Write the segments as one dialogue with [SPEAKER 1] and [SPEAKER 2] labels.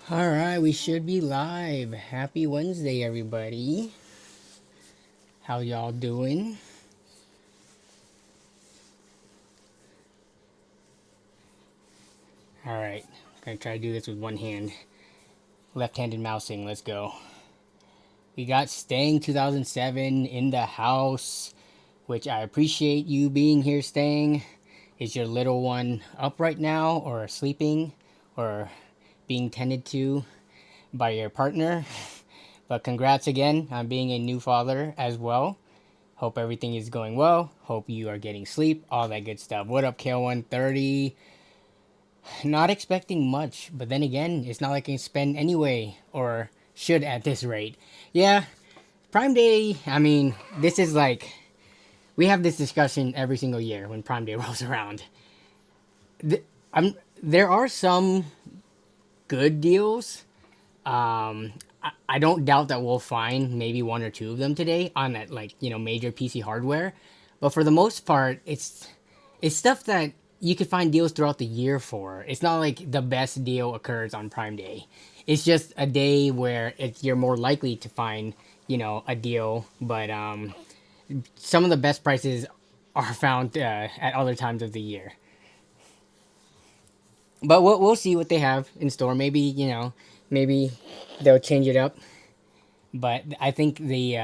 [SPEAKER 1] All right, we should be live. Happy Wednesday, everybody. How y'all doing? All right, gonna try to do this with one hand. Left-handed mousing. Let's go. We got Staying 2007 in the house, which I appreciate you being here, Staying. Is your little one up right now, or sleeping, or being tended to by your partner? But congrats again on being a new father as well. Hope everything is going well. Hope you are getting sleep. All that good stuff. What up, Kale130? Not expecting much, but then again, it's not like I can spend anyway, or should at this rate. Yeah, Prime Day, I mean, this is like, we have this discussion every single year when Prime Day rolls around. There are some good deals. I don't doubt that we'll find maybe one or two of them today on that, like, major PC hardware. But for the most part, it's stuff that you could find deals throughout the year for. It's not like the best deal occurs on Prime Day. It's just a day where you're more likely to find, a deal. But some of the best prices are found at other times of the year. But we'll see what they have in store. Maybe, maybe they'll change it up. But I think the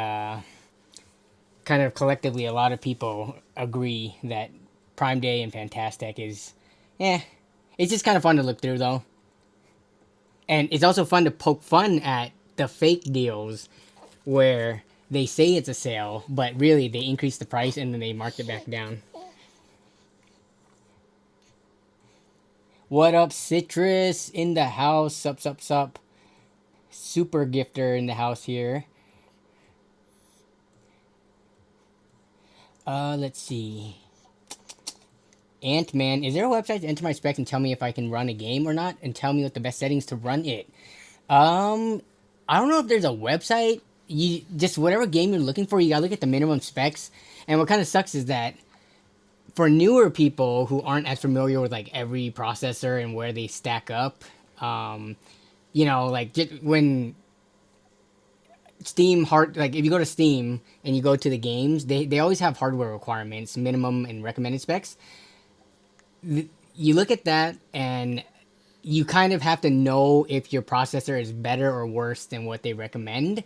[SPEAKER 1] kind of collectively, a lot of people agree that Prime Day and Fantastic is, eh. It's just kind of fun to look through, though. And it's also fun to poke fun at the fake deals where they say it's a sale, but really they increase the price and then they mark it back down. What up, Citrus in the house? Sup. Super gifter in the house here. Let's see. Ant-Man, is there a website to enter my specs and tell me if I can run a game or not? And tell me what the best settings to run it? I don't know if there's a website. You just, whatever game you're looking for, you gotta look at the minimum specs. And what kind of sucks is that for newer people who aren't as familiar with like every processor and where they stack up, like when Steam like if you go to Steam and you go to the games, they always have hardware requirements, minimum and recommended specs. You look at that and you kind of have to know if your processor is better or worse than what they recommend.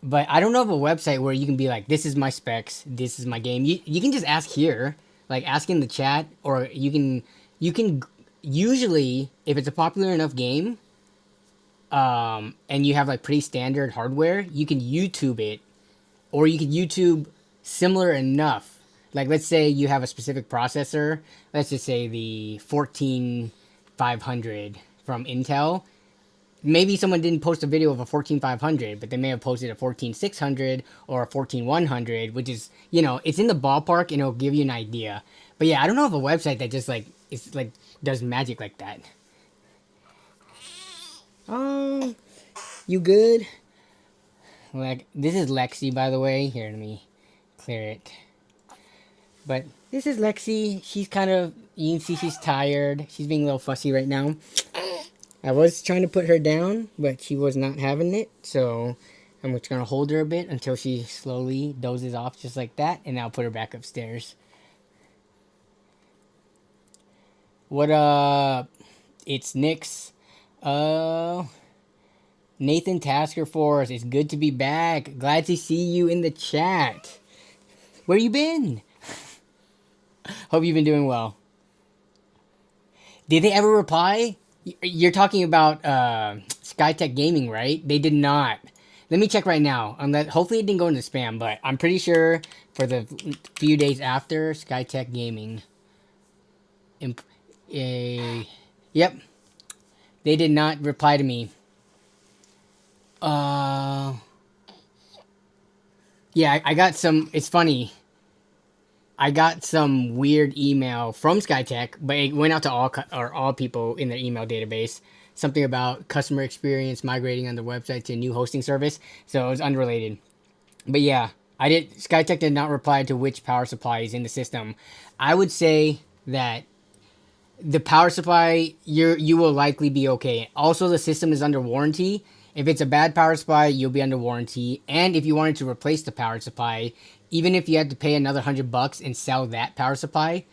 [SPEAKER 1] But I don't know of a website where you can be like, this is my specs, this is my game. You can just ask here, like ask in the chat, or you can usually, if it's a popular enough game, and you have like pretty standard hardware, you can YouTube it, or you can YouTube similar enough. Like let's say you have a specific processor, let's just say the 14500 from Intel. Maybe someone didn't post a video of a 14500, but they may have posted a 14600 or a 14100, which is, it's in the ballpark and it'll give you an idea. But yeah, I don't know of a website that just like, it's like, does magic like that. Oh, you good? Like, this is Lexi, by the way. Here, let me clear it. But this is Lexi. She's kind of, you can see she's tired. She's being a little fussy right now. I was trying to put her down, but she was not having it. So I'm just going to hold her a bit until she slowly dozes off just like that. And I'll put her back upstairs. What up? It's Nyx. Nathan Tasker Force. It's good to be back. Glad to see you in the chat. Where you been? Hope you've been doing well. Did they ever reply? You're talking about Skytech Gaming, right? They did not. Let me check right now. Hopefully it didn't go into spam, but I'm pretty sure for the few days after, Skytech Gaming. Yep. They did not reply to me. Yeah, I got some. It's funny. I got some weird email from Skytech, but it went out to all people in their email database. Something about customer experience migrating on the website to a new hosting service. So it was unrelated. But yeah, Skytech did not reply to which power supply is in the system. I would say that the power supply, you will likely be okay. Also, the system is under warranty. If it's a bad power supply, you'll be under warranty. And if you wanted to replace the power supply, even if you had to pay another $100 and sell that power supply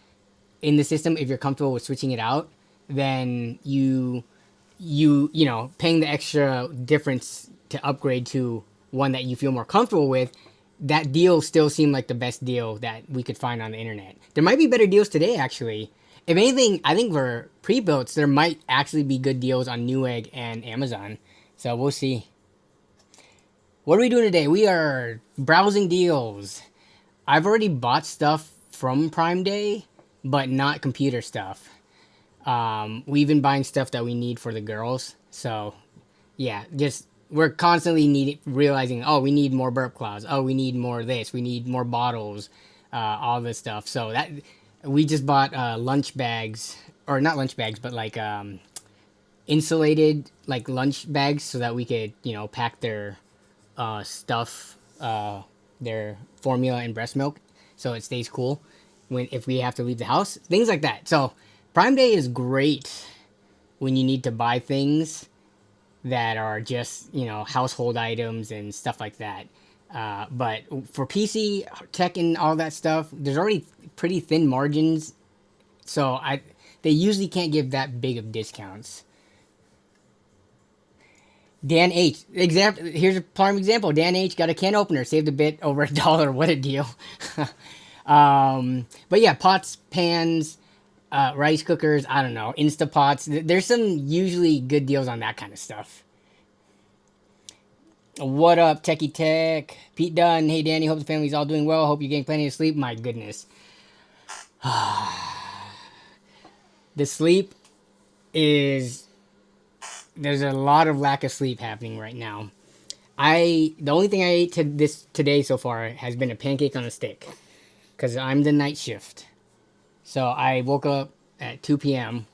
[SPEAKER 1] in the system, if you're comfortable with switching it out, then you know, paying the extra difference to upgrade to one that you feel more comfortable with, that deal still seemed like the best deal that we could find on the internet. There might be better deals today, actually. If anything, I think for pre-builts, there might actually be good deals on Newegg and Amazon. So we'll see. What are we doing today? We are browsing deals. I've already bought stuff from Prime Day, but not computer stuff. We've been buying stuff that we need for the girls. So, yeah, just we're constantly realizing, oh, we need more burp clouds. Oh, we need more this. We need more bottles. All this stuff. So that we just bought lunch bags, or not lunch bags, but like insulated like lunch bags, so that we could, you know, pack their stuff, their formula and breast milk, so it stays cool if we have to leave the house, things like that. So Prime Day is great when you need to buy things that are just, you know, household items and stuff like that. But for PC tech and all that stuff, there's already pretty thin margins, so they usually can't give that big of discounts. Dan H. Here's a prime example. Dan H. got a can opener, saved a bit over $1. What a deal. But yeah, pots, pans, rice cookers, I don't know, Instapots. There's some usually good deals on that kind of stuff. What up, Techie Tech? Pete Dunn. Hey, Danny. Hope the family's all doing well. Hope you're getting plenty of sleep. My goodness. The sleep is... There's a lot of lack of sleep happening right now. The only thing I ate today so far has been a pancake on a stick, because I'm the night shift. So I woke up at 2 p.m.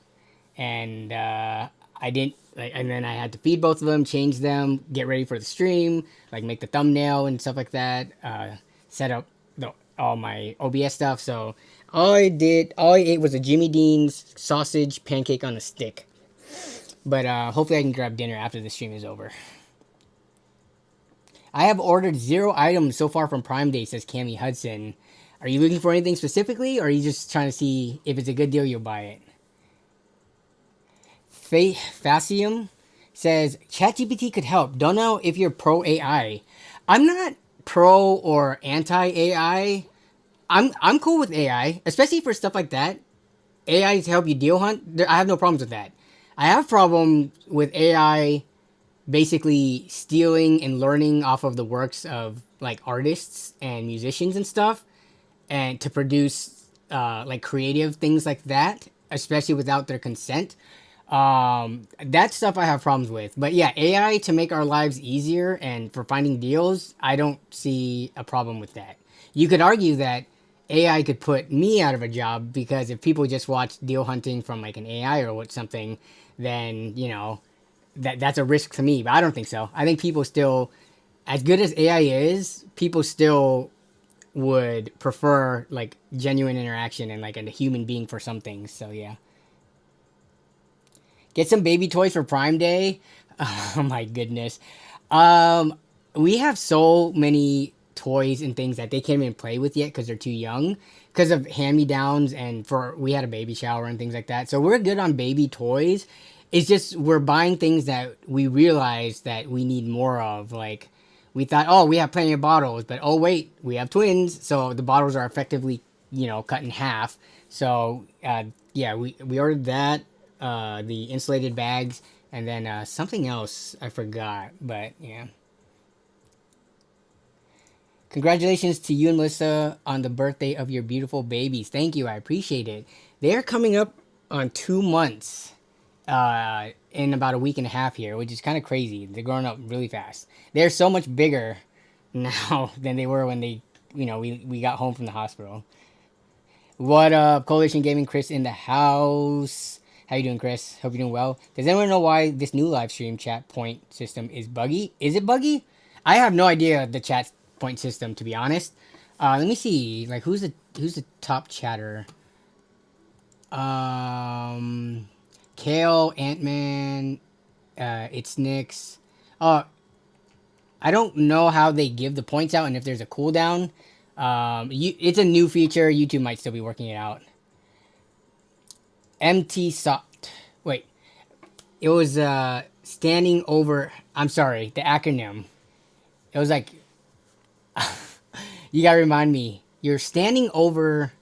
[SPEAKER 1] and I didn't, and then I had to feed both of them, change them, get ready for the stream, like make the thumbnail and stuff like that, set up all my OBS stuff. So all I ate was a Jimmy Dean's sausage pancake on a stick. But hopefully I can grab dinner after the stream is over. I have ordered 0 items so far from Prime Day, says Cammy Hudson. Are you looking for anything specifically, or are you just trying to see if it's a good deal, you'll buy it? Facium says, ChatGPT could help. Don't know if you're pro AI. I'm not pro or anti AI. I'm cool with AI, especially for stuff like that. AI to help you deal hunt. I have no problems with that. I have a problem with AI basically stealing and learning off of the works of like artists and musicians and stuff, and to produce like creative things like that, especially without their consent. That stuff I have problems with. But yeah, AI to make our lives easier and for finding deals, I don't see a problem with that. You could argue that AI could put me out of a job, because if people just watch deal hunting from like an AI or something, then, you know, that's a risk to me. But I don't think so. I think people still, as good as AI is, people still would prefer like genuine interaction and like a human being for some things. So yeah. Get some baby toys for Prime Day. Oh my goodness. We have so many toys and things that they can't even play with yet because they're too young, because of hand-me-downs, and we had a baby shower and things like that. So we're good on baby toys. It's just we're buying things that we realize that we need more of. Like, we thought, oh, we have plenty of bottles, but oh wait, we have twins, so the bottles are effectively, you know, cut in half. So yeah, we ordered that, the insulated bags, and then something else I forgot, but yeah. Congratulations to you and Melissa on the birthday of your beautiful babies. Thank you. I appreciate it. They're coming up on 2 months in about a week and a half here, which is kind of crazy. They're growing up really fast. They're so much bigger now than they were when they, you know, we got home from the hospital. What up, Coalition Gaming? Chris in the house. How you doing, Chris? Hope you're doing well. Does anyone know why this new live stream chat point system is buggy? Is it buggy? I have no idea the chat point system, to be honest. Let me see, like, who's the top chatter? Kale, Ant-Man, it's Nyx. Uh, I don't know how they give the points out and if there's a cooldown. It's a new feature. YouTube might still be working it out. MT Soft. Wait, it was standing over. I'm sorry, the acronym. It was like you gotta remind me. You're standing over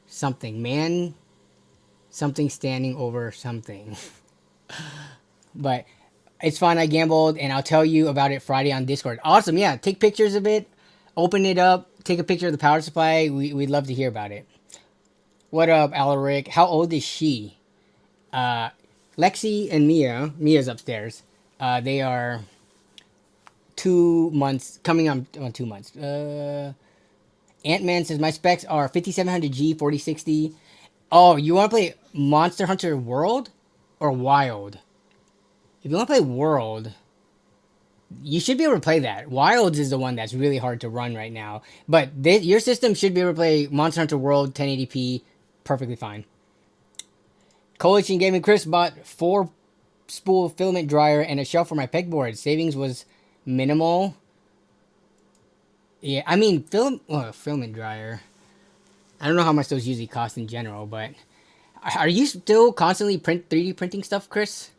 [SPEAKER 1] something, man. Something standing over something. But it's fun. I gambled, and I'll tell you about it Friday on Discord. Awesome, yeah. Take pictures of it, open it up, take a picture of the power supply. We'd love to hear about it. What up, Alaric? How old is she? Lexi and Mia. Mia's upstairs. They are 2 months, coming on 2 months. Ant-Man says, my specs are 5700G, 4060. Oh, you want to play Monster Hunter World or Wild? If you want to play World, you should be able to play that. Wilds is the one that's really hard to run right now. But your system should be able to play Monster Hunter World 1080p perfectly fine. Coalition Gaming Chris bought 4 spool filament dryer and a shelf for my pegboard. Savings was minimal. Yeah, I mean, filament dryer. I don't know how much those usually cost in general, but are you still constantly 3D printing stuff, Chris?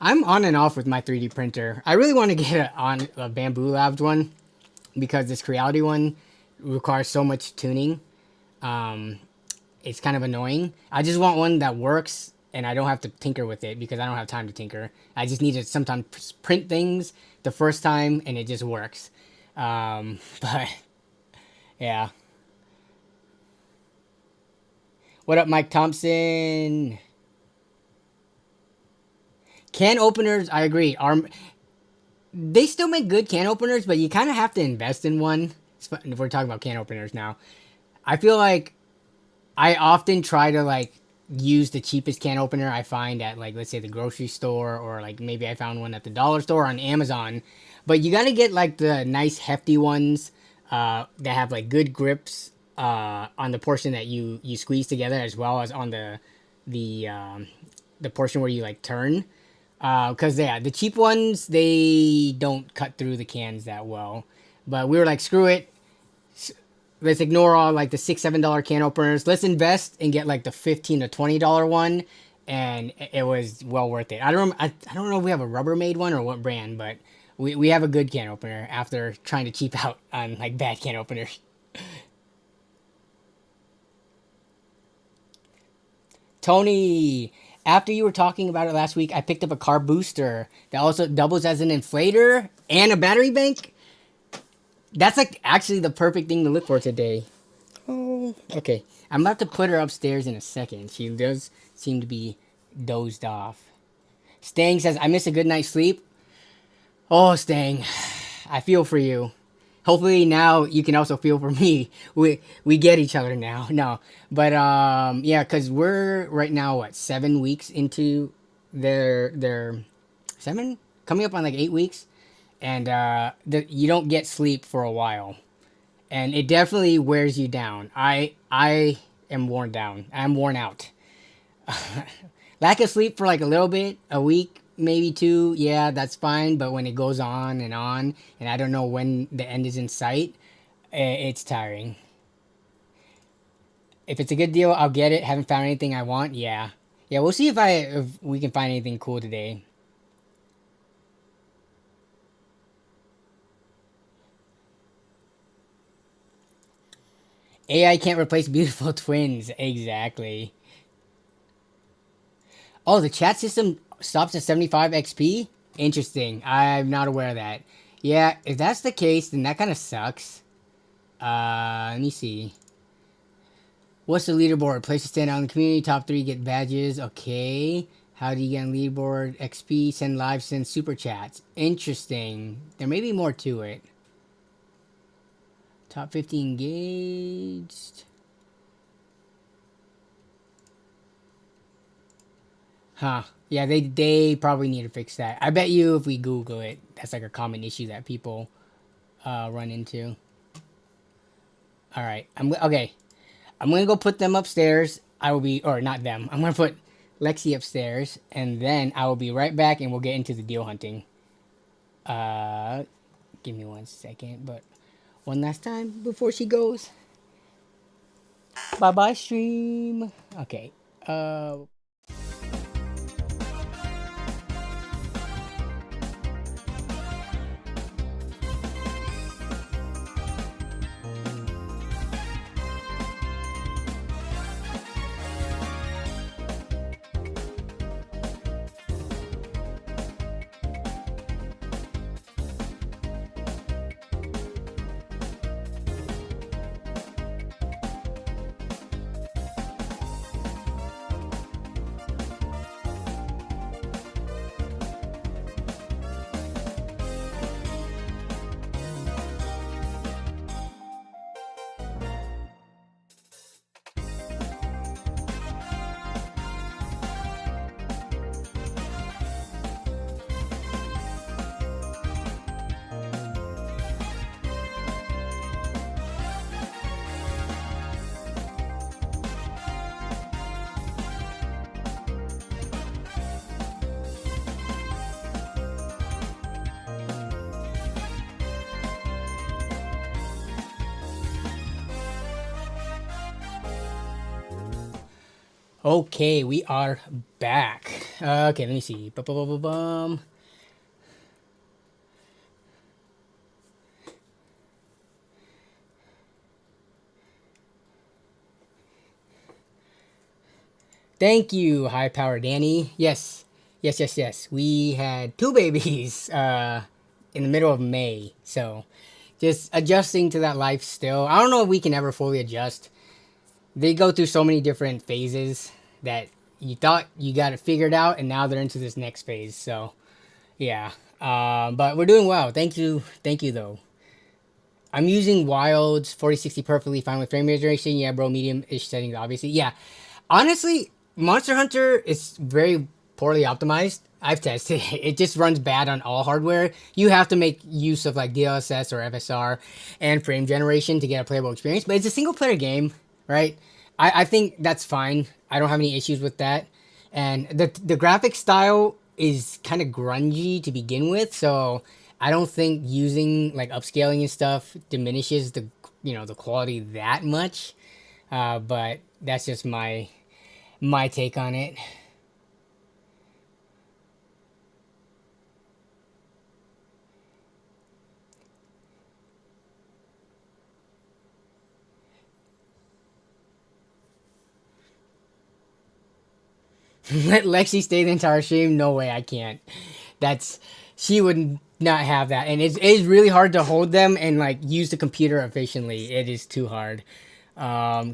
[SPEAKER 1] I'm on and off with my 3D printer. I really want to get a Bamboo Labs one because this Creality one requires so much tuning. It's kind of annoying. I just want one that works and I don't have to tinker with it because I don't have time to tinker. I just need to sometimes print things the first time and it just works. But yeah. What up, Mike Thompson? Can openers, I agree. They still make good can openers, but you kind of have to invest in one. If we're talking about can openers now, I feel like I often try to like use the cheapest can opener I find at like, let's say the grocery store, or like maybe I found one at the dollar store on Amazon. But you got to get like the nice hefty ones that have like good grips on the portion that you squeeze together, as well as on the portion where you like turn. Because yeah, the cheap ones, they don't cut through the cans that well. But we were like, screw it. Let's ignore all like the $6-7 can openers. Let's invest and get like the $15 to $20 one, and it was well worth it. I don't know if we have a Rubbermaid one or what brand, but we have a good can opener after trying to cheap out on like bad can openers. Tony, after you were talking about it last week, I picked up a car booster that also doubles as an inflator and a battery bank. That's like actually the perfect thing to look for today. Oh, okay. I'm about to put her upstairs in a second. She does seem to be dozed off. Stang says, I miss a good night's sleep. Oh, Stang, I feel for you. Hopefully now you can also feel for me. We get each other now. No, but yeah, because we're right now what, 7 weeks into their 7, coming up on like 8 weeks, and you don't get sleep for a while, and it definitely wears you down. I am worn down. I'm worn out. Lack of sleep for like a little bit, a week, maybe 2, yeah, that's fine. But when it goes on, and I don't know when the end is in sight, it's tiring. If it's a good deal, I'll get it. Haven't found anything I want. Yeah, we'll see if we can find anything cool today. AI can't replace beautiful twins. Exactly. Oh, the chat system stops at 75 XP? Interesting. I'm not aware of that. Yeah, if that's the case, then that kind of sucks. Let me see. What's the leaderboard? Place to stand out in the community. Top 3 get badges. Okay. How do you get on leaderboard? XP, send live, send super chats. Interesting. There may be more to it. Top 50 engaged. Huh. Yeah, they probably need to fix that. I bet you if we Google it, that's like a common issue that people run into. All right. Okay. I'm going to go put them upstairs, I will be, or not them. I'm gonna put Lexi upstairs, and then I will be right back, and we'll get into the deal hunting. Give me 1 second, but one last time before she goes. Bye bye, stream. Okay. Okay, we are back. Okay, let me see. Bum. Thank you, High Power Danny. Yes, yes. We had two babies in the middle of May, so just adjusting to that life still. I don't know if we can ever fully adjust. They go through so many different phases that you thought you got it figured out, and now they're into this next phase. So, yeah. But we're doing well. Thank you though. I'm using Wilds 4060 perfectly fine with frame rate duration. Yeah, bro, medium-ish settings, obviously. Yeah. Honestly, Monster Hunter is very poorly optimized. I've tested it. It just runs bad on all hardware. You have to make use of like DLSS or FSR and frame generation to get a playable experience. But it's a single player game, right? I think that's fine. I don't have any issues with that. And the graphic style is kind of grungy to begin with, so I don't think using like upscaling and stuff diminishes the quality that much. But that's just my take on it. Let Lexi stay the entire stream? No way, I can't. That's She would not have that, and it is really hard to hold them and like use the computer efficiently. It is too hard.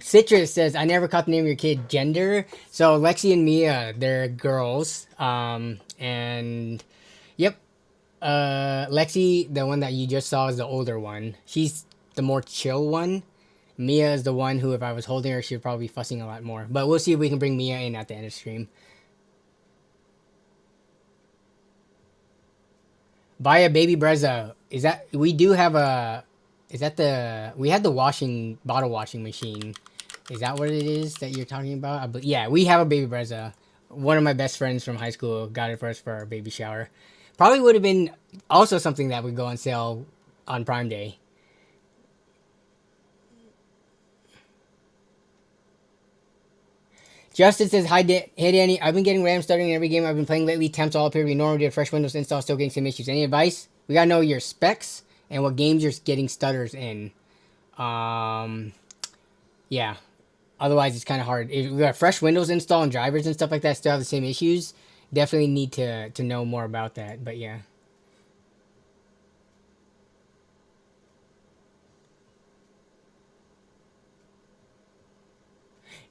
[SPEAKER 1] Citrus says, I never caught the name of your kid. Gender. So Lexi and Mia, they're girls. And yep. Lexi, the one that you just saw, is the older one. She's the more chill one. Mia is the one who, if I was holding her, she would probably be fussing a lot more. But we'll see if we can bring Mia in at the end of the stream. Buy a baby Brezza. Is that we do have a? Is that the we had the bottle washing machine? Is that what it is that you're talking about? But yeah, we have a baby Brezza. One of my best friends from high school got it for us for our baby shower. Probably would have been also something that would go on sale on Prime Day. Justin says, hey Danny, I've been getting RAM starting in every game I've been playing lately. Temps all appear to be normal. Did a fresh Windows install, still getting some issues. Any advice? We gotta know your specs and what games you're getting stutters in. Yeah. Otherwise, it's kind of hard. If we got fresh Windows install and drivers and stuff like that still have the same issues, definitely need to know more about that. But yeah.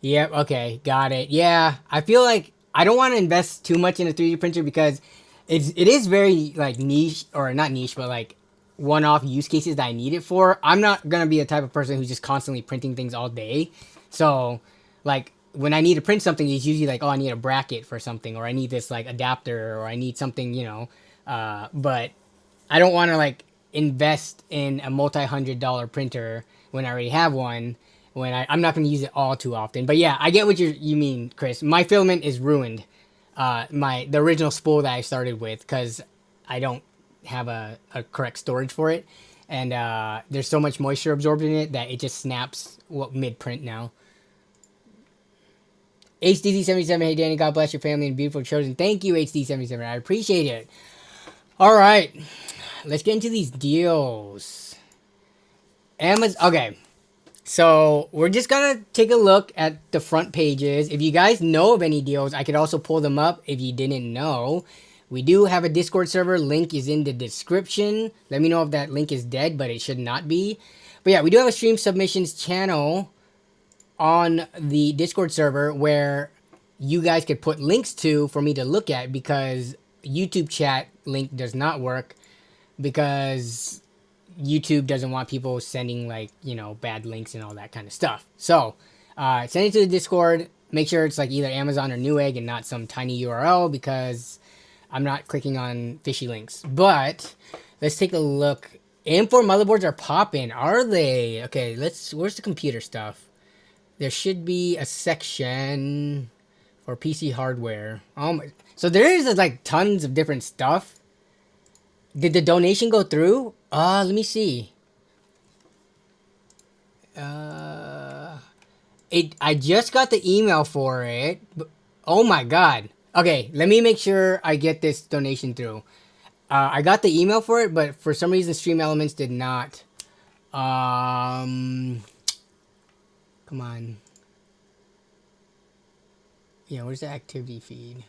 [SPEAKER 1] Yep. Okay. Got it. Yeah. I feel like I don't want to invest too much in a 3D printer because it is very like niche, or not niche, but like one-off use cases that I need it for. I'm not gonna be the type of person who's just constantly printing things all day. So, like when I need to print something, it's usually like, oh, I need a bracket for something, or I need this like adapter, or I need something, But I don't want to like invest in a multi-$100 printer when I already have one, when I'm not going to use it all too often. But yeah, I get what you mean, Chris. My filament is ruined. The original spool that I started with, because I don't have a correct storage for it, and there's so much moisture absorbed in it that it just snaps mid print now. HDC77, hey Danny, God bless your family and beautiful children. Thank you, HD77. I appreciate it. All right, let's get into these deals. Amazon. Okay, so we're just gonna take a look at the front pages. If you guys know of any deals, I could also pull them up if you didn't know. We do have a Discord server. Link is in the description. Let me know if that link is dead, but it should not be. But yeah, we do have a stream submissions channel on the Discord server where you guys could put links to for me to look at, because YouTube chat link does not work because YouTube doesn't want people sending like, you know, bad links and all that kind of stuff. So send it to the Discord. Make sure it's like either Amazon or Newegg and not some tiny URL, because I'm not clicking on fishy links. But let's take a look. M4 motherboards are popping, are they? Okay, where's the computer stuff? There should be a section for PC hardware. Oh my, so there is like tons of different stuff. Did the donation go through? Let me see. I just got the email for it. Oh my god. Okay, let me make sure I get this donation through. I got the email for it, but for some reason Stream Elements did not. Come on. Yeah, where's the activity feed?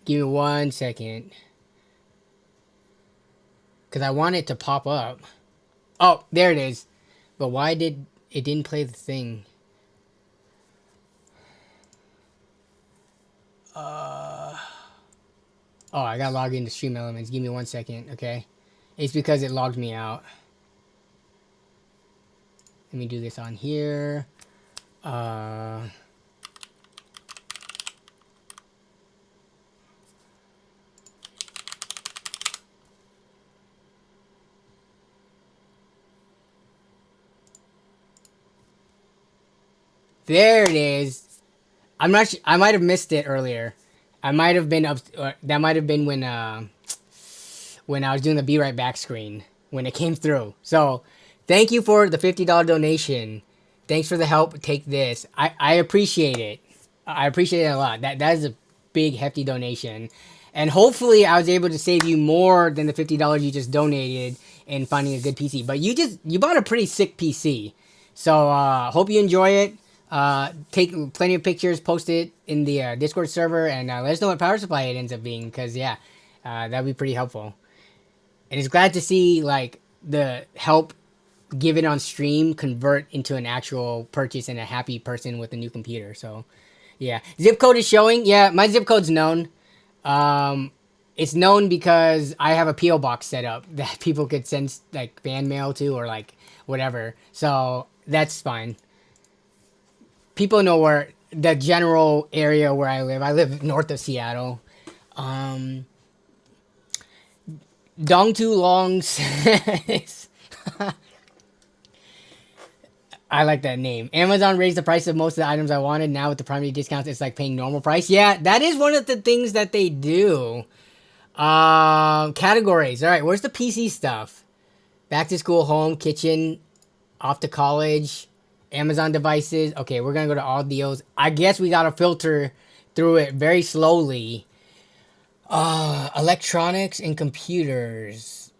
[SPEAKER 1] Give me 1 second. Because I want it to pop up. Oh, there it is. But why did it didn't play the thing? Oh, I got logged into Stream Elements. Give me 1 second, okay? It's because it logged me out. Let me do this on here. There it is. I'm not sure. I might have missed it earlier. I might have been up. That might have been when I was doing the Be Right Back screen when it came through. So thank you for the $50 donation. Thanks for the help. Take this. I appreciate it. I appreciate it a lot. That is a big hefty donation, and hopefully I was able to save you more than the $50 you just donated in finding a good PC. But you bought a pretty sick PC, so hope you enjoy it. Take plenty of pictures, post it in the Discord server, and let us know what power supply it ends up being, because yeah, that'd be pretty helpful. And it's glad to see like the help given on stream convert into an actual purchase and a happy person with a new computer. So yeah, zip code is showing. Yeah, my zip code's known. It's known because I have a PO box set up that people could send like fan mail to or like whatever. So that's fine. People know where the general area where I live. I live north of Seattle. Dong Too Long says, I like that name. Amazon raised the price of most of the items I wanted. Now with the primary discounts, it's like paying normal price. Yeah, that is one of the things that they do. Categories. All right, where's the PC stuff? Back to school, home, kitchen, off to college, Amazon devices. Okay, we're going to go to all deals. I guess we got to filter through it very slowly. Electronics and computers.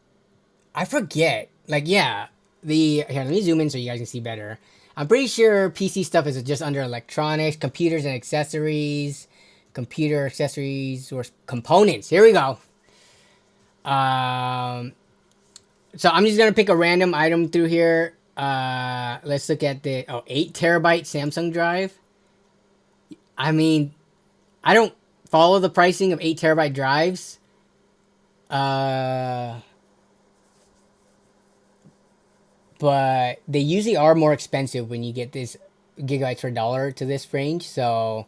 [SPEAKER 1] I forget. Like, yeah. Here, let me zoom in so you guys can see better. I'm pretty sure PC stuff is just under electronics, computers and accessories, computer accessories or components. Here we go. So I'm just going to pick a random item through here. Let's look at the 8 terabyte Samsung drive. I mean, I don't follow the pricing of 8 terabyte drives. But they usually are more expensive when you get this gigabytes per dollar to this range. So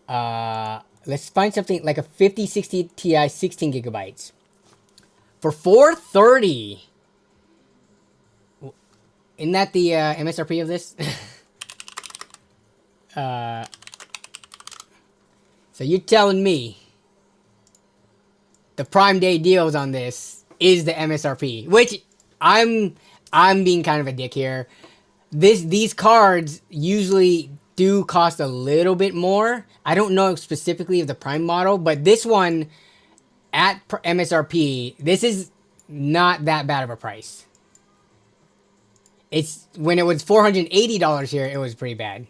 [SPEAKER 1] let's find something like a 5060 Ti 16 gigabytes for $430. Isn't that the MSRP of this? So you're telling me the Prime Day deals on this is the MSRP, which I'm being kind of a dick here. These cards usually do cost a little bit more. I don't know specifically of the Prime model, but this one at MSRP, this is not that bad of a price. It's when it was $480 here, it was pretty bad.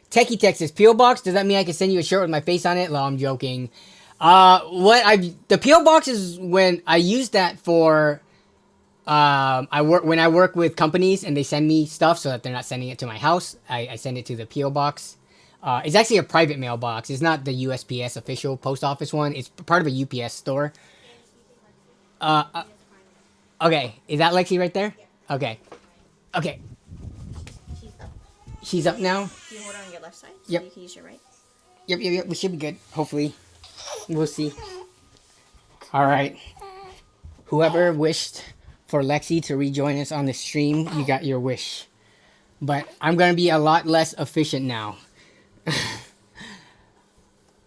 [SPEAKER 1] Techie Tech says, P.O. Box, does that mean I can send you a shirt with my face on it? Well, I'm joking. The P.O. Box is when I use that for when I work with companies and they send me stuff so that they're not sending it to my house. I send it to the P.O. Box. It's actually a private mailbox. It's not the USPS official post office one. It's part of a UPS store. Okay. Is that Lexi right there? Yeah. Okay. Okay. She's up now.
[SPEAKER 2] You hold on your left side so
[SPEAKER 1] yep.
[SPEAKER 2] You can use your right.
[SPEAKER 1] Yep. We should be good. Hopefully. We'll see. All right. Whoever wished for Lexi to rejoin us on the stream, you got your wish. But I'm going to be a lot less efficient now.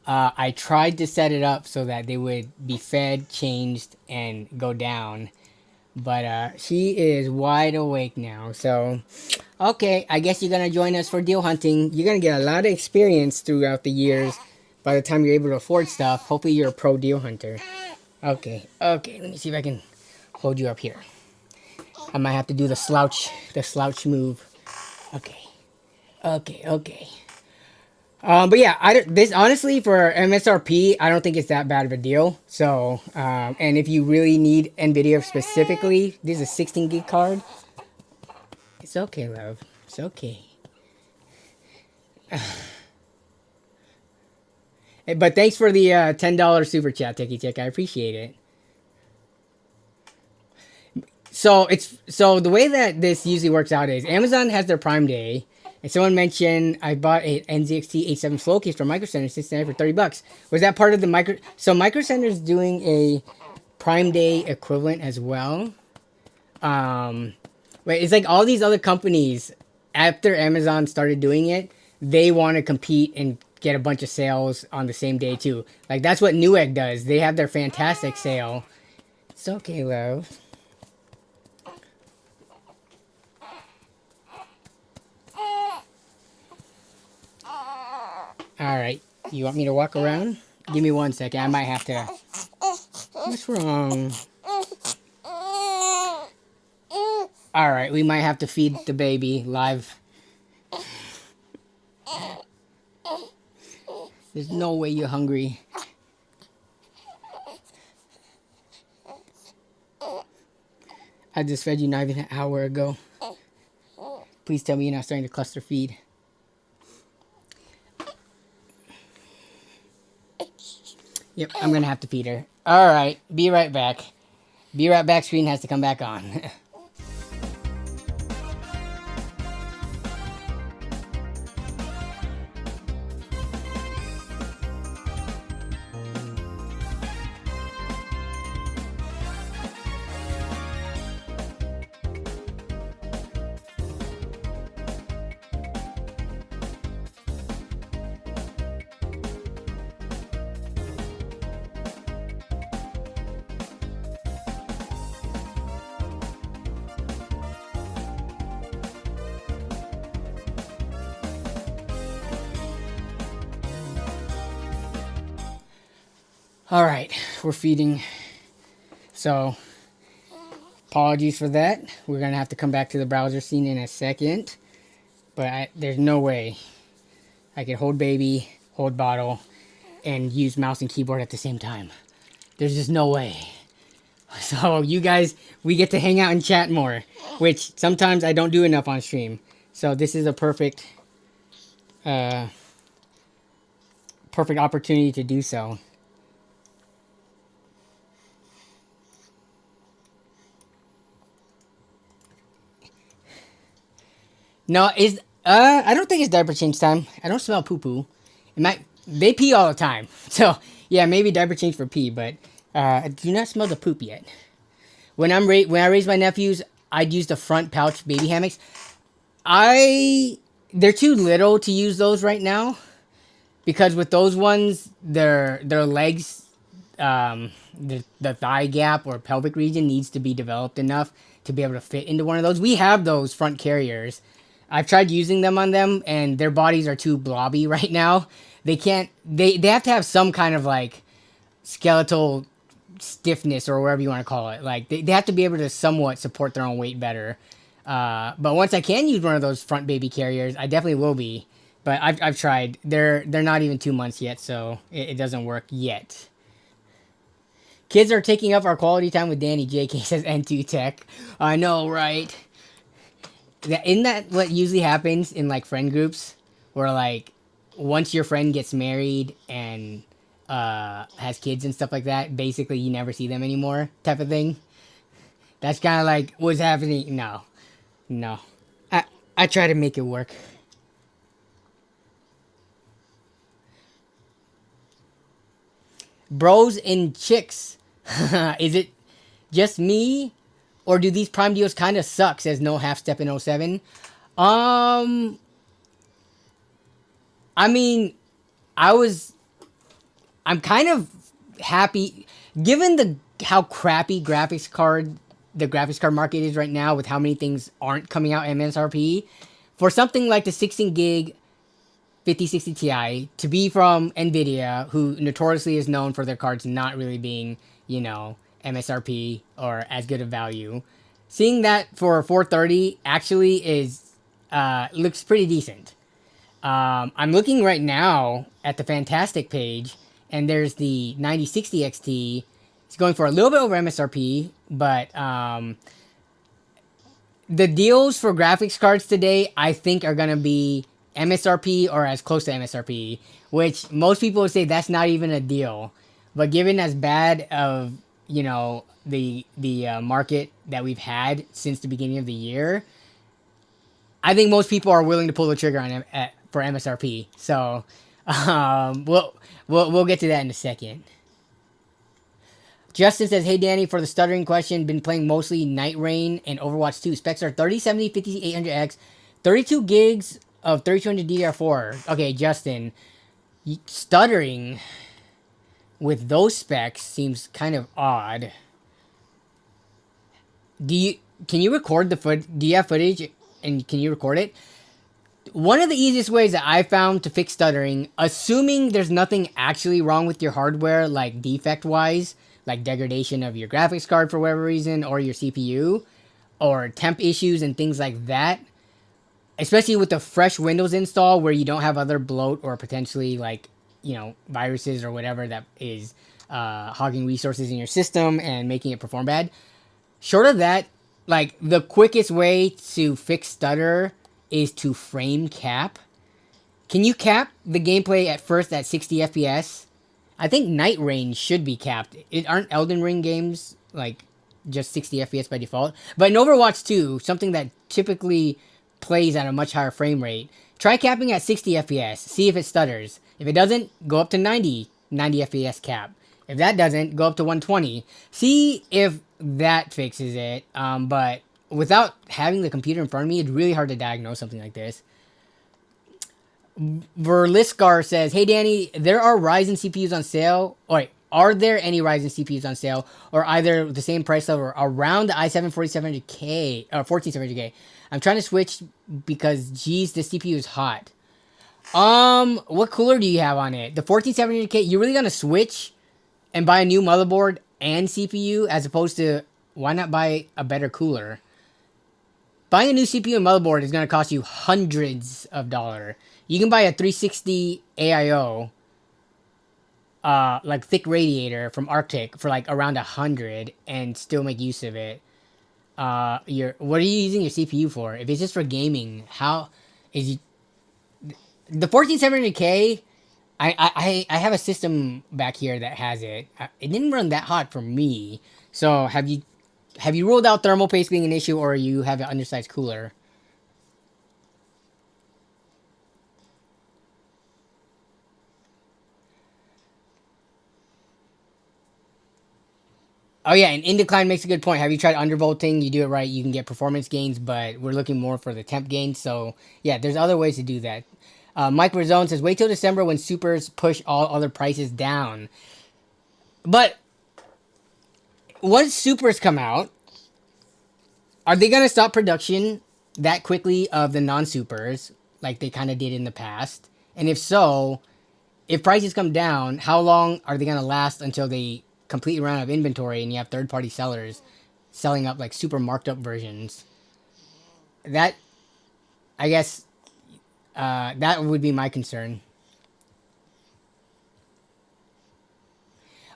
[SPEAKER 1] I tried to set it up so that they would be fed, changed, and go down. But she is wide awake now. So, okay, I guess you're going to join us for deal hunting. You're going to get a lot of experience throughout the years. By the time you're able to afford stuff, hopefully you're a pro deal hunter. Okay, let me see if I can hold you up here. I might have to do the slouch move. Okay. But yeah, this honestly for MSRP, I don't think it's that bad of a deal. So, and if you really need NVIDIA specifically, this is a 16 gig card. It's okay, love. It's okay. But thanks for the $10 super chat, Techie Tech. I appreciate it. So the way that this usually works out is Amazon has their Prime Day. And someone mentioned I bought a NZXT 87 slow case from Micro Center for $30. Was that part of the Micro? So Micro Center is doing a Prime Day equivalent as well. Wait, it's like all these other companies after Amazon started doing it, they want to compete and get a bunch of sales on the same day too. Like that's what Newegg does. They have their fantastic sale. It's okay, love. Alright, you want me to walk around? Give me 1 second, I might have to... What's wrong? Alright, we might have to feed the baby live. There's no way you're hungry. I just fed you not even an hour ago. Please tell me you're not starting to cluster feed. Yep, I'm gonna have to feed her. Alright, be right back. Be right back screen has to come back on. Alright, we're feeding. So, apologies for that. We're going to have to come back to the browser scene in a second. But there's no way I can hold baby, hold bottle, and use mouse and keyboard at the same time. There's just no way. So, you guys, we get to hang out and chat more. Which, sometimes I don't do enough on stream. So, this is a perfect opportunity to do so. No, I don't think it's diaper change time. I don't smell poo-poo. They pee all the time. So, yeah, maybe diaper change for pee, but I do not smell the poop yet. When I raise my nephews, I'd use the front pouch baby hammocks. They're too little to use those right now because with those ones, their legs, the thigh gap or pelvic region needs to be developed enough to be able to fit into one of those. We have those front carriers. I've tried using them on them, and their bodies are too blobby right now. They can't. They have to have some kind of like skeletal stiffness or whatever you want to call it. Like they have to be able to somewhat support their own weight better. But once I can use one of those front baby carriers, I definitely will be. But I've tried. They're not even 2 months yet, so it doesn't work yet. Kids are taking up our quality time with Danny. JK says N2 Tech. I know, right? Isn't that what usually happens in like friend groups, where like once your friend gets married and has kids and stuff like that, basically you never see them anymore, type of thing. That's kind of like what's happening. No, no. I try to make it work. Bros and chicks. Is it just me, or do these prime deals kind of suck? Says no half step in '07. Um, I mean, I was. I'm kind of happy, given the how crappy the graphics card market is right now, with how many things aren't coming out MSRP. For something like the 16 gig 5060 Ti to be from Nvidia, who notoriously is known for their cards not really being, MSRP or as good of value, seeing that for 430 actually is looks pretty decent. I'm looking right now at the Fantastic page, and there's the 9060 XT. It's going for a little bit over MSRP, but the deals for graphics cards today, I think, are going to be MSRP or as close to MSRP, which most people would say that's not even a deal. But given as bad of the market that we've had since the beginning of the year, I think most people are willing to pull the trigger on for MSRP. So we'll get to that in a second. Justin says, "Hey Danny, for the stuttering question, been playing mostly Night Rain and Overwatch 2. Specs are 3070, 5800X, 32 gigs of 3200 DDR4. Okay, Justin, stuttering with those specs seems kind of odd. Can you record the foot? Do you have footage and can you record it? One of the easiest ways that I found to fix stuttering, assuming there's nothing actually wrong with your hardware, like defect-wise, like degradation of your graphics card for whatever reason, or your CPU, or temp issues and things like that, especially with the fresh Windows install where you don't have other bloat or potentially viruses or whatever that is hogging resources in your system and making it perform bad. Short of that, like the quickest way to fix stutter is to frame cap. Can you cap the gameplay at first at 60 FPS? I think Night Rain should be capped. Aren't Elden Ring games like just 60 FPS by default? But in Overwatch 2, something that typically plays at a much higher frame rate, try capping at 60 FPS. See if it stutters. If it doesn't, go up to 90 FPS cap. If that doesn't, go up to 120. See if that fixes it. But without having the computer in front of me, it's really hard to diagnose something like this. Verliskar says, "Hey Danny, there are Ryzen CPUs on sale. Are there any Ryzen CPUs on sale, or either the same price level around the i7 4700K or 14700K? I'm trying to switch because geez, this CPU is hot. What cooler do you have on it? The 14700K. You're really gonna switch and buy a new motherboard and CPU as opposed to why not buy a better cooler? Buying a new CPU and motherboard is gonna cost you hundreds of dollars. You can buy a 360 AIO, like thick radiator from Arctic for like around 100 and still make use of it. What are you using your CPU for? If it's just for gaming, how is you, the 14700K? I have a system back here that has it. It didn't run that hot for me. So have you ruled out thermal paste being an issue, or you have an undersized cooler? Oh yeah, and Indecline makes a good point. Have you tried undervolting? You do it right, you can get performance gains, but we're looking more for the temp gains. So yeah, there's other ways to do that. Mike Razone says, wait till December when supers push all other prices down. But once supers come out, are they gonna stop production that quickly of the non-supers like they kind of did in the past? And if so, if prices come down, how long are they gonna last until they completely run out of inventory and you have third-party sellers selling up like super marked up versions? That, I guess, that would be my concern.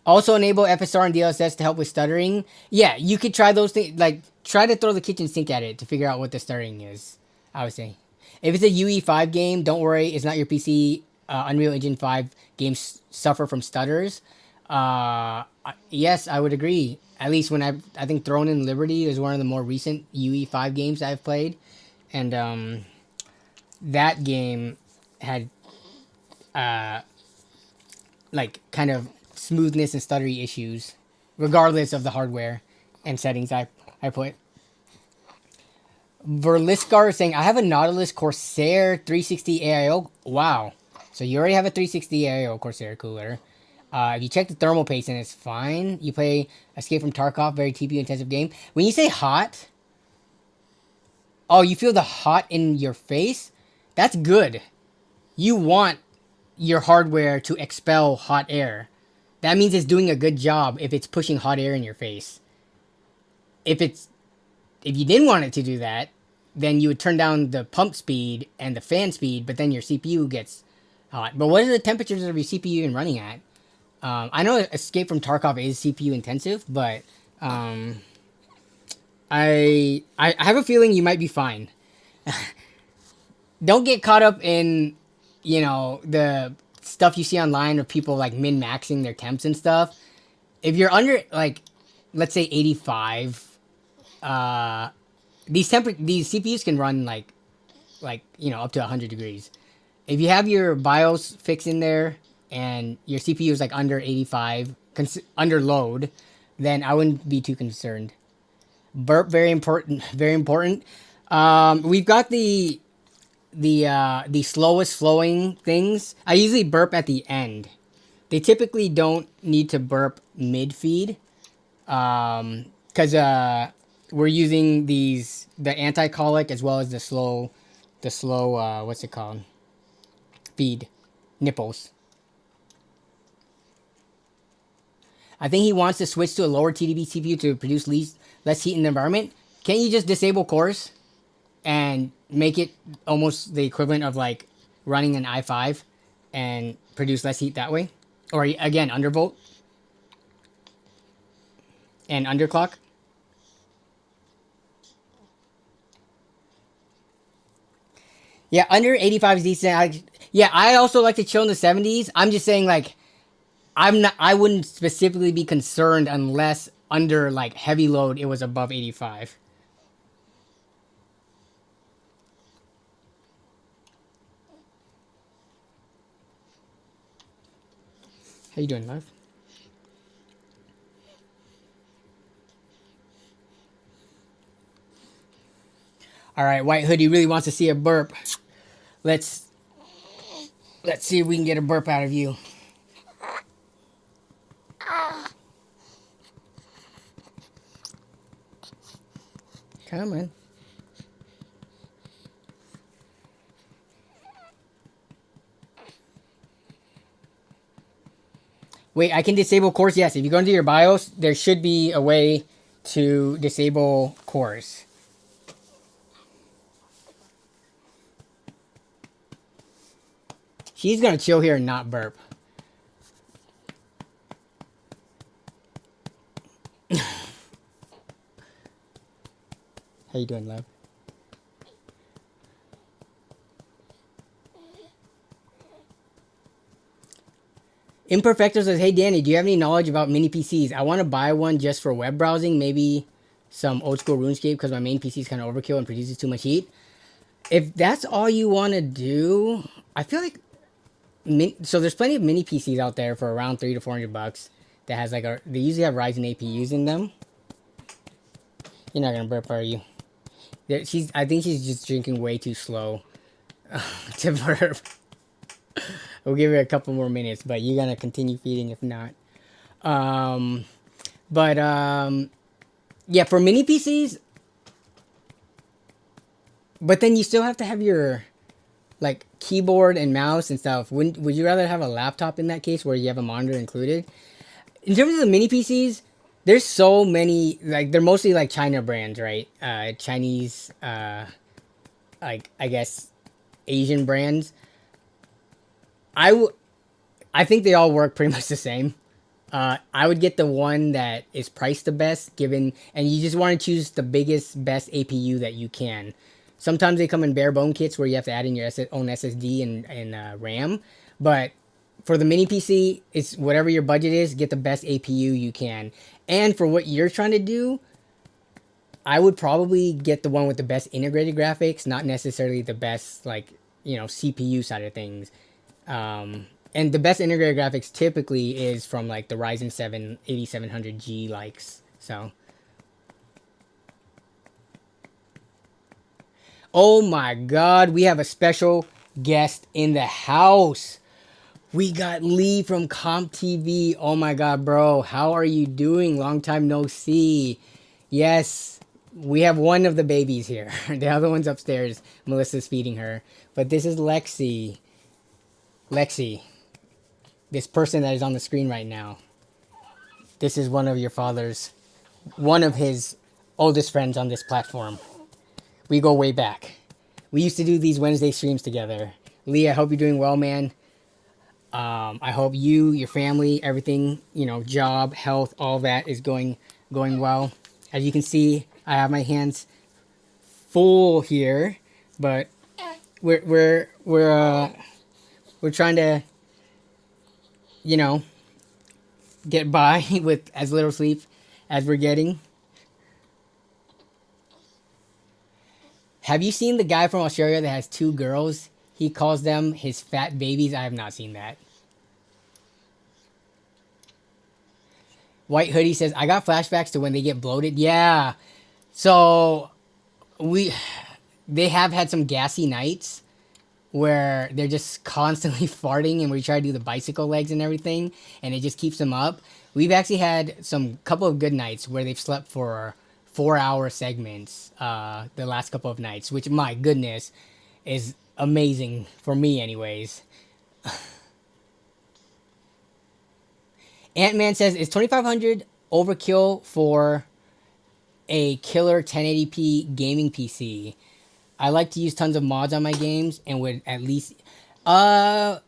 [SPEAKER 1] Also enable FSR and DLSS to help with stuttering. Yeah, you could try those things. Like, try to throw the kitchen sink at it to figure out what the stuttering is, I would say. If it's a UE5 game, don't worry. It's not your PC. Unreal Engine 5 games suffer from stutters. Yes, I would agree. At least when I think Throne in Liberty is one of the more recent UE5 games I've played. And that game had like kind of smoothness and stuttery issues, regardless of the hardware and settings I put. Verliskar is saying, I have a Nautilus Corsair 360 AIO. Wow. So you already have a 360 AIO Corsair cooler. If you check the thermal paste and it's fine. You play Escape from Tarkov, very TPU intensive game. When you say hot, oh, you feel the hot in your face? That's good. You want your hardware to expel hot air. That means it's doing a good job if it's pushing hot air in your face. If you didn't want it to do that, then you would turn down the pump speed and the fan speed, but then your CPU gets hot. But what are the temperatures of your CPU even running at? I know Escape from Tarkov is CPU intensive, but I have a feeling you might be fine. Don't get caught up in, the stuff you see online of people like min-maxing their temps and stuff. If you're under, like, let's say 85, these CPUs can run like up to 100 degrees. If you have your BIOS fix in there and your CPU is like under 85, under load, then I wouldn't be too concerned. Burp, very important, very important. We've got the slowest flowing things. I usually burp at the end. They typically don't need to burp mid feed, because we're using the anti-colic as well as the slow what's it called? Feed nipples. I think he wants to switch to a lower TDP CPU to produce less heat in the environment. Can't you just disable cores and make it almost the equivalent of like running an i5 and produce less heat that way? Or again, undervolt and underclock. Yeah, under 85 is decent. I also like to chill in the 70s. I'm just saying, like, I wouldn't specifically be concerned unless under like heavy load it was above 85. How you doing, love? All right, White Hoodie really wants to see a burp. Let's see if we can get a burp out of you. Come on. Wait, I can disable cores? Yes, if you go into your BIOS, there should be a way to disable cores. She's gonna chill here and not burp. How you doing, love? Imperfecto says, hey Danny, do you have any knowledge about mini PCs? I want to buy one just for web browsing, maybe some old school RuneScape because my main PC is kind of overkill and produces too much heat. If that's all you want to do, I feel like so there's plenty of mini PCs out there for around $300 to $400. that has like they usually have Ryzen APUs in them. You're not gonna burp, are you? I think she's just drinking way too slow to burp. We'll give her a couple more minutes, but you're gonna continue feeding if not. But yeah, for mini PCs, but then you still have to have your like keyboard and mouse and stuff. Would you rather have a laptop in that case where you have a monitor included? In terms of the mini PCs, there's so many, like they're mostly like China brands, right? Chinese, like I guess Asian brands. I think they all work pretty much the same. I would get the one that is priced the best, given, and you just want to choose the biggest, best APU that you can. Sometimes they come in bare bone kits where you have to add in your own SSD and RAM, but for the mini PC, it's whatever your budget is, get the best APU you can. And for what you're trying to do, I would probably get the one with the best integrated graphics, not necessarily the best, like, CPU side of things. And the best integrated graphics typically is from like the Ryzen 7 8700G likes. So, oh my God, we have a special guest in the house. We got Lee from Comp TV. Oh my God, bro, how are you doing? Long time no see. Yes, we have one of the babies here. The other one's upstairs. Melissa's feeding her. But this is Lexi. Lexi. This person that is on the screen right now, this is one of his oldest friends on this platform. We go way back. We used to do these Wednesday streams together. Lee, I hope you're doing well, man. I hope you, your family, everything, job, health, all that is going well. As you can see, I have my hands full here, but we're trying to, get by with as little sleep as we're getting. Have you seen the guy from Australia that has 2 girls? He calls them his fat babies. I have not seen that. White Hoodie says, I got flashbacks to when they get bloated. Yeah. So they have had some gassy nights where they're just constantly farting, and we try to do the bicycle legs and everything, and it just keeps them up. We've actually had couple of good nights where they've slept for 4-hour segments the last couple of nights, which, my goodness, is amazing for me anyways. Ant-Man says, is 2500 overkill for a killer 1080p gaming PC? I like to use tons of mods on my games and would at least... I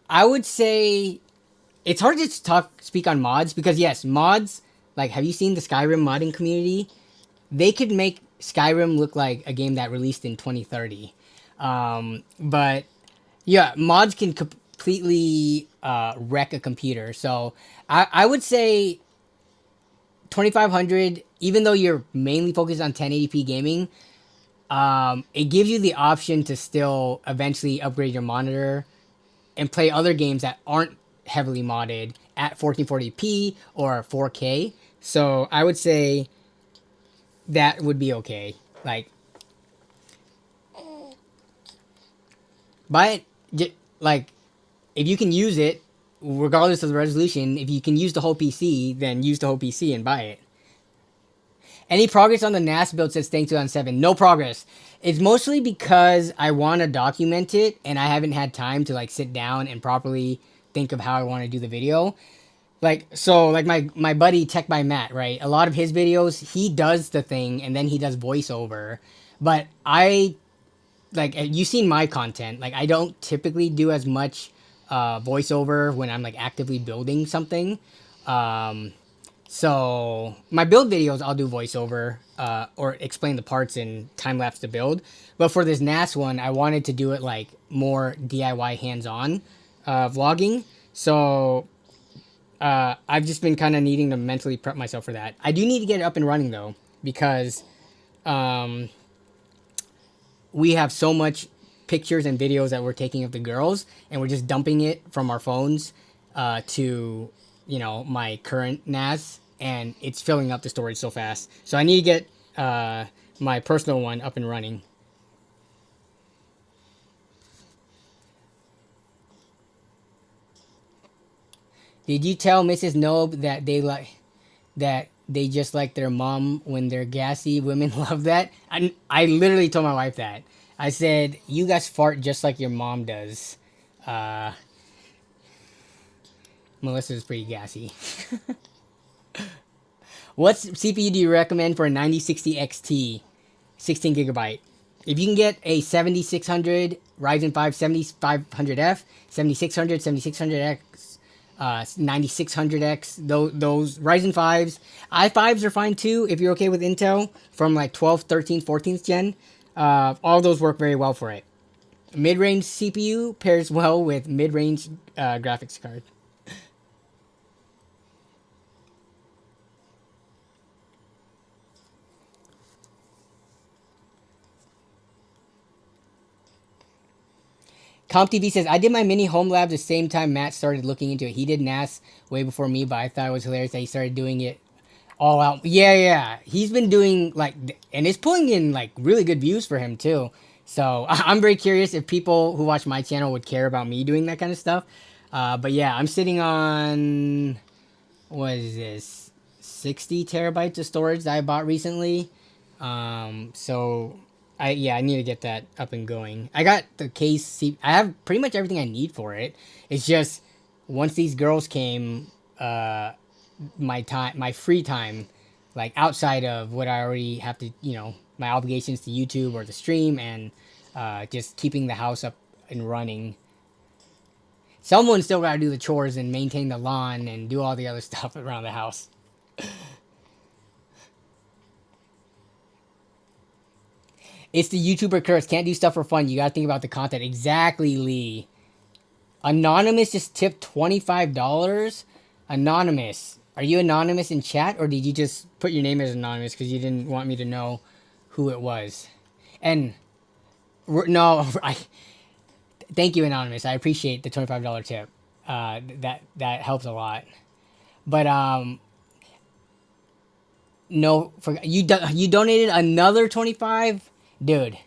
[SPEAKER 1] would say... It's hard to speak on mods because, yes, mods... Like, have you seen the Skyrim modding community? They could make Skyrim look like a game that released in 2030. But, yeah, mods can completely wreck a computer. So, I would say 2500, even though you're mainly focused on 1080p gaming... it gives you the option to still eventually upgrade your monitor and play other games that aren't heavily modded at 1440p or 4K. So I would say that would be okay. Like, buy it, like, if you can use it, regardless of the resolution, if you can use the whole PC, then use the whole PC and buy it. Any progress on the NAS build, says Staying 2007. No progress. It's mostly because I want to document it, and I haven't had time to, like, sit down and properly think of how I want to do the video. Like, so, like, my buddy Tech by Matt, right? A lot of his videos, he does the thing, and then he does voiceover. But you've seen my content. Like, I don't typically do as much voiceover when I'm, like, actively building something. So my build videos, I'll do voiceover or explain the parts in time-lapse to build. But for this NAS one, I wanted to do it like more DIY hands-on vlogging. So I've just been kind of needing to mentally prep myself for that. I do need to get it up and running though, because we have so much pictures and videos that we're taking of the girls, and we're just dumping it from our phones to you know, my current NAS, and it's filling up the storage so fast. So I need to get my personal one up and running. Did you tell Mrs. Nobe that they just like their mom when they're gassy? Women love that. I literally told my wife that. I said, you guys fart just like your mom does. Melissa's pretty gassy. What CPU do you recommend for a 9060 XT 16 gigabyte? If you can get a 7600 Ryzen 5 7500F, 7600, 7600X, 9600X, those Ryzen 5s, i5s are fine too if you're okay with Intel from like 12th, 13th, 14th gen. All those work very well for it. Mid-range CPU pairs well with mid-range graphics card. CompTV says, I did my mini home lab the same time Matt started looking into it. He did NAS way before me, but I thought it was hilarious that he started doing it all out. Yeah. He's been doing, like, and it's pulling in, like, really good views for him, too. So I'm very curious if people who watch my channel would care about me doing that kind of stuff. But yeah, I'm sitting on, what is this, 60 terabytes of storage that I bought recently. So I need to get that up and going. I got the case. I have pretty much everything I need for it. It's just once these girls came, my free time, like outside of what I already have to, you know, my obligations to YouTube or the stream, and just keeping the house up and running. Someone still got to do the chores and maintain the lawn and do all the other stuff around the house. It's the YouTuber curse. Can't do stuff for fun. You gotta think about the content. Exactly, Lee. Anonymous just tipped $25. Anonymous. Are you anonymous in chat, or did you just put your name as anonymous because you didn't want me to know who it was? And no, thank you, anonymous. I appreciate the $25 tip. That helps a lot. But no, you donated another 25. Dude,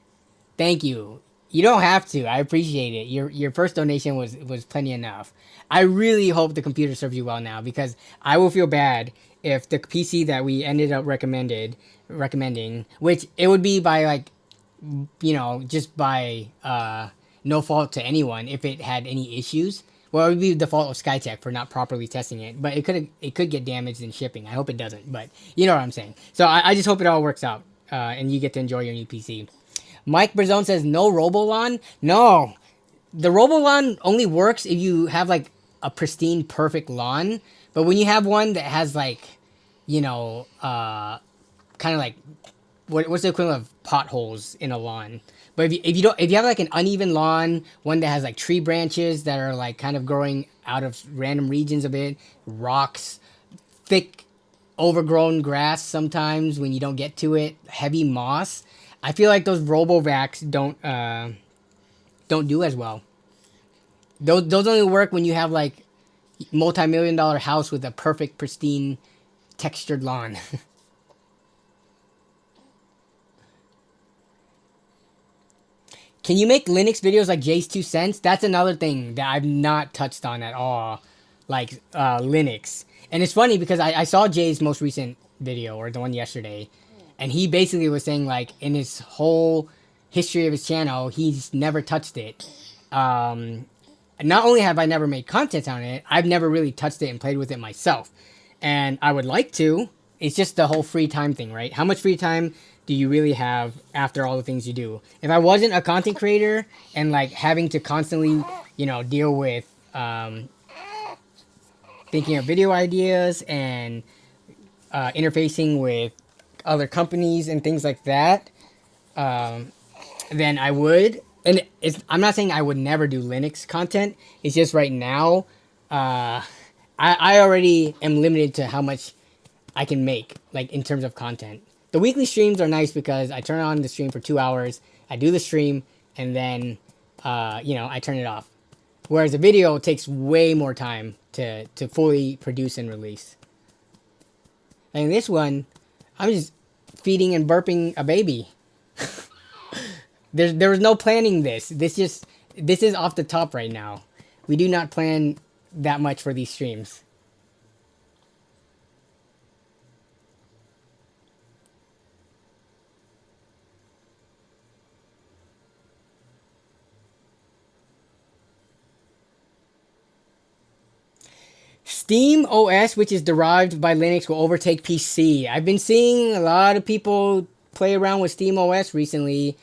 [SPEAKER 1] thank you. You don't have to. I appreciate it. Your first donation was plenty enough. I really hope the computer serves you well now, because I will feel bad if the PC that we ended up recommending, which it would be by, like, you know, just by no fault to anyone, if it had any issues. Well, it would be the fault of Skytech for not properly testing it, but it could get damaged in shipping. I hope it doesn't, but you know what I'm saying. So I just hope it all works out. And you get to enjoy your new PC. Mike Brazone says, no Robolon? No. The Robolon only works if you have, like, a pristine, perfect lawn. But when you have one that has, like, you know, kind of like, what's the equivalent of potholes in a lawn? But if you have, like, an uneven lawn, one that has, like, tree branches that are, like, kind of growing out of random regions of it, rocks, thick, overgrown grass sometimes when you don't get to it, heavy moss, I feel like those RoboVacs don't do as well. Those only work when you have, like, multi-million-dollar house with a perfect, pristine, textured lawn. Can you make Linux videos like Jay's 2 cents? That's another thing that I've not touched on at all, like Linux. And it's funny because I saw Jay's most recent video, or the one yesterday, and he basically was saying, like, in his whole history of his channel, he's never touched it. Not only have I never made content on it, I've never really touched it and played with it myself. And I would like to. It's just the whole free time thing, right? How much free time do you really have after all the things you do? If I wasn't a content creator and, like, having to constantly, you know, deal with thinking of video ideas and interfacing with other companies and things like that, then I would. And I'm not saying I would never do Linux content. It's just right now, I already am limited to how much I can make, like, in terms of content. The weekly streams are nice because I turn on the stream for 2 hours, I do the stream, and then, you know, I turn it off. Whereas a video takes way more time to fully produce and release. And this one, I'm just feeding and burping a baby. There was no planning this. This is off the top right now. We do not plan that much for these streams. Steam OS, which is derived by Linux, will overtake PC. I've been seeing a lot of people play around with Steam OS recently.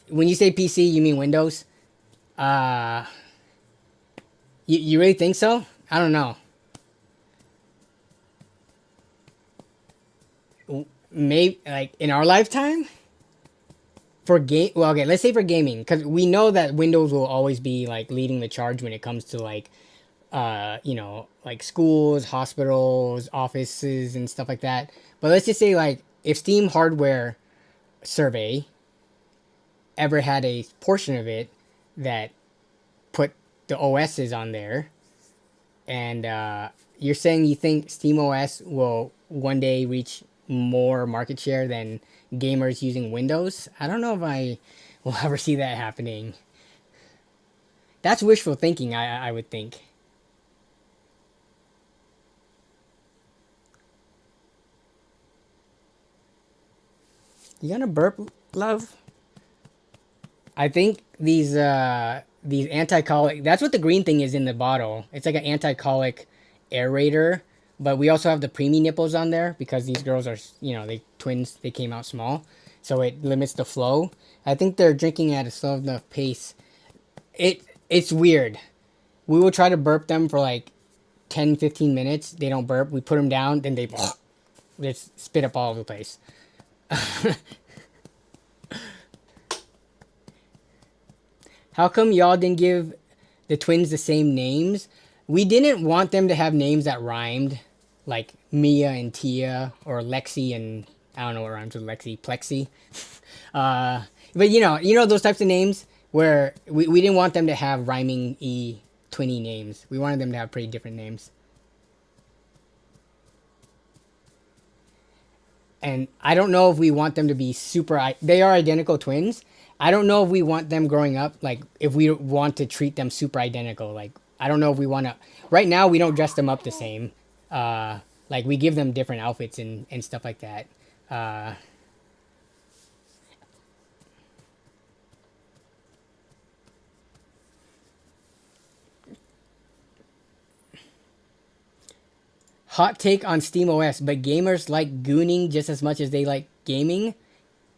[SPEAKER 1] When you say PC, you mean Windows? You really think so? I don't know. Maybe like in our lifetime? Well, okay, let's say for gaming, because we know that Windows will always be like leading the charge when it comes to like like schools, hospitals, offices, and stuff like that. But let's just say, like, if Steam hardware survey ever had a portion of it that put the OSs on there, and you're saying you think Steam OS will one day reach more market share than gamers using Windows? I don't know if I will ever see that happening. That's wishful thinking, I would think. You gonna burp, love? I think these anti-colic. That's what the green thing is in the bottle. It's like an anti-colic aerator. But we also have the preemie nipples on there because these girls are, they twins. They came out small, so it limits the flow. I think they're drinking at a slow enough pace. It's weird. We will try to burp them for like 10-15 minutes. They don't burp. We put them down, then they just spit up all over the place. How come y'all didn't give the twins the same names? We didn't want them to have names that rhymed, like Mia and Tia, or Lexi and I don't know what rhymes with Lexi, Plexi. But you know those types of names where we didn't want them to have rhyming twinny names. We wanted them to have pretty different names. And I don't know if we want them to be they are identical twins. I don't know if we want them growing up, like, if we want to treat them super identical. Like, I don't know if we want to. Right now, we don't dress them up the same. Like, we give them different outfits and stuff like that. Hot take on SteamOS, but gamers like gooning just as much as they like gaming.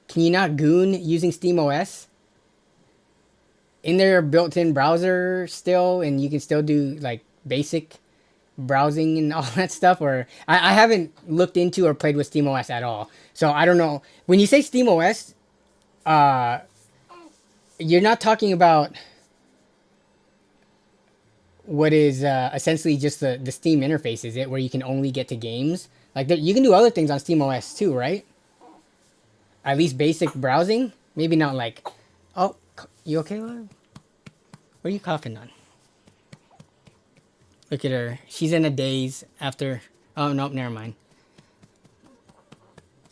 [SPEAKER 1] Can you not goon using SteamOS? In their built-in browser still, and you can still do like basic browsing and all that stuff? Or I haven't looked into or played with SteamOS at all, so I don't know. When you say SteamOS, you're not talking about what is essentially just the Steam interface, is it? Where you can only get to games? Like, you can do other things on SteamOS too, right? At least basic browsing? Maybe not like... Oh, you okay, love? What are you coughing on? Look at her. She's in a daze after... Oh, nope, never mind.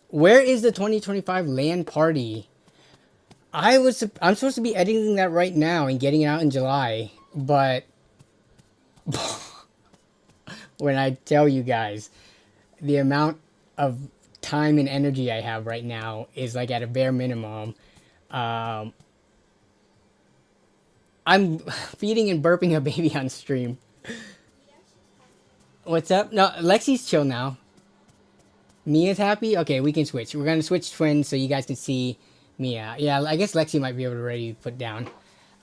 [SPEAKER 1] Where is the 2025 LAN party? I'm supposed to be editing that right now and getting it out in July, but... when I tell you guys, the amount of time and energy I have right now is like at a bare minimum. I'm feeding and burping a baby on stream. What's up? No, Lexi's chill now. Mia's happy? Okay, we can switch. We're gonna switch twins so you guys can see Mia. Yeah, I guess Lexi might be able to already put down.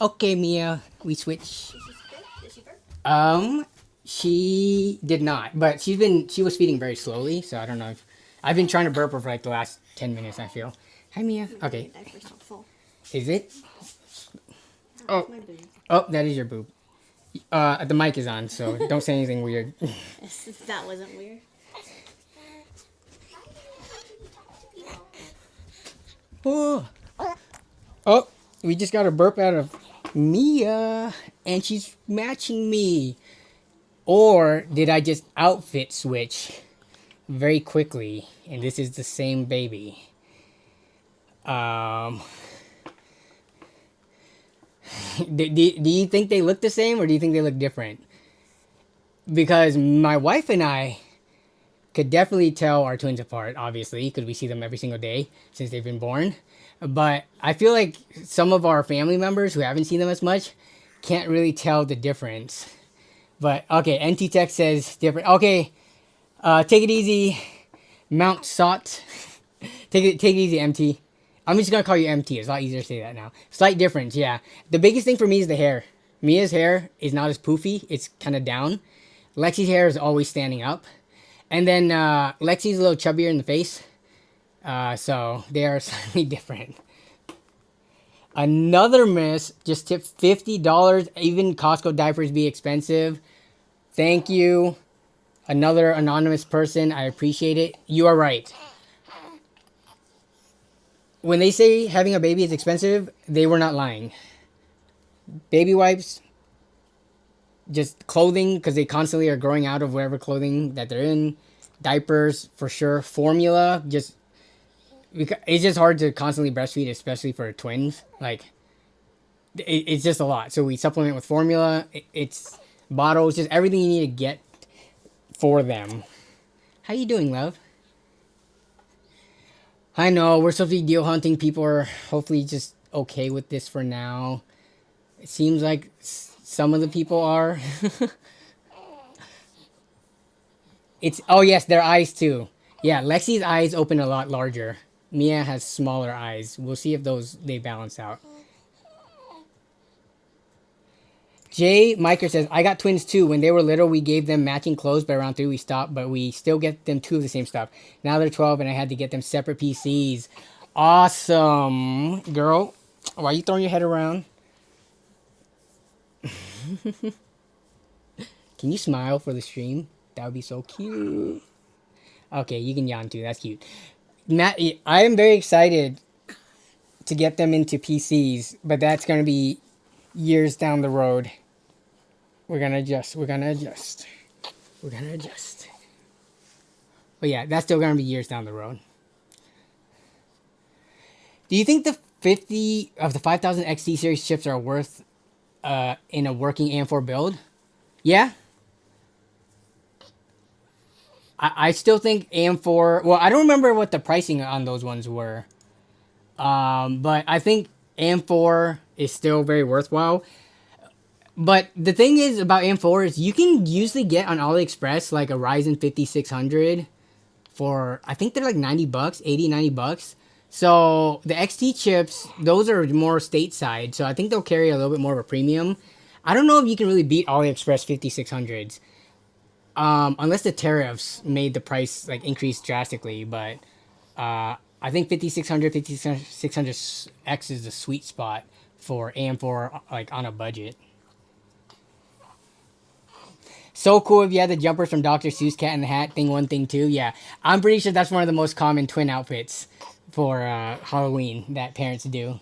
[SPEAKER 1] Okay, Mia, we switch. She did not, but she was feeding very slowly, so I don't know if I've been trying to burp her for like the last 10 minutes, I feel. Hi, Mia. Okay. Is it? Oh. Oh, that is your boob. The mic is on, so don't say anything weird.
[SPEAKER 2] That wasn't weird.
[SPEAKER 1] Oh. Oh, we just got a burp out of Mia, and she's matching me. Or did I just outfit switch very quickly, and this is the same baby? Do you think they look the same, or do you think they look different? Because my wife and I could definitely tell our twins apart, obviously, because we see them every single day since they've been born. But I feel like some of our family members who haven't seen them as much can't really tell the difference. But okay, NT Tech says different. Okay, take it easy, Mount Sot. take it easy, MT. I'm just gonna call you MT. It's a lot easier to say that now. Slight difference, yeah. The biggest thing for me is the hair. Mia's hair is not as poofy. It's kind of down. Lexi's hair is always standing up. And then Lexi's a little chubbier in the face. So they are slightly different. Another miss just tipped $50. Even Costco diapers be expensive. Thank you. Another anonymous person. I appreciate it. You are right. When they say having a baby is expensive, they were not lying. Baby wipes, just clothing, because they constantly are growing out of whatever clothing that they're in. Diapers, for sure. Formula, just... It's just hard to constantly breastfeed, especially for twins. Like, it's just a lot. So we supplement with formula. It's bottles, just everything you need to get for them. How you doing, love? I know, we're supposed to be deal hunting. People are hopefully just okay with this for now. It seems like some of the people are. Oh yes, their eyes too. Yeah, Lexi's eyes open a lot larger. Mia has smaller eyes. We'll see if they balance out. Jay Miker says, I got twins too. When they were little, we gave them matching clothes, but around 3 we stopped, but we still get them 2 of the same stuff. Now they're 12 and I had to get them separate PCs. Awesome. Girl, why are you throwing your head around? Can you smile for the stream? That would be so cute. Okay, you can yawn too. That's cute. Matt, I am very excited to get them into PCs, but that's going to be years down the road. We're going to adjust. But yeah, that's still going to be years down the road. Do you think the 50 of the 5000 XT series chips are worth in a working AM4 build? Yeah. I still think AM4... Well, I don't remember what the pricing on those ones were. But I think AM4 is still very worthwhile. But the thing is about AM4 is you can usually get on AliExpress like a Ryzen 5600 for... I think they're like $90, 80, $90. So the XT chips, those are more stateside. So I think they'll carry a little bit more of a premium. I don't know if you can really beat AliExpress 5600s. Unless the tariffs made the price like increase drastically, but I think 5600X is the sweet spot for AM4 like on a budget. So cool if you had the jumpers from Dr. Seuss Cat in the Hat, thing 1, thing 2. Yeah, I'm pretty sure that's one of the most common twin outfits for Halloween that parents do.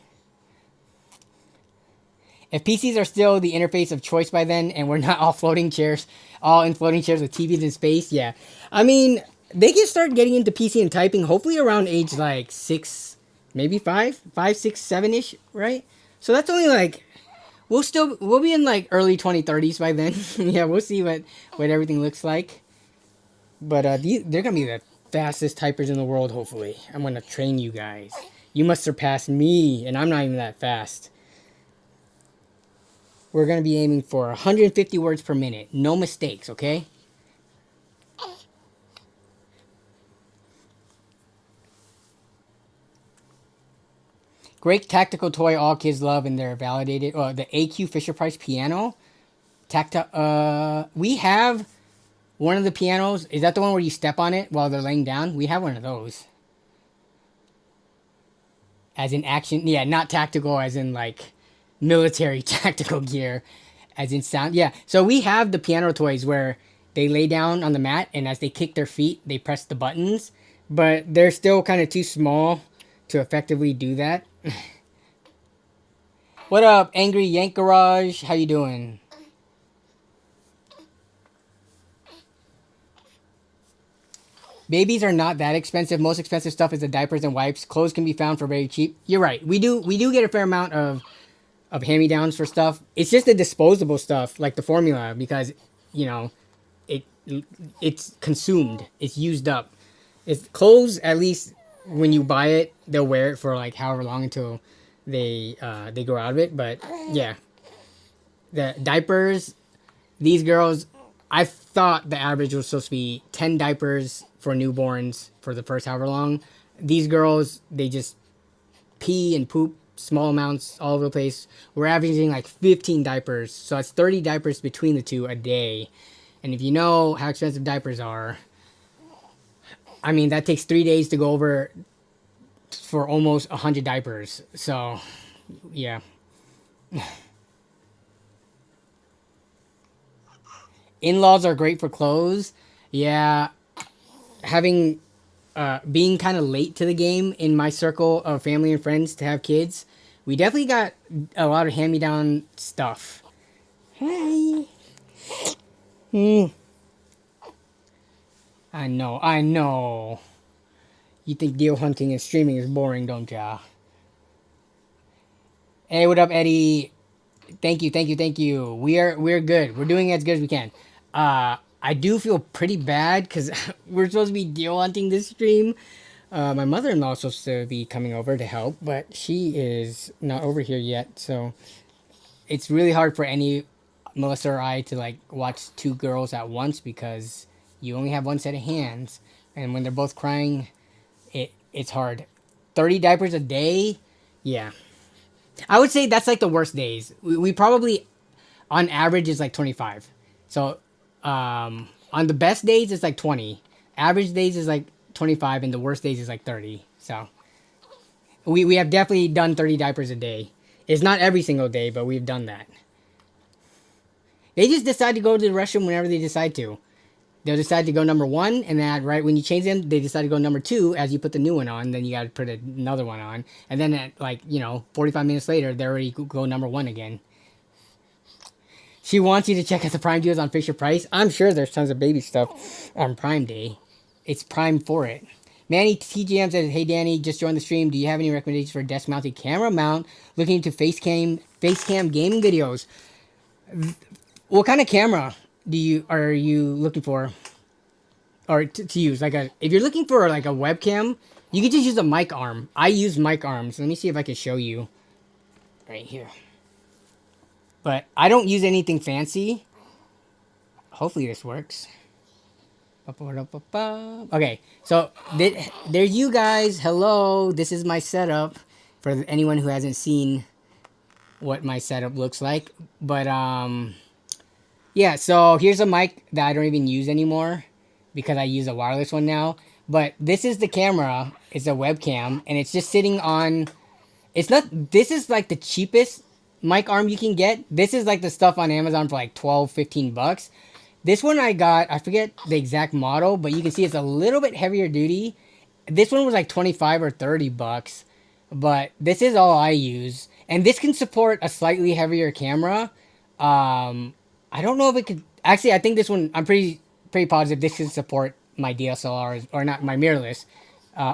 [SPEAKER 1] If PCs are still the interface of choice by then, and we're not all in floating chairs with TVs in space, yeah. I mean, they can start getting into PC and typing hopefully around age like 6, maybe 5, 6, 7-ish, right? So that's only like, we'll be in like early 2030s by then. Yeah, we'll see what everything looks like. But they're gonna be the fastest typers in the world, hopefully. I'm gonna train you guys. You must surpass me, and I'm not even that fast. We're going to be aiming for 150 words per minute. No mistakes, okay? Great tactical toy all kids love, and they're validated. The AQ Fisher-Price piano. We have one of the pianos. Is that the one where you step on it while they're laying down? We have one of those. As in action. Yeah, not tactical as in like... military tactical gear, as in sound. Yeah, so we have the piano toys where they lay down on the mat, and as they kick their feet, they press the buttons, but they're still kind of too small to effectively do that. What up, Angry Yank Garage? How you doing? Babies are not that expensive. Most expensive stuff is the diapers and wipes. Clothes can be found for very cheap. You're right. We do get a fair amount of hand-me-downs for stuff. It's just the disposable stuff, like the formula, because you know it it's consumed. It's used up. It's clothes. At least when you buy it, they'll wear it for like however long until they grow out of it. But yeah, the diapers. These girls, I thought the average was supposed to be 10 diapers for newborns for the first however long. These girls, they just pee and poop small amounts all over the place. We're averaging like 15 diapers. So that's 30 diapers between the two a day. And if you know how expensive diapers are, I mean, that takes 3 days to go over for almost 100 diapers. So, yeah. In-laws are great for clothes. Yeah. Having being kind of late to the game in my circle of family and friends to have kids, we definitely got a lot of hand-me-down stuff. Hey. I know. You think deal hunting and streaming is boring, don't ya? Hey, what up, Eddie? Thank you. We're good. We're doing as good as we can. I do feel pretty bad because we're supposed to be deal hunting this stream. My mother-in-law is supposed to be coming over to help, but she is not over here yet. So it's really hard for any Melissa or I to like watch two girls at once because you only have one set of hands, and when they're both crying, it's hard. 30 diapers a day, yeah. I would say that's like the worst days. We probably, on average, is like 25. So, on the best days, it's like 20. Average days is like 25, and the worst days is like 30. So, we have definitely done 30 diapers a day. It's not every single day, but we've done that. They just decide to go to the restroom whenever they decide to. They'll decide to go number 1, and then right when you change them, they decide to go number 2 as you put the new one on. Then you got to put another one on. And then at 45 minutes later, they're already go number 1 again. She wants you to check out the Prime deals on Fisher Price. I'm sure there's tons of baby stuff on Prime Day. It's Prime for it. Manny TGM says, hey Danny, just joined the stream. Do you have any recommendations for a desk-mounted camera mount? Looking into face cam gaming videos. What kind of camera are you looking for, or to use? If you're looking for like a webcam, you can just use a mic arm. I use mic arms. Let me see if I can show you right here. But I don't use anything fancy. Hopefully this works. Okay, so there's you guys. Hello, this is my setup for anyone who hasn't seen what my setup looks like. But yeah, so here's a mic that I don't even use anymore because I use a wireless one now. But this is the camera. It's a webcam, and it's just sitting on... This is like the cheapest mic arm you can get. This is like the stuff on Amazon for like 12, 15 bucks. This one I got, I forget the exact model, but you can see it's a little bit heavier duty. This one was like 25 or 30 bucks, but this is all I use. And this can support a slightly heavier camera. I don't know if it could... Actually, I think this one, I'm pretty positive this can support my DSLR, or not my mirrorless,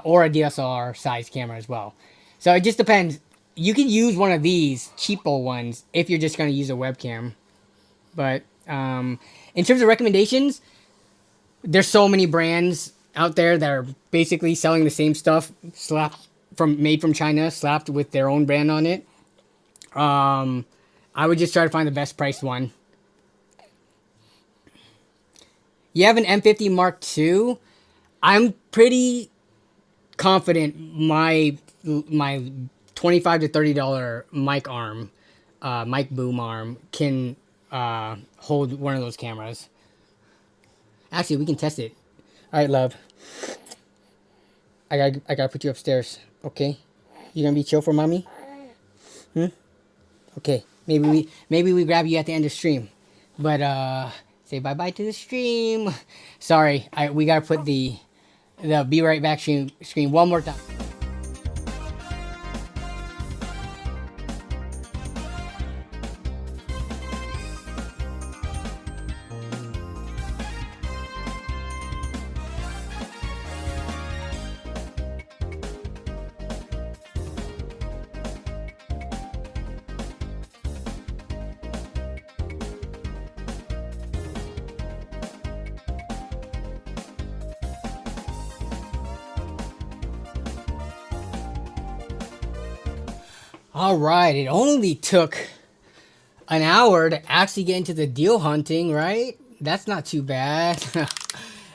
[SPEAKER 1] or a DSLR size camera as well. So it just depends. You can use one of these cheapo ones if you're just going to use a webcam. But in terms of recommendations, there's so many brands out there that are basically selling the same stuff, made from China, slapped with their own brand on it. I would just try to find the best priced one. You have an M50 Mark II. I'm pretty confident my $25 to $30 mic arm, mic boom arm, can hold one of those cameras. Actually, we can test it. All right, love. I gotta put you upstairs. Okay, you gonna be chill for mommy? Okay, maybe we grab you at the end of stream, but say bye-bye to the stream. Sorry, we gotta put the be right back screen one more time. All right, it only took an hour to actually get into the deal hunting, right? That's not too bad.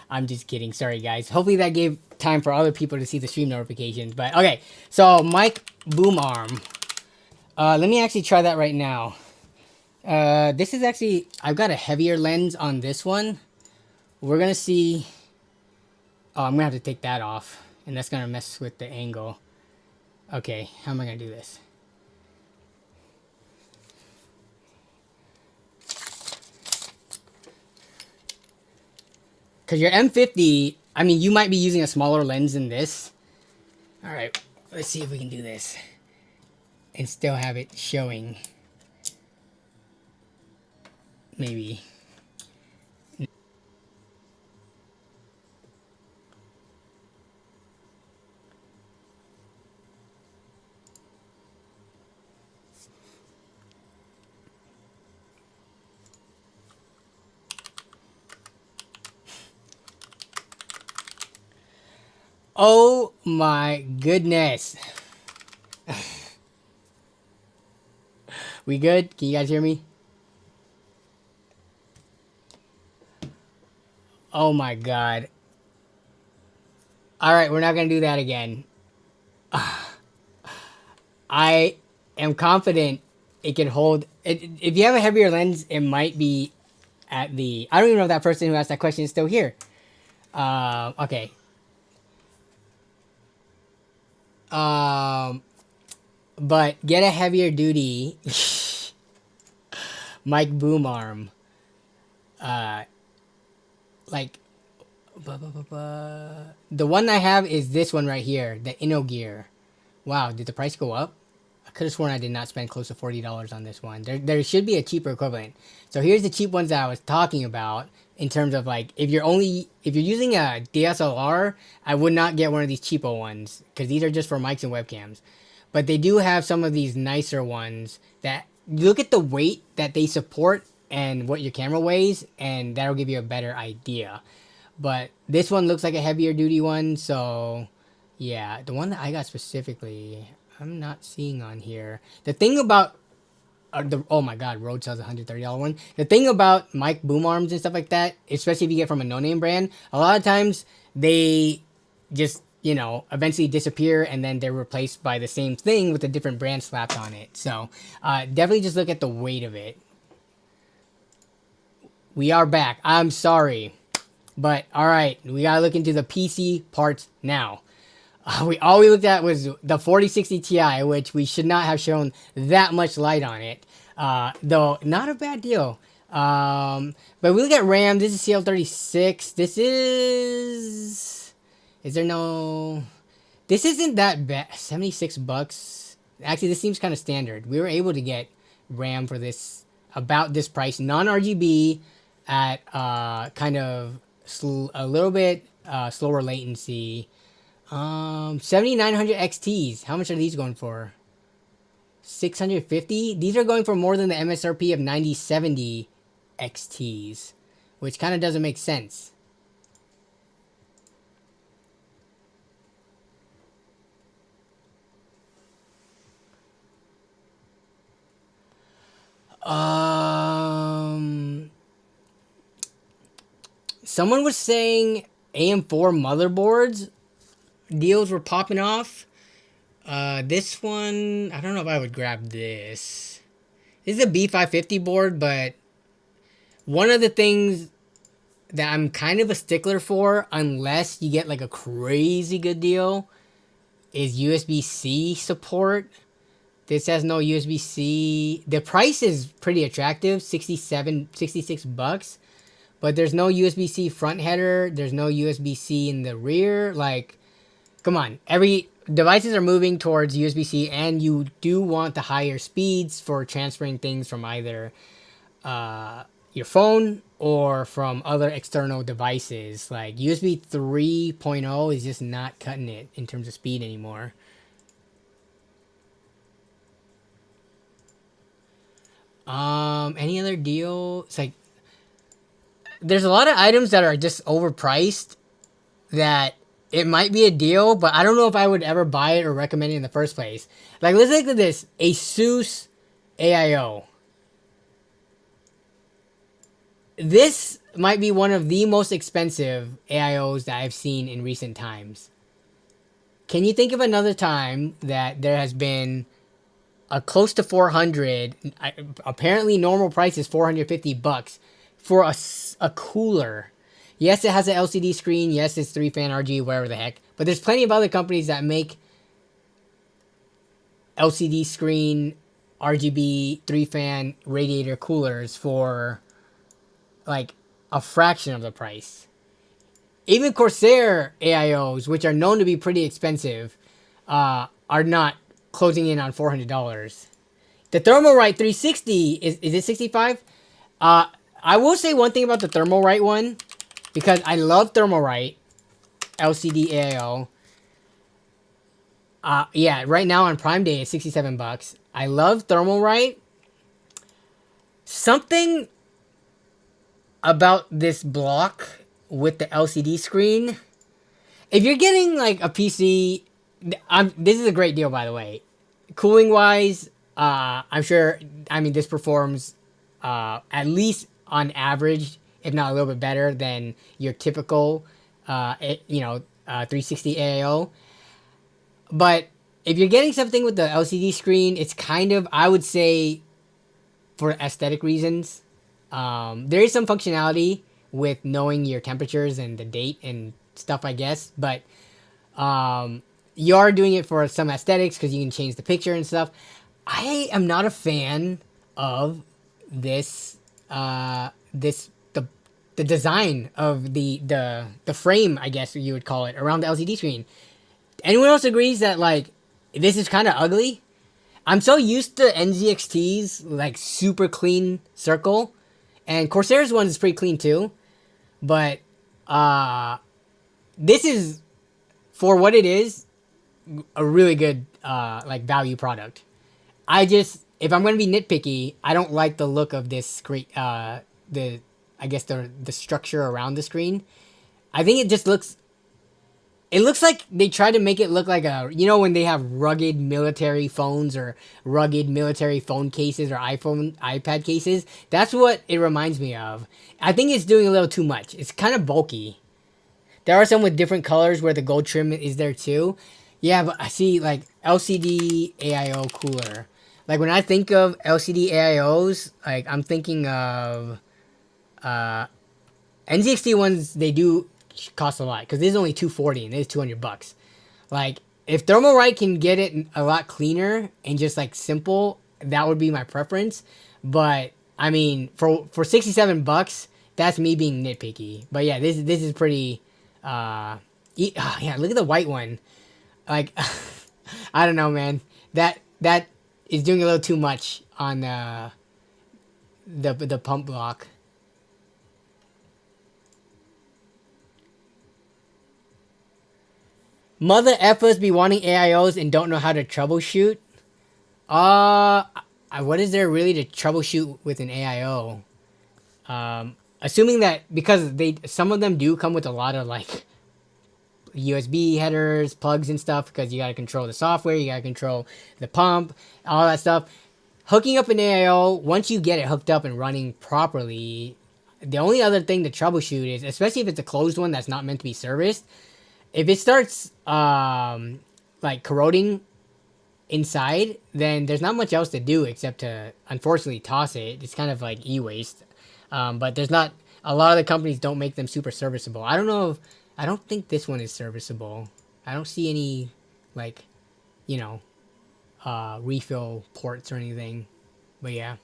[SPEAKER 1] I'm just kidding. Sorry, guys. Hopefully that gave time for other people to see the stream notifications. But okay, so mic boom arm. Let me actually try that right now. This is actually, I've got a heavier lens on this one. We're gonna see. Oh, I'm gonna have to take that off, and that's gonna mess with the angle. Okay, how am I gonna do this? Because your M50, I mean, you might be using a smaller lens than this. All right, let's see if we can do this and still have it showing. Maybe. Oh my goodness. We good? Can you guys hear me? Oh my god. Alright, we're not gonna do that again. I am confident it can hold. If you have a heavier lens, it might be at the. I don't even know if that person who asked that question is still here. Okay. But get a heavier duty mic boom arm. Like, the one I have is this one right here, the InnoGear. Wow, did the price go up? I could have sworn I did not spend close to $40 on this one. There should be a cheaper equivalent. So here's the cheap ones that I was talking about in terms of like, if you're using a DSLR, I would not get one of these cheapo ones because these are just for mics and webcams. But they do have some of these nicer ones that look at the weight that they support and what your camera weighs, and that'll give you a better idea. But this one looks like a heavier duty one, so yeah, the one that I got specifically, I'm not seeing on here. The thing about oh my god, Rode sells a $130 one. The thing about mic boom arms and stuff like that, especially if you get from a no-name brand, a lot of times they just, you know, eventually disappear and then they're replaced by the same thing with a different brand slapped on it. So definitely just look at the weight of it. We are back. I'm sorry. But all right, we gotta look into the PC parts now. All we looked at was the 4060 Ti, which we should not have shown that much light on it. Though not a bad deal. But we look at RAM. This is CL36. This is there no? This isn't that bad. $76. Actually, this seems kind of standard. We were able to get RAM for this about this price, non-RGB, at kind of a little bit slower latency. 7900 XTs. How much are these going for? 650. These are going for more than the MSRP of 9070 XTs, which kind of doesn't make sense. Someone was saying AM4 motherboards deals were popping off. This one, I don't know if I would grab this. This is a B550 board, but one of the things that I'm kind of a stickler for, unless you get like a crazy good deal, is USB-C support. This has no USB-C. The price is pretty attractive, $66. But there's no USB-C front header. There's no USB-C in the rear. Like, come on. Every devices are moving towards USB-C, and you do want the higher speeds for transferring things from either your phone or from other external devices. Like USB 3.0 is just not cutting it in terms of speed anymore. Any other deal? It's like there's a lot of items that are just overpriced that it might be a deal, but I don't know if I would ever buy it or recommend it in the first place. Like, let's look at this. Asus AIO. This might be one of the most expensive AIOs that I've seen in recent times. Can you think of another time that there has been a close to 400, apparently normal price is $450 for a cooler? Yes, it has an LCD screen. Yes, it's 3-fan RG, whatever the heck. But there's plenty of other companies that make LCD screen, RGB, 3-fan radiator coolers for like a fraction of the price. Even Corsair AIOs, which are known to be pretty expensive, are not closing in on $400. The Thermalright 360 is it 65? I will say one thing about the Thermalright one, because I love Thermalright LCD AIO. Yeah, right now on Prime Day it's $67. I love Thermalright. Something about this block with the LCD screen. If you're getting like a PC, this is a great deal, by the way. Cooling wise, I'm sure. I mean, this performs at least on average, if not a little bit better than your typical, 360 AIO. But if you're getting something with the LCD screen, it's kind of, I would say, for aesthetic reasons. There is some functionality with knowing your temperatures and the date and stuff, I guess. But you are doing it for some aesthetics because you can change the picture and stuff. I am not a fan of this. The design of the frame, I guess you would call it, around the LCD screen. Anyone else agrees that like this is kind of ugly? I'm so used to NZXT's like super clean circle, and Corsair's one is pretty clean too. But this is, for what it is, a really good like value product. If I'm gonna be nitpicky, I don't like the look of this screen. The structure around the screen. I think it just looks. It looks like they try to make it look like when they have rugged military phones or rugged military phone cases or iPad cases. That's what it reminds me of. I think it's doing a little too much. It's kind of bulky. There are some with different colors where the gold trim is there too. Yeah, but I see like LCD AIO cooler. Like when I think of LCD AIOs, like I'm thinking of NZXT ones. They do cost a lot because this is only $240 and this is $200. Like if Thermalright can get it a lot cleaner and just like simple, that would be my preference. But I mean, for $67, that's me being nitpicky. But yeah, this is pretty. Yeah, look at the white one. Like I don't know, man. That is doing a little too much on the pump block. Mother effers be wanting AIOs and don't know how to troubleshoot. What is there really to troubleshoot with an AIO? Assuming that because some of them do come with a lot of like USB headers, plugs and stuff, because you gotta control the software, you gotta control the pump, all that stuff. Hooking up an AIO, once you get it hooked up and running properly, the only other thing to troubleshoot is, especially if it's a closed one that's not meant to be serviced, if it starts like corroding inside, then there's not much else to do except to unfortunately toss it. It's kind of like e-waste. But there's not a lot of the companies don't make them super serviceable. I don't think this one is serviceable. I don't see any like, refill ports or anything. But yeah.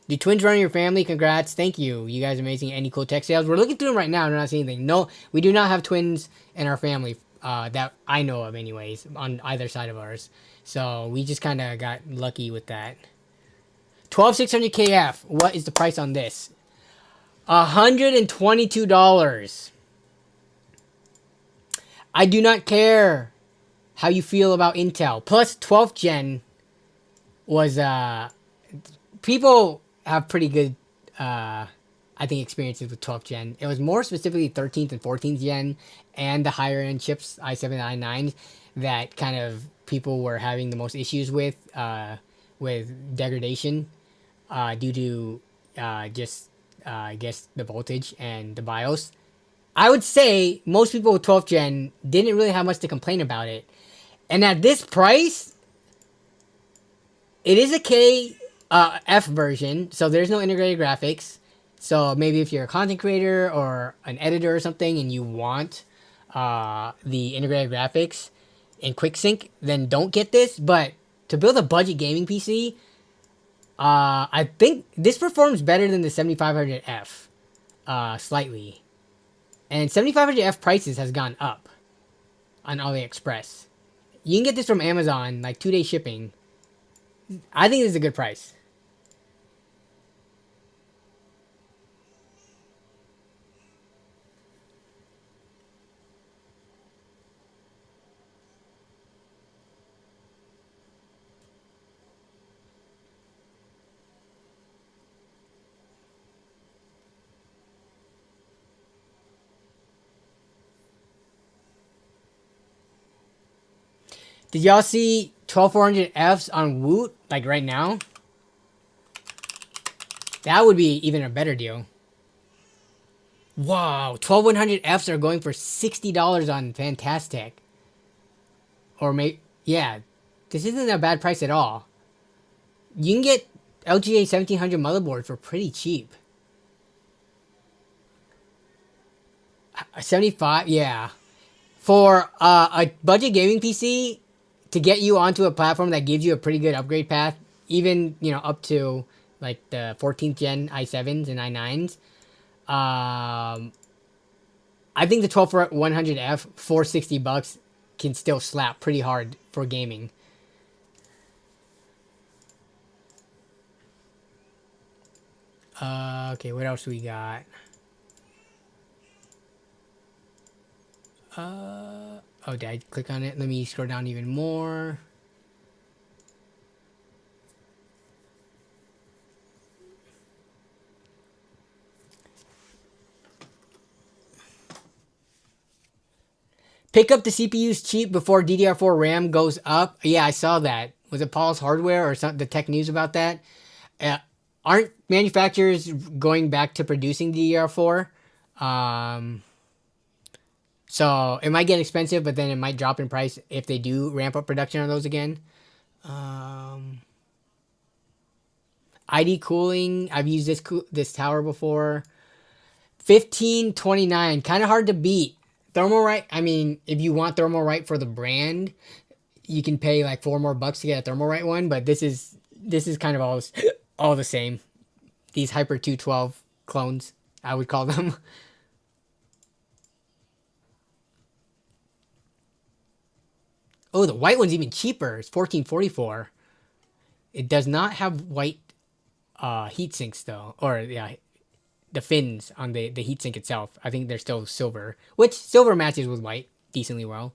[SPEAKER 1] Do twins run in your family? Congrats. Thank you. You guys are amazing. Any cool tech sales? We're looking through them right now. We're not seeing anything. No, we do not have twins in our family that I know of anyways on either side of ours. So we just kind of got lucky with that. 12600 KF. What is the price on this? $122. I do not care how you feel about Intel. Plus 12th gen was people have pretty good I think, experiences with 12th gen. It was more specifically 13th and 14th gen and the higher end chips, i7 and i9s, that kind of people were having the most issues with degradation due to just, I guess, the voltage and the BIOS. I would say most people with 12th gen didn't really have much to complain about it. And at this price, it is a F version, so there's no integrated graphics. So maybe if you're a content creator or an editor or something and you want the integrated graphics and quick sync, then don't get this. But to build a budget gaming PC, I think this performs better than the 7500F slightly. And 7500F prices has gone up on AliExpress. You can get this from Amazon, like 2-day shipping. I think this is a good price. Did y'all see 12400Fs on WOOT, like right now? That would be even a better deal. Wow, 12100Fs are going for $60 on Fantastic. Or yeah, this isn't a bad price at all. You can get LGA 1700 motherboards for pretty cheap. 75, yeah. For a budget gaming PC, to get you onto a platform that gives you a pretty good upgrade path, even, you know, up to like the 14th gen i7s and i9s, I think the 12100F for $60 can still slap pretty hard for gaming. Okay, what else we got? Oh, did I click on it? Let me scroll down even more. Pick up the CPUs cheap before DDR4 RAM goes up. Yeah, I saw that. Was it Paul's Hardware or something? The tech news about that? Aren't manufacturers going back to producing DDR4? So it might get expensive, but then it might drop in price if they do ramp up production on those again. ID cooling. I've used this tower before. 1529, kind of hard to beat. Thermalright. I mean, if you want Thermalright for the brand, you can pay like $4 more to get a Thermalright one. But this is kind of all the same. These Hyper 212 clones, I would call them. Oh, the white one's even cheaper. It's 1444. It does not have white heat sinks though, or yeah, the fins on the heatsink itself. I think they're still silver, which silver matches with white decently well.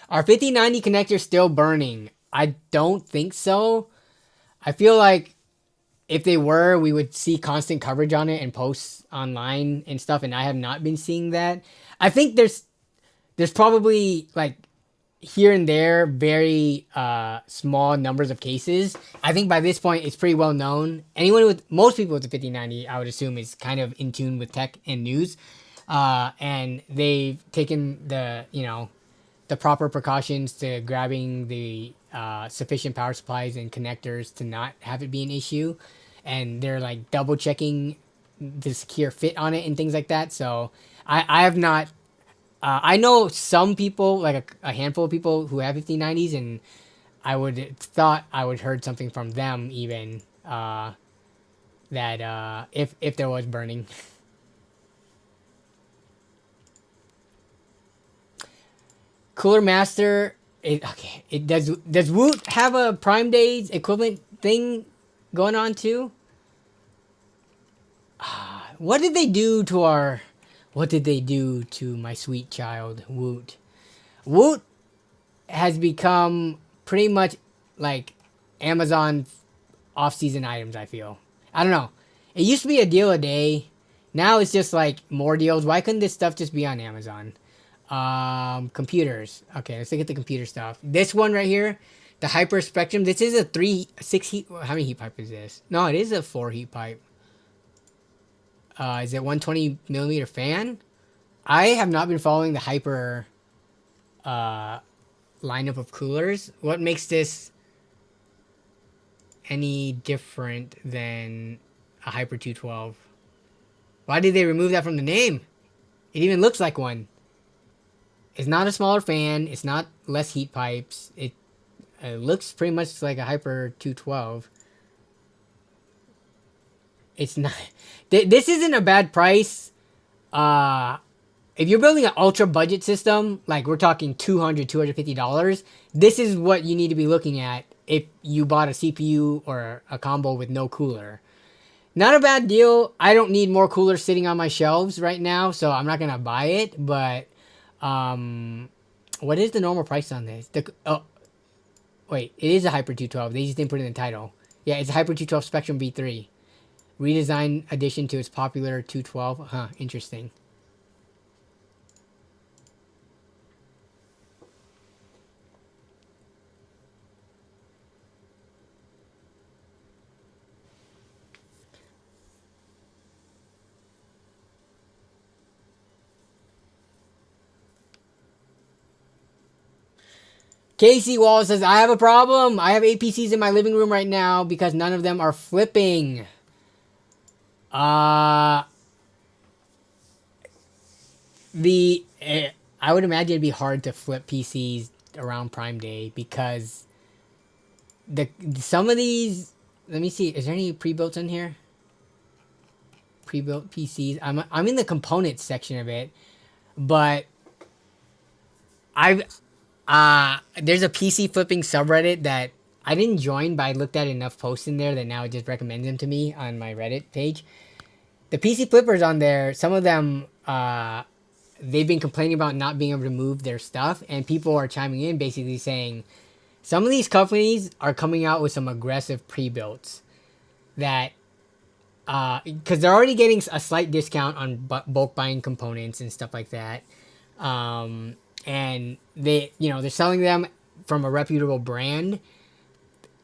[SPEAKER 1] Are 5090 connectors still burning? I don't think so. I feel like if they were, we would see constant coverage on it and posts online and stuff, and I have not been seeing that. I think there's probably like here and there very small numbers of cases. I think by this point it's pretty well known. Most people with the 5090, I would assume, is kind of in tune with tech and news, and they've taken the proper precautions to grabbing the sufficient power supplies and connectors to not have it be an issue, and they're like double checking the secure fit on it and things like that. So I have not. I know some people, like a handful of people who have 5090s, and I would heard something from them even that if there was burning. Cooler Master. It does WOOT have a Prime Days equivalent thing going on too? What did they do to my sweet child, WOOT? WOOT has become pretty much like Amazon off-season items, I feel. I don't know. It used to be a deal a day. Now it's just like more deals. Why couldn't this stuff just be on Amazon? Computers. Okay, let's look at the computer stuff. This one right here, the Hyper Spectrum. This is a 6 heat. How many heat pipe is this? No, it is a 4 heat pipe. Is it 120 millimeter fan? I have not been following the Hyper lineup of coolers. What makes this any different than a Hyper 212? Why did they remove that from the name? It even looks like one. It's not a smaller fan. It's not less heat pipes. It looks pretty much like a Hyper 212. It's not. This isn't a bad price. If you're building an ultra budget system, like we're talking $200, $250, this is what you need to be looking at if you bought a CPU or a combo with no cooler. Not a bad deal. I don't need more coolers sitting on my shelves right now, so I'm not gonna buy it. But what is the normal price on this? Wait, it is a Hyper 212. They just didn't put it in the title. Yeah, it's a Hyper 212 Spectrum V3. Redesigned addition to its popular 212. Huh, interesting. Casey Wall says, I have a problem. I have 8 PCs in my living room right now because none of them are flipping. I would imagine it'd be hard to flip PCs around Prime Day because some of these, let me see, is there any pre-built in here? Pre-built PCs. I'm in the components section of it, but there's a PC flipping subreddit that I didn't join, but I looked at enough posts in there that now it just recommends them to me on my Reddit page. The PC flippers on there, some of them, they've been complaining about not being able to move their stuff, and people are chiming in basically saying some of these companies are coming out with some aggressive pre-builts that, because they're already getting a slight discount on bulk buying components and stuff like that. And they're selling them from a reputable brand.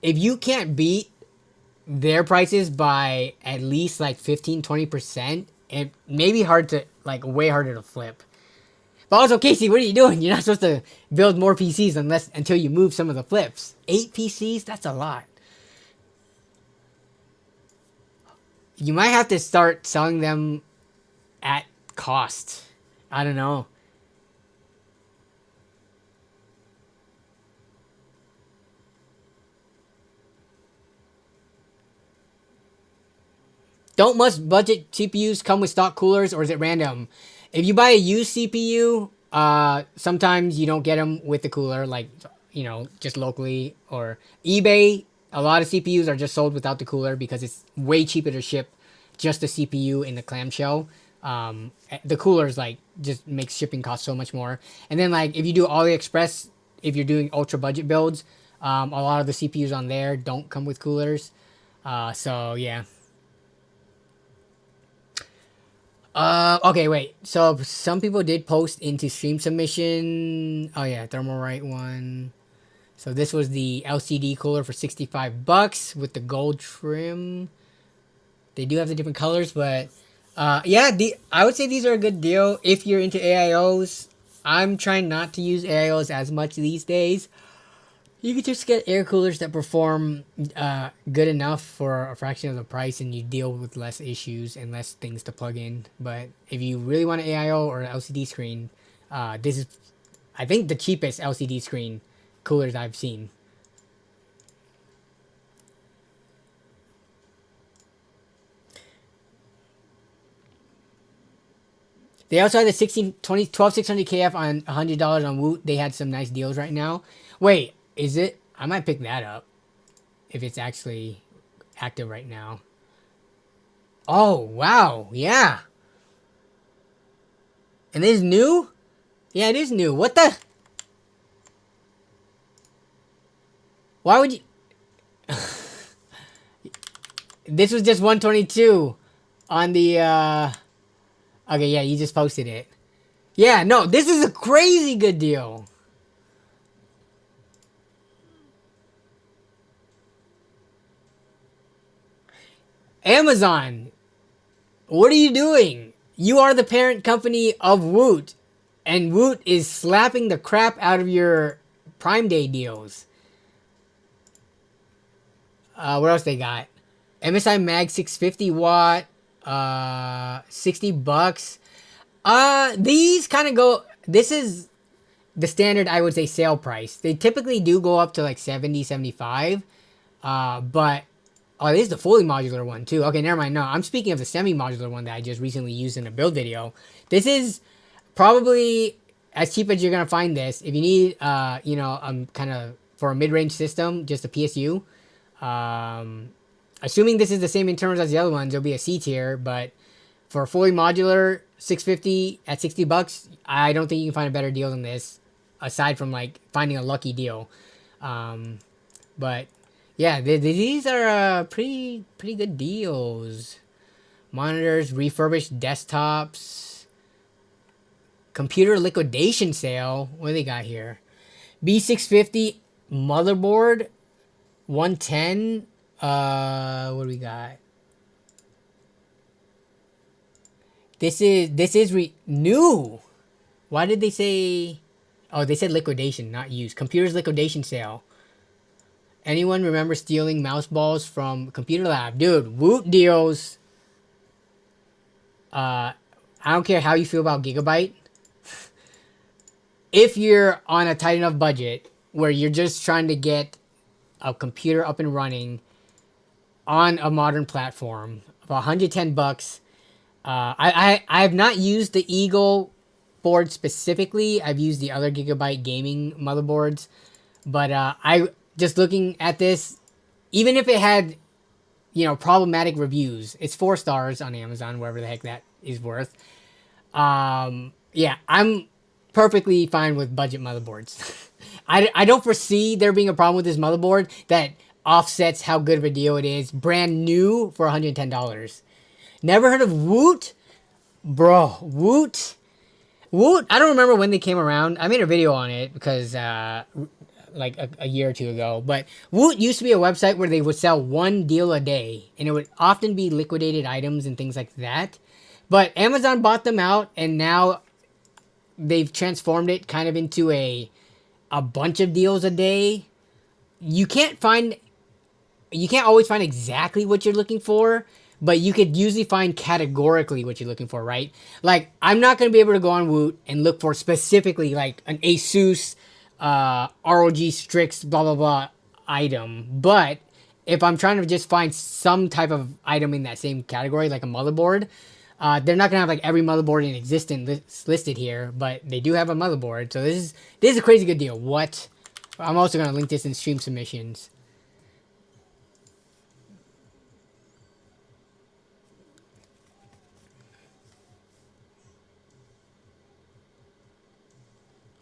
[SPEAKER 1] If you can't beat their prices by at least like 15-20%, it may be way harder to flip. But also, Casey, what are you doing? You're not supposed to build more PCs until you move some of the flips. 8 PCs? That's a lot. You might have to start selling them at cost. I don't know. Don't most budget CPUs come with stock coolers, or is it random? If you buy a used CPU, sometimes you don't get them with the cooler, just locally. Or eBay, a lot of CPUs are just sold without the cooler because it's way cheaper to ship just the CPU in the clamshell. The coolers, just makes shipping costs so much more. And then, if you do AliExpress, if you're doing ultra budget builds, a lot of the CPUs on there don't come with coolers. So, yeah. Okay, wait. So some people did post into stream submission. Oh yeah, Thermalright one. So this was the LCD cooler for $65 with the gold trim. They do have the different colors, but I would say these are a good deal if you're into AIOs. I'm trying not to use AIOs as much these days. You could just get air coolers that perform good enough for a fraction of the price, and you deal with less issues and less things to plug in. But if you really want an AIO or an LCD screen, this is, I think, the cheapest LCD screen coolers I've seen. They also had the 12600KF on $100 on WOOT. They had some nice deals right now. Wait. Is it? I might pick that up if it's actually active right now. Oh, wow. Yeah. And it is new? Yeah, it is new. What the? Why would you? This was just 122 on the okay, yeah, you just posted it. Yeah, no, this is a crazy good deal. Amazon, what are you doing? You are the parent company of WOOT, and WOOT is slapping the crap out of your Prime Day deals. What else they got? MSI Mag 650 watt, $60. These kind of go. This is the standard, I would say, sale price. They typically do go up to like 70, 75. But oh, this is the fully modular one too. Okay, never mind. No, I'm speaking of the semi-modular one that I just recently used in a build video. This is probably as cheap as you're gonna find this. If you need, kind of for a mid-range system, just a PSU. Assuming this is the same in terms as the other ones, it'll be a C tier. But for a fully modular 650 at $60, I don't think you can find a better deal than this, aside from like finding a lucky deal. But yeah, these are pretty good deals. Monitors, refurbished desktops, computer liquidation sale. What do they got here? B650 motherboard, 110. What do we got? This is new. Why did they say? Oh, they said liquidation, not used. Computers liquidation sale. Anyone remember stealing mouse balls from Computer Lab? Dude, WOOT deals. I don't care how you feel about Gigabyte. If you're on a tight enough budget where you're just trying to get a computer up and running on a modern platform for $110, I have not used the Eagle board specifically. I've used the other Gigabyte gaming motherboards, but I just looking at this, even if it had, problematic reviews, it's 4 stars on Amazon, wherever the heck that is worth. Yeah, I'm perfectly fine with budget motherboards. I don't foresee there being a problem with this motherboard that offsets how good of a deal it is. Brand new for $110. Never heard of WOOT? Bro, WOOT? WOOT, I don't remember when they came around. I made a video on it because like a year or two ago. But WOOT used to be a website where they would sell one deal a day, and it would often be liquidated items and things like that. But Amazon bought them out, and now they've transformed it kind of into a bunch of deals a day. You can't always find exactly what you're looking for, but you could usually find categorically what you're looking for, right? Like, I'm not going to be able to go on WOOT and look for specifically like an Asus ROG Strix blah blah blah item, but if I'm trying to just find some type of item in that same category, like a motherboard, they're not gonna have like every motherboard in existence listed here, but they do have a motherboard. So this is a crazy good deal. What? I'm also gonna link this in stream submissions.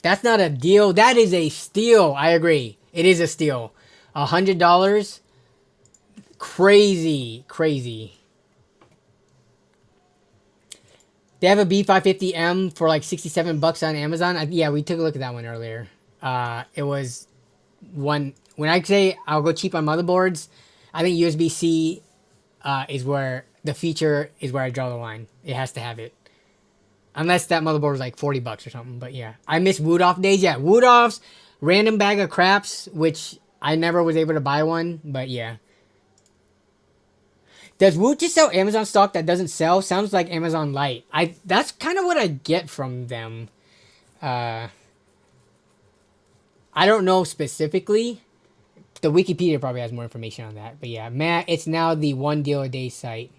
[SPEAKER 1] That's not a deal. That is a steal. I agree. It is a steal. $100. Crazy. They have a B550M for like $67 on Amazon. Yeah, we took a look at that one earlier. It was one. When I say I'll go cheap on motherboards, I think USB-C is where the feature is where I draw the line. It has to have it. Unless that motherboard was like $40 or something. But yeah, I miss WOOT off days. Yeah, WOOT offs, random bag of craps, which I never was able to buy one. But yeah. Does WOOT just sell Amazon stock that doesn't sell? Sounds like Amazon Lite. That's kind of what I get from them. I don't know specifically. The Wikipedia probably has more information on that. But yeah, Matt, it's now the one deal a day site.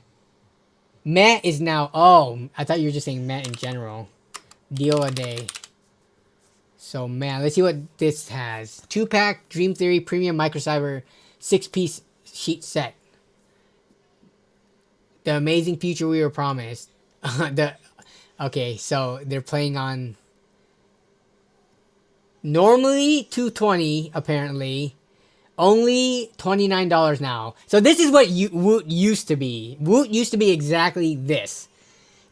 [SPEAKER 1] Matt is now... Oh, I thought you were just saying Matt in general. Deal a day. So, Matt, let's see what this has. 2-pack Dream Theory Premium Microcyber 6-piece sheet set. The amazing future we were promised. Okay, so they're playing on... Normally, $220, apparently. Only $29 now. So this is what WOOT used to be. WOOT used to be exactly this.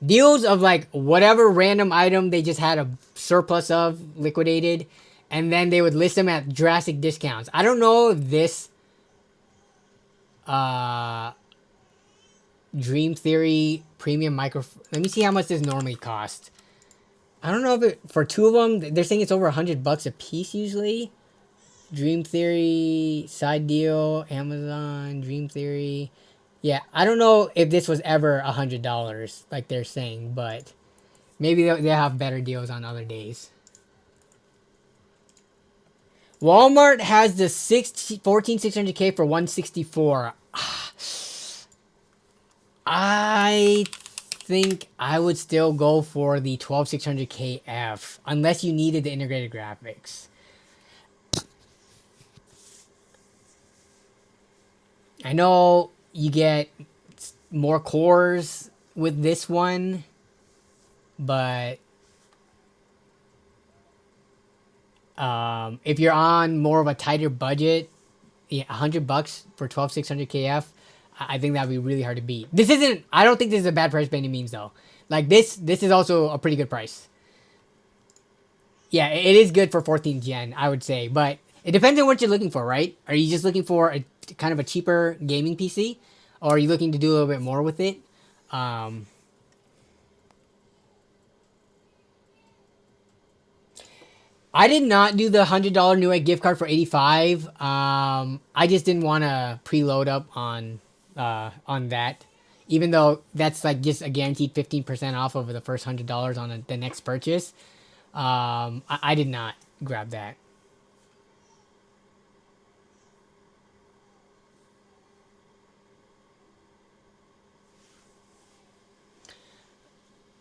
[SPEAKER 1] Deals of like whatever random item they just had a surplus of liquidated, and then they would list them at drastic discounts. I don't know if this Dream Theory premium micro. Let me see how much this normally costs. I don't know if it, for two of them, they're saying it's over $100 a piece usually. Dream Theory side deal, Amazon Dream Theory. Yeah, I don't know if this was ever $100 like they're saying, but maybe they'll have better deals on other days. Walmart has the 14600K for $164. I think I would still go for the 12600KF unless you needed the integrated graphics. I know you get more cores with this one, but if you're on more of a tighter budget, yeah, $100 for 12600KF, I think that'd be really hard to beat. This isn't. I don't think this is a bad price by any means, though. Like this is also a pretty good price. Yeah, it is good for 14th gen, I would say, but it depends on what you're looking for, right? Are you just looking for a kind of a cheaper gaming PC, or are you looking to do a little bit more with it? I did not do the $100 Newegg gift card for $85. I just didn't want to preload up on that, even though that's like just a guaranteed 15% off over the first $100 on the next purchase. I did not grab that.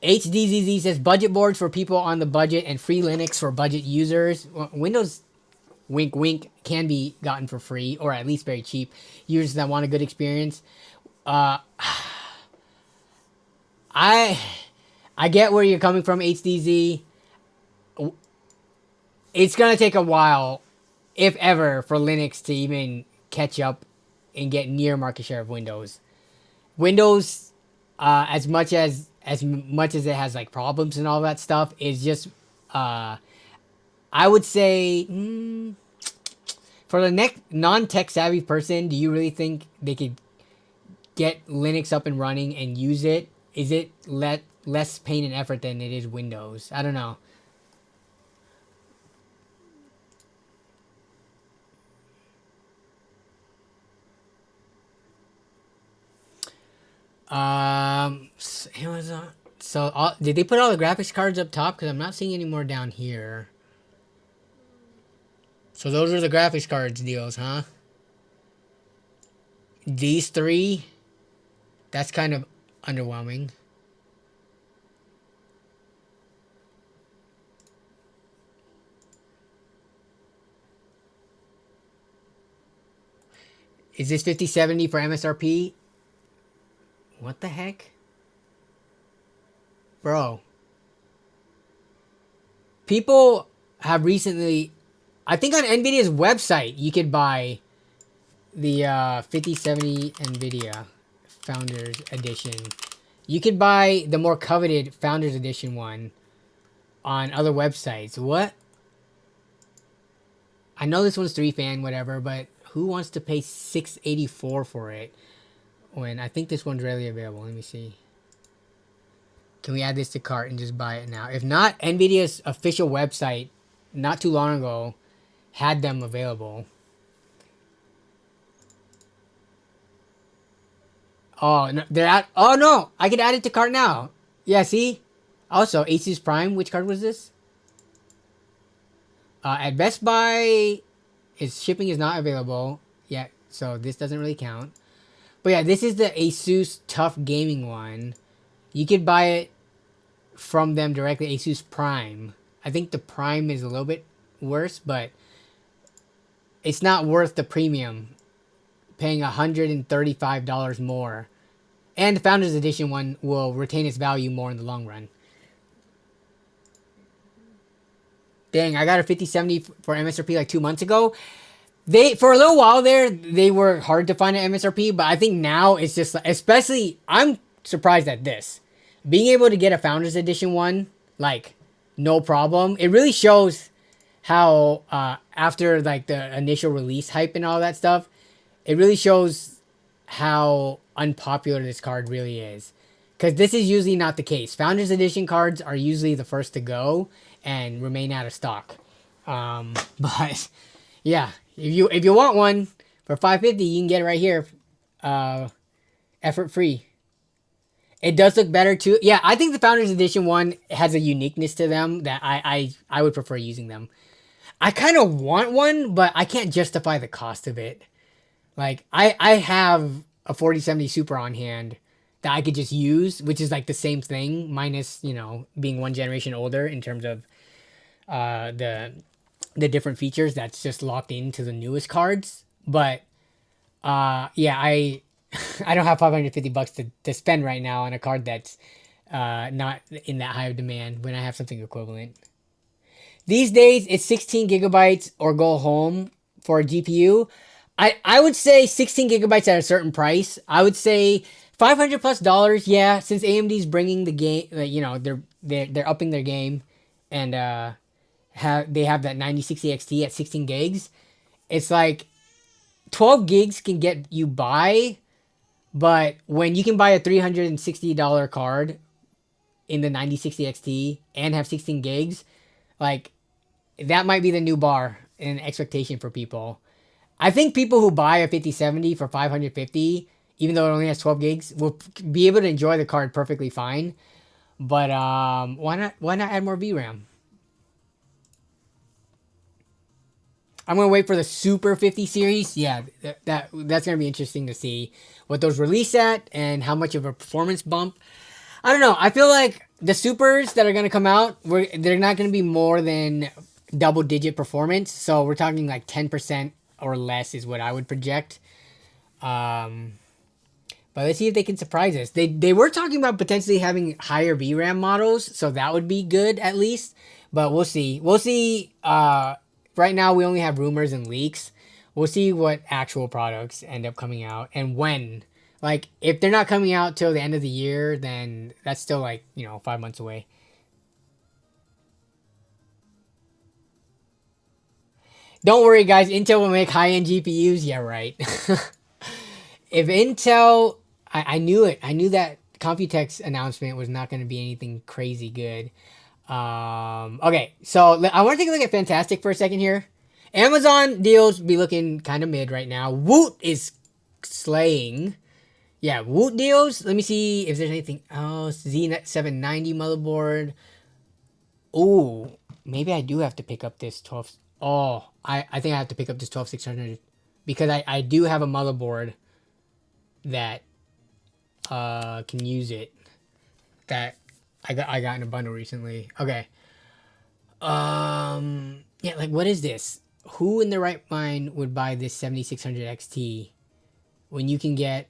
[SPEAKER 1] HDZZ says budget boards for people on the budget and free Linux for budget users. Windows, wink wink, can be gotten for free or at least very cheap. Users that want a good experience. I get where you're coming from, HDZ. It's gonna take a while, if ever, for Linux to even catch up and get near market share of Windows. Windows, as much as it has like problems and all that stuff, is just I would say for the non-tech savvy person, do you really think they could get Linux up and running and use it? Is it less pain and effort than it is Windows? I don't know. Amazon. So did they put all the graphics cards up top? Because I'm not seeing any more down here. So those are the graphics cards deals, huh? These three. That's kind of underwhelming. Is this 5070 for MSRP? What the heck? Bro. People have recently... I think on NVIDIA's website, you could buy the 5070 NVIDIA Founders Edition. You could buy the more coveted Founders Edition one on other websites. What? I know this one's 3-fan, whatever, but who wants to pay $684 for it? When I think this one's readily available. Let me see. Can we add this to cart and just buy it now? If not, NVIDIA's official website not too long ago had them available. Oh, no, they're at... Oh, no! I can add it to cart now. Yeah, see? Also, Asus Prime. Which card was this? At Best Buy, its shipping is not available yet, so this doesn't really count. But yeah, this is the Asus Tough Gaming one. You could buy it from them directly, Asus Prime. I think the Prime is a little bit worse, but it's not worth the premium. Paying $135 more. And the Founders Edition one will retain its value more in the long run. Dang, I got a 5070 for MSRP like 2 months ago. They for a little while there they were hard to find at MSRP, but I think now it's just especially I'm surprised at this. Being able to get a Founders Edition one, like no problem. It really shows how after like the initial release hype and all that stuff, it really shows how unpopular this card really is. Because this is usually not the case. Founders Edition cards are usually the first to go and remain out of stock. But yeah, if you want one for $550, you can get it right here, effort free. It does look better too. Yeah, I think the Founders Edition one has a uniqueness to them that I would prefer using them. I kind of want one, but I can't justify the cost of it. Like I have a 4070 Super on hand that I could just use, which is like the same thing minus, you know, being one generation older in terms of the different features that's just locked into the newest cards. But yeah, I I don't have $550 to spend right now on a card that's not in that high of demand when I have something equivalent. These days, it's 16 gigabytes or go home for a GPU. I would say 16 gigabytes at a certain price. I would say $500+. Yeah, since AMD's bringing the game, you know, they're upping their game, and they have that 9060 XT at 16 gigs. It's like 12 gigs can get you by, but when you can buy a $360 card in the 9060 XT and have 16 gigs, like that might be the new bar and expectation for people. I think people who buy a 5070 for $550, even though it only has 12 gigs, will be able to enjoy the card perfectly fine. But why not add more VRAM? I'm gonna wait for the Super 50 series. Yeah, that's gonna be interesting to see what those release at and how much of a performance bump. I don't know. I feel like the Supers that are gonna come out, they're not gonna be more than double-digit performance. So we're talking like 10% or less is what I would project. But let's see if they can surprise us. They were talking about potentially having higher VRAM models, so that would be good at least. But we'll see. We'll see. Right now, we only have rumors and leaks. We'll see what actual products end up coming out and when. Like, if they're not coming out till the end of the year, then that's still like, 5 months away. Don't worry, guys. Intel will make high-end GPUs. Yeah, right. If Intel... I knew it. I knew that Computex announcement was not going to be anything crazy good. Okay, so I want to take a look at Fantastic for a second here. Amazon deals be looking kind of mid right now. WOOT is slaying. Yeah, WOOT deals. Let me see if there's anything else. Z790 motherboard. Oh, maybe I do have to pick up this 12. Oh, I think I have to pick up this 12600 because I do have a motherboard that can use it. That I got in a bundle recently. Okay. Yeah, like what is this? Who in their right mind would buy this 7600 XT when you can get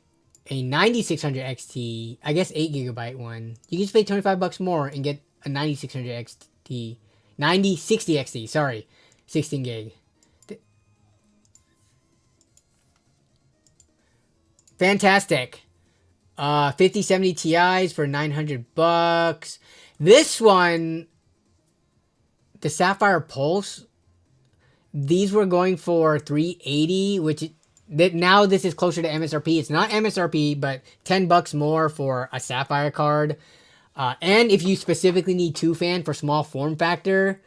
[SPEAKER 1] a 9600 XT, I guess 8 gigabyte one. You can just pay $25 more and get a 9600 XT, 9060 XT, sorry, 16 gig. Fantastic. 5070 Ti's for $900. This one, the Sapphire Pulse, these were going for $380, which now this is closer to MSRP. It's not MSRP, but $10 more for a Sapphire card. And if you specifically need 2-fan for small form factor,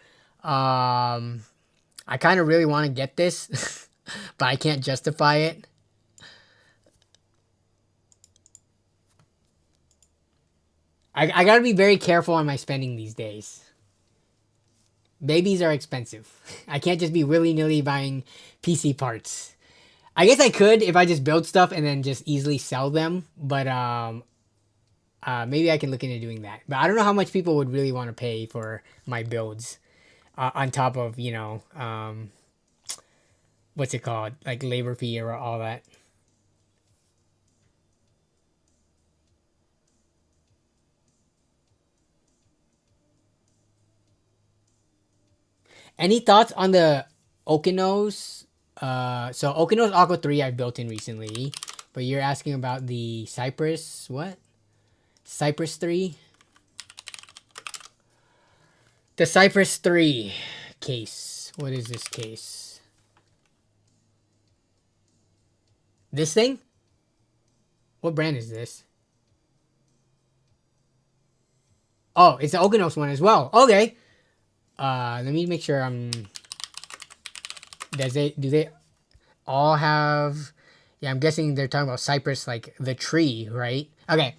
[SPEAKER 1] I kind of really want to get this, but I can't justify it. I gotta be very careful on my spending these days. Babies are expensive. I can't just be willy-nilly buying PC parts. I guess I could if I just build stuff and then just easily sell them, but maybe I can look into doing that. But I don't know how much people would really want to pay for my builds, on top of, what's it called? Like labor fee or all that. Any thoughts on the Okinos So Okino's Aqua 3 I built in recently, but you're asking about the Cypress, what? Cypress 3? The Cypress 3 case. What is this case? This thing? What brand is this? Oh, it's the Okinos one as well. Okay. Let me make sure I'm... Do they all have... Yeah, I'm guessing they're talking about Cypress, like the tree, right? Okay.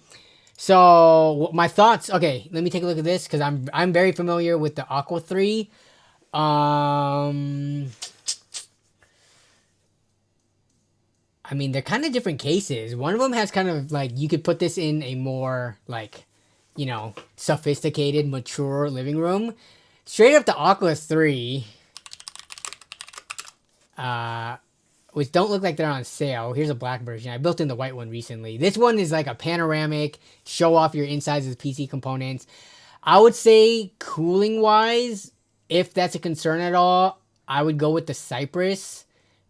[SPEAKER 1] So my thoughts... Okay, let me take a look at this because I'm very familiar with the Aqua 3. I mean, they're kind of different cases. One of them has kind of like... You could put this in a more like... You know, sophisticated, mature living room. Straight up the Aqua 3, which don't look like they're on sale. Here's a black version. I built in the white one recently. This one is like a panoramic, show off your insides of PC components. I would say cooling wise, if that's a concern at all, I would go with the Cypress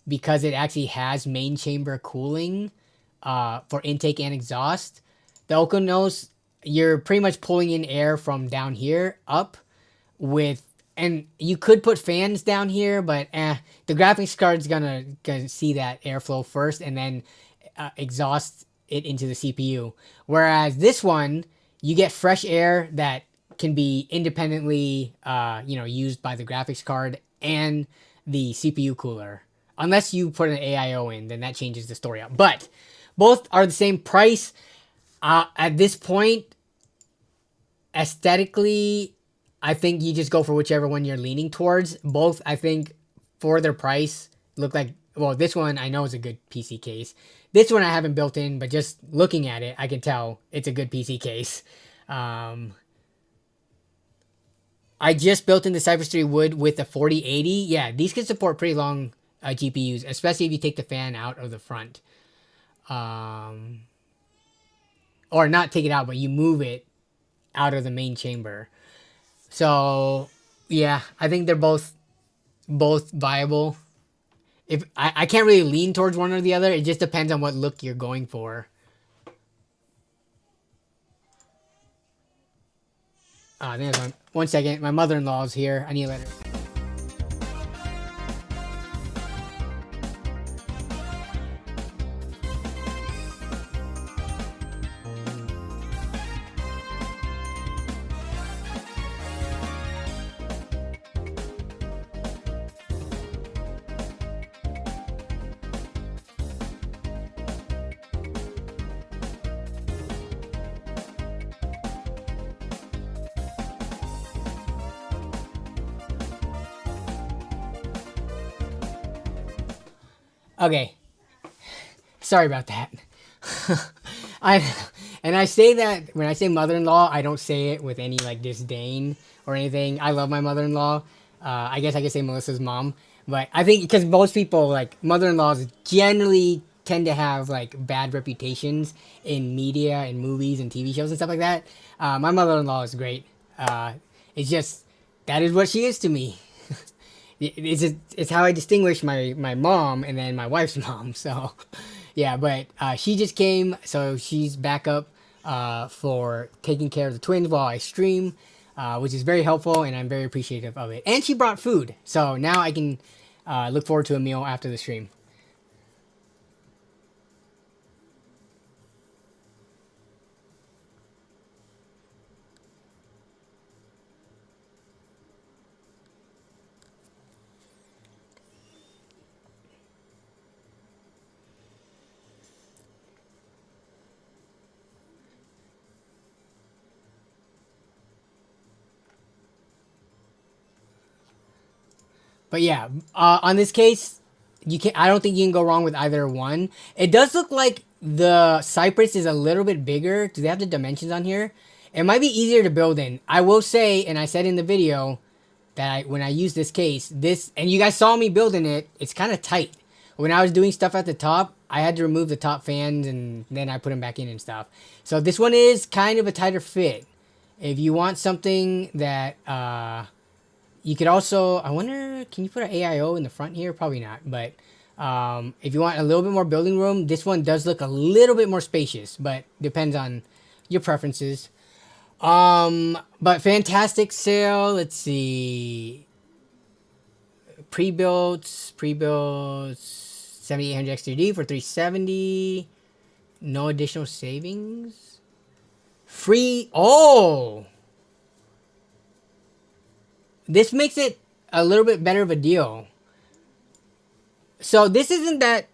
[SPEAKER 1] because it actually has main chamber cooling for intake and exhaust. The Okinos, you're pretty much pulling in air from down here up with, and you could put fans down here, but the graphics card's gonna see that airflow first and then exhaust it into the CPU. Whereas this one, you get fresh air that can be independently, used by the graphics card and the CPU cooler. Unless you put an AIO in, then that changes the story up. But both are the same price. At this point, aesthetically, I think you just go for whichever one you're leaning towards. Both, I think, for their price, look like... Well, this one I know is a good PC case. This one I haven't built in, but just looking at it, I can tell it's a good PC case. I just built in the Cypress 3 wood with a 4080. Yeah, these can support pretty long GPUs, especially if you take the fan out of the front. Or not take it out, but you move it out of the main chamber. So, yeah, I think they're both viable. If I can't really lean towards one or the other. It just depends on what look you're going for. There's one. 1 second. My mother-in-law's here. I need to let her... Okay. Sorry about that. I say that when I say mother-in-law, I don't say it with any like disdain or anything. I love my mother-in-law. I guess I could say Melissa's mom, but I think because most people like mother-in-laws generally tend to have like bad reputations in media and movies and TV shows and stuff like that. My mother-in-law is great. It's just that is what she is to me. It's how I distinguish my mom and then my wife's mom. So, yeah, but she just came, so she's back up for taking care of the twins while I stream, which is very helpful, and I'm very appreciative of it. And she brought food, so now I can look forward to a meal after the stream. But yeah, on this case, I don't think you can go wrong with either one. It does look like the Cypress is a little bit bigger. Do they have the dimensions on here? It might be easier to build in. I will say, and I said in the video that when I use this case, and you guys saw me building it, it's kind of tight. When I was doing stuff at the top, I had to remove the top fans and then I put them back in and stuff. So this one is kind of a tighter fit. If you want something that you could also, I wonder, can you put an AIO in the front here? Probably not, but If you want a little bit more building room, this one does look a little bit more spacious, but depends on your preferences. But fantastic sale. Let's see. Pre-built 7800 X3D for 370. No additional savings. Free. Oh, this makes it a little bit better of a deal. So this isn't that,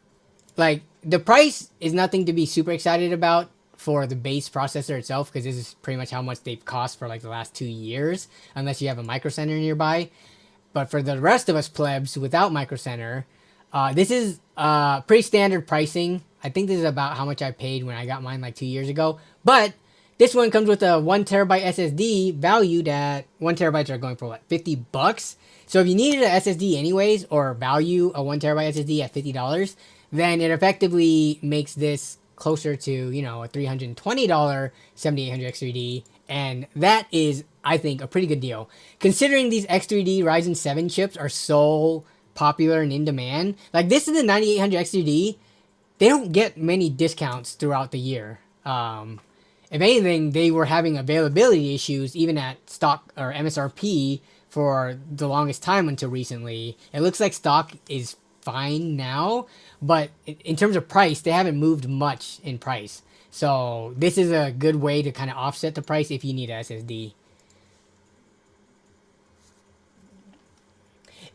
[SPEAKER 1] like, the price is nothing to be super excited about for the base processor itself, because this is pretty much how much they've cost for like the last 2 years, unless you have a micro center nearby. But for the rest of us plebs without micro center, this is pretty standard pricing. I think this is about how much I paid when I got mine like 2 years ago. But this one comes with a 1 terabyte SSD valued at 1 terabytes are going for what, $50? So if you needed an SSD anyways, or value a 1 terabyte SSD at $50, then it effectively makes this closer to, you know, a $320 7800 X3D. And that is, I think, a pretty good deal. Considering these X3D Ryzen 7 chips are so popular and in demand, like this is the 9800 X3D, they don't get many discounts throughout the year. If anything, they were having availability issues even at stock or MSRP for the longest time until recently. It looks like stock is fine now, but in terms of price, they haven't moved much in price. So this is a good way to kind of offset the price if you need a SSD.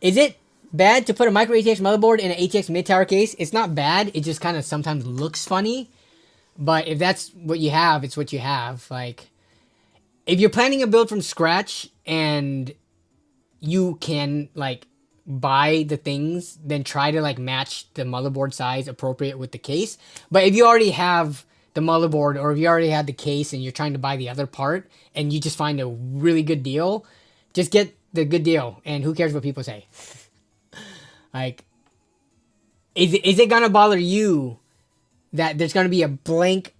[SPEAKER 1] Is it bad to put a micro ATX motherboard in an ATX mid-tower case? It's not bad. It just kind of sometimes looks funny. But if that's what you have, it's what you have. Like, if you're planning a build from scratch and you can, like, buy the things, then try to, like, match the motherboard size appropriate with the case. But if you already have the motherboard, or if you already had the case and you're trying to buy the other part and you just find a really good deal, just get the good deal. And who cares what people say? Like, is it gonna bother you that there's gonna be a blank,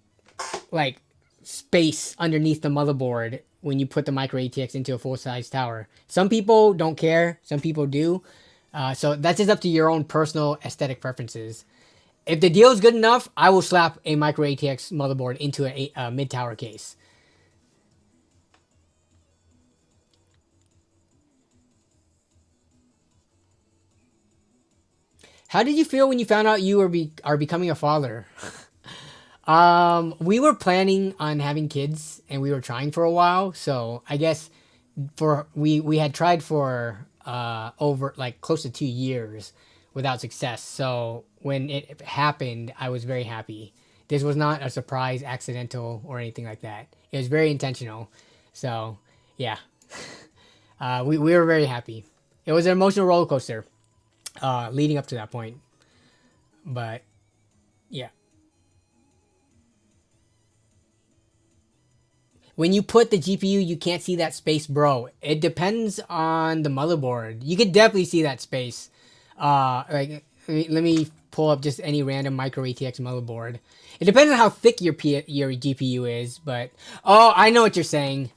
[SPEAKER 1] like, space underneath the motherboard when you put the micro ATX into a full-size tower? Some people don't care. Some people do. So that's just up to your own personal aesthetic preferences. If the deal is good enough, I will slap a micro ATX motherboard into a mid-tower case. How did you feel when you found out you are becoming a father? We were planning on having kids and we were trying for a while. So I guess we had tried for over like close to 2 years without success. So when it happened, I was very happy. This was not a surprise, accidental, or anything like that. It was very intentional. So yeah, we were very happy. It was an emotional roller coaster leading up to that point. But yeah. When you put the GPU, you can't see that space, bro. It depends on the motherboard. You could definitely see that space. Like, let me pull up just any random micro ATX motherboard. It depends on how thick your GPU is, but oh, I know what you're saying.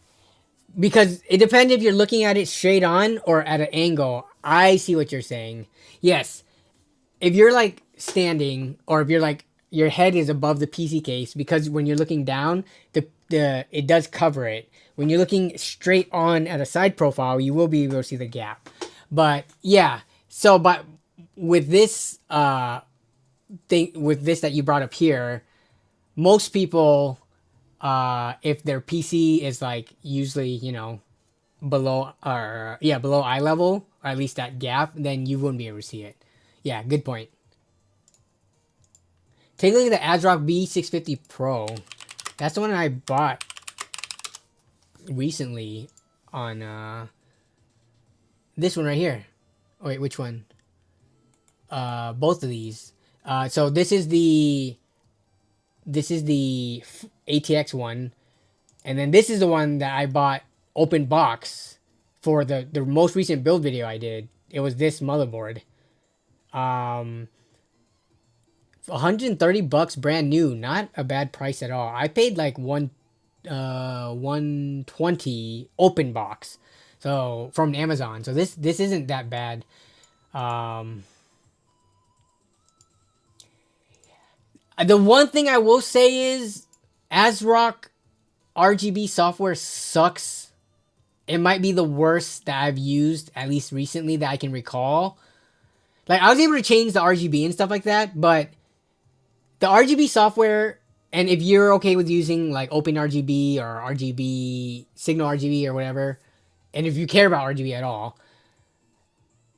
[SPEAKER 1] Because it depends if you're looking at it straight on or at an angle. I see what you're saying. Yes, if you're like standing, or if you're like your head is above the PC case, because when you're looking down, the it does cover it. When you're looking straight on at a side profile, you will be able to see the gap. But yeah, so but with this with this that you brought up here, most people, if their PC is like usually, you know, below below eye level, or at least that gap, then you wouldn't be able to see it. Yeah, good point. Take a look at the ASRock B650 Pro. That's the one I bought recently on this one right here. Oh, wait, which one? Both of these. So this is the ATX one, and then this is the one that I bought open box for the most recent build video I did. It was this motherboard. $130 brand new, not a bad price at all. I paid like 120 open box, so from Amazon. So this isn't that bad. The one thing I will say is ASRock RGB software sucks. It might be the worst that I've used, at least recently, that I can recall. Like, I was able to change the RGB and stuff like that, but the RGB software, and if you're okay with using like OpenRGB or RGB, Signal RGB or whatever, and if you care about RGB at all,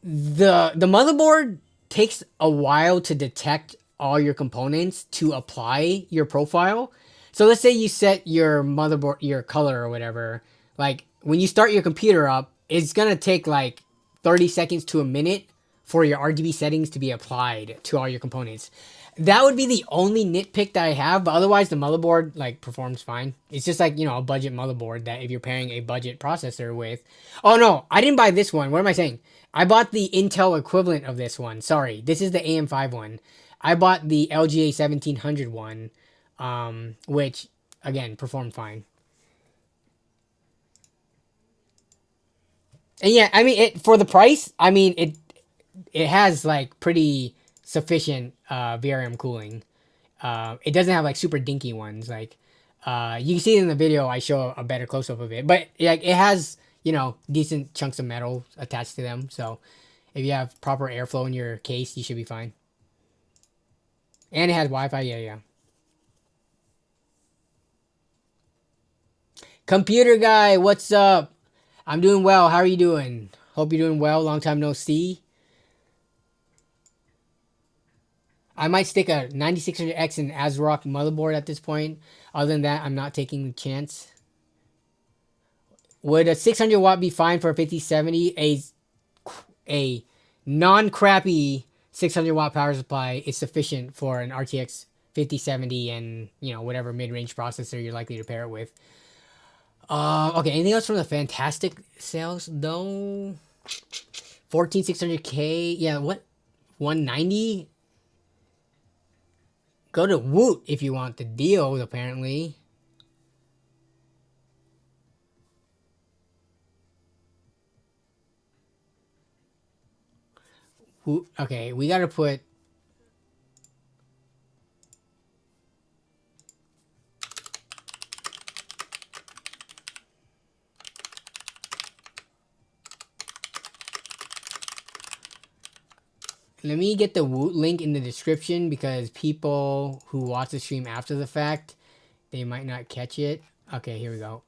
[SPEAKER 1] the motherboard takes a while to detect all your components to apply your profile. So let's say you set your motherboard, your color or whatever. Like when you start your computer up, it's gonna take like 30 seconds to a minute for your RGB settings to be applied to all your components. That would be the only nitpick that I have, but otherwise the motherboard like performs fine. It's just like, you know, a budget motherboard that if you're pairing a budget processor with. Oh no, I didn't buy this one. What am I saying? I bought the Intel equivalent of this one. Sorry, this is the AM5 one. I bought the LGA 1700 one, which again performed fine. And yeah, I mean it for the price. I mean it has like pretty sufficient VRM cooling. It doesn't have like super dinky ones. Like you can see it in the video. I show a better close up of it, but like it has, you know, decent chunks of metal attached to them. So if you have proper airflow in your case, you should be fine. And it has Wi-Fi. Yeah, yeah. Computer guy, what's up? I'm doing well. How are you doing? Hope you're doing well. Long time no see. I might stick a 9600X in ASRock motherboard at this point. Other than that, I'm not taking the chance. Would a 600 watt be fine for a 5070? A non-crappy 600 watt power supply is sufficient for an RTX 5070 and, you know, whatever mid-range processor you're likely to pair it with. Okay, anything else from the fantastic sales though? 14600K. Yeah, what? 190? Go to WOOT if you want the deal, apparently. Okay, we gotta put... Let me get the WOOT link in the description because people who watch the stream after the fact, they might not catch it. Okay, here we go.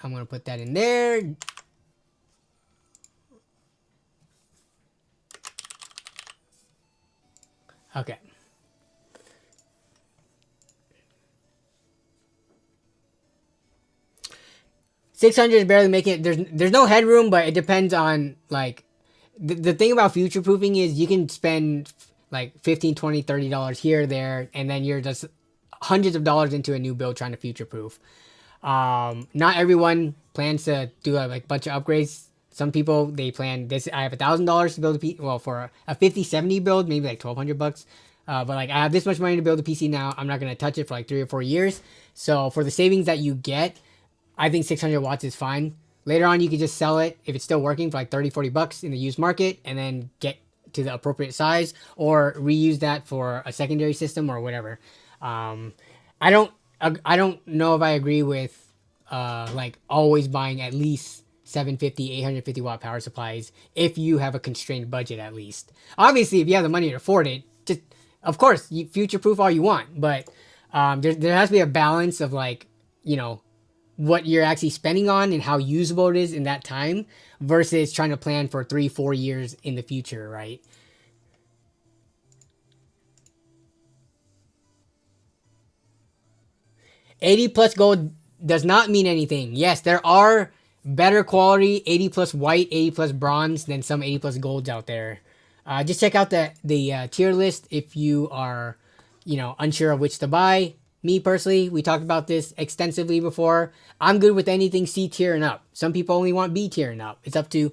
[SPEAKER 1] I'm gonna put that in there. Okay. $600 is barely making it. There's no headroom, but it depends on like the thing about future proofing is you can spend like 15, 20, $30 here or there, and then you're just hundreds of dollars into a new build trying to future proof. Not everyone plans to do a like bunch of upgrades. Some people they plan this. I have $1,000 to build a PC. Well, for a 5070 build, maybe like $1,200. But like I have this much money to build a PC now. I'm not gonna touch it for like 3 or 4 years. So for the savings that you get, I think 600 watts is fine. Later on, you could just sell it if it's still working for like 30, $40 in the used market and then get to the appropriate size or reuse that for a secondary system or whatever. I don't know if I agree with like always buying at least 750, 850 watt power supplies if you have a constrained budget at least. Obviously, if you have the money to afford it, just of course, you future proof all you want, but there has to be a balance of like, you know, what you're actually spending on and how usable it is in that time versus trying to plan for 3-4 years in the future, right? $80 plus gold does not mean anything. Yes, there are better quality 80 plus white, 80 plus bronze than some 80 plus golds out there. Just check out the tier list if you are, you know, unsure of which to buy. Me personally, we talked about this extensively before. I'm good with anything C tier and up. Some people only want B tier and up. It's up to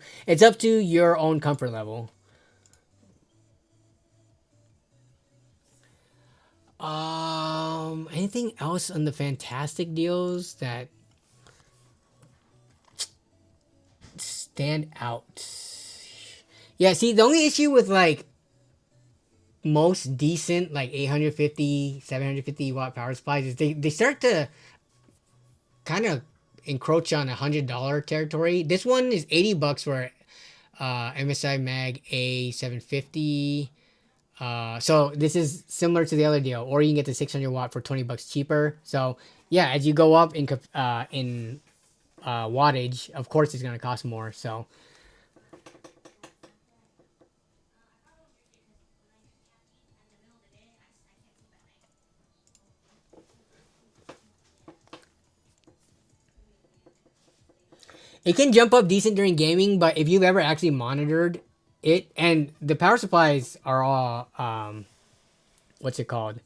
[SPEAKER 1] your own comfort level. Anything else on the fantastic deals that stand out? Yeah, see, the only issue with like most decent like 850, 750 watt power supplies is they start to kind of encroach on $100 territory. This one is $80 for MSI Mag A750. So this is similar to the other deal, or you can get the 600 watt for $20 cheaper. So yeah, as you go up in wattage, of course it's gonna cost more. So it can jump up decent during gaming, but if you've ever actually monitored it, and the power supplies are all what's it called?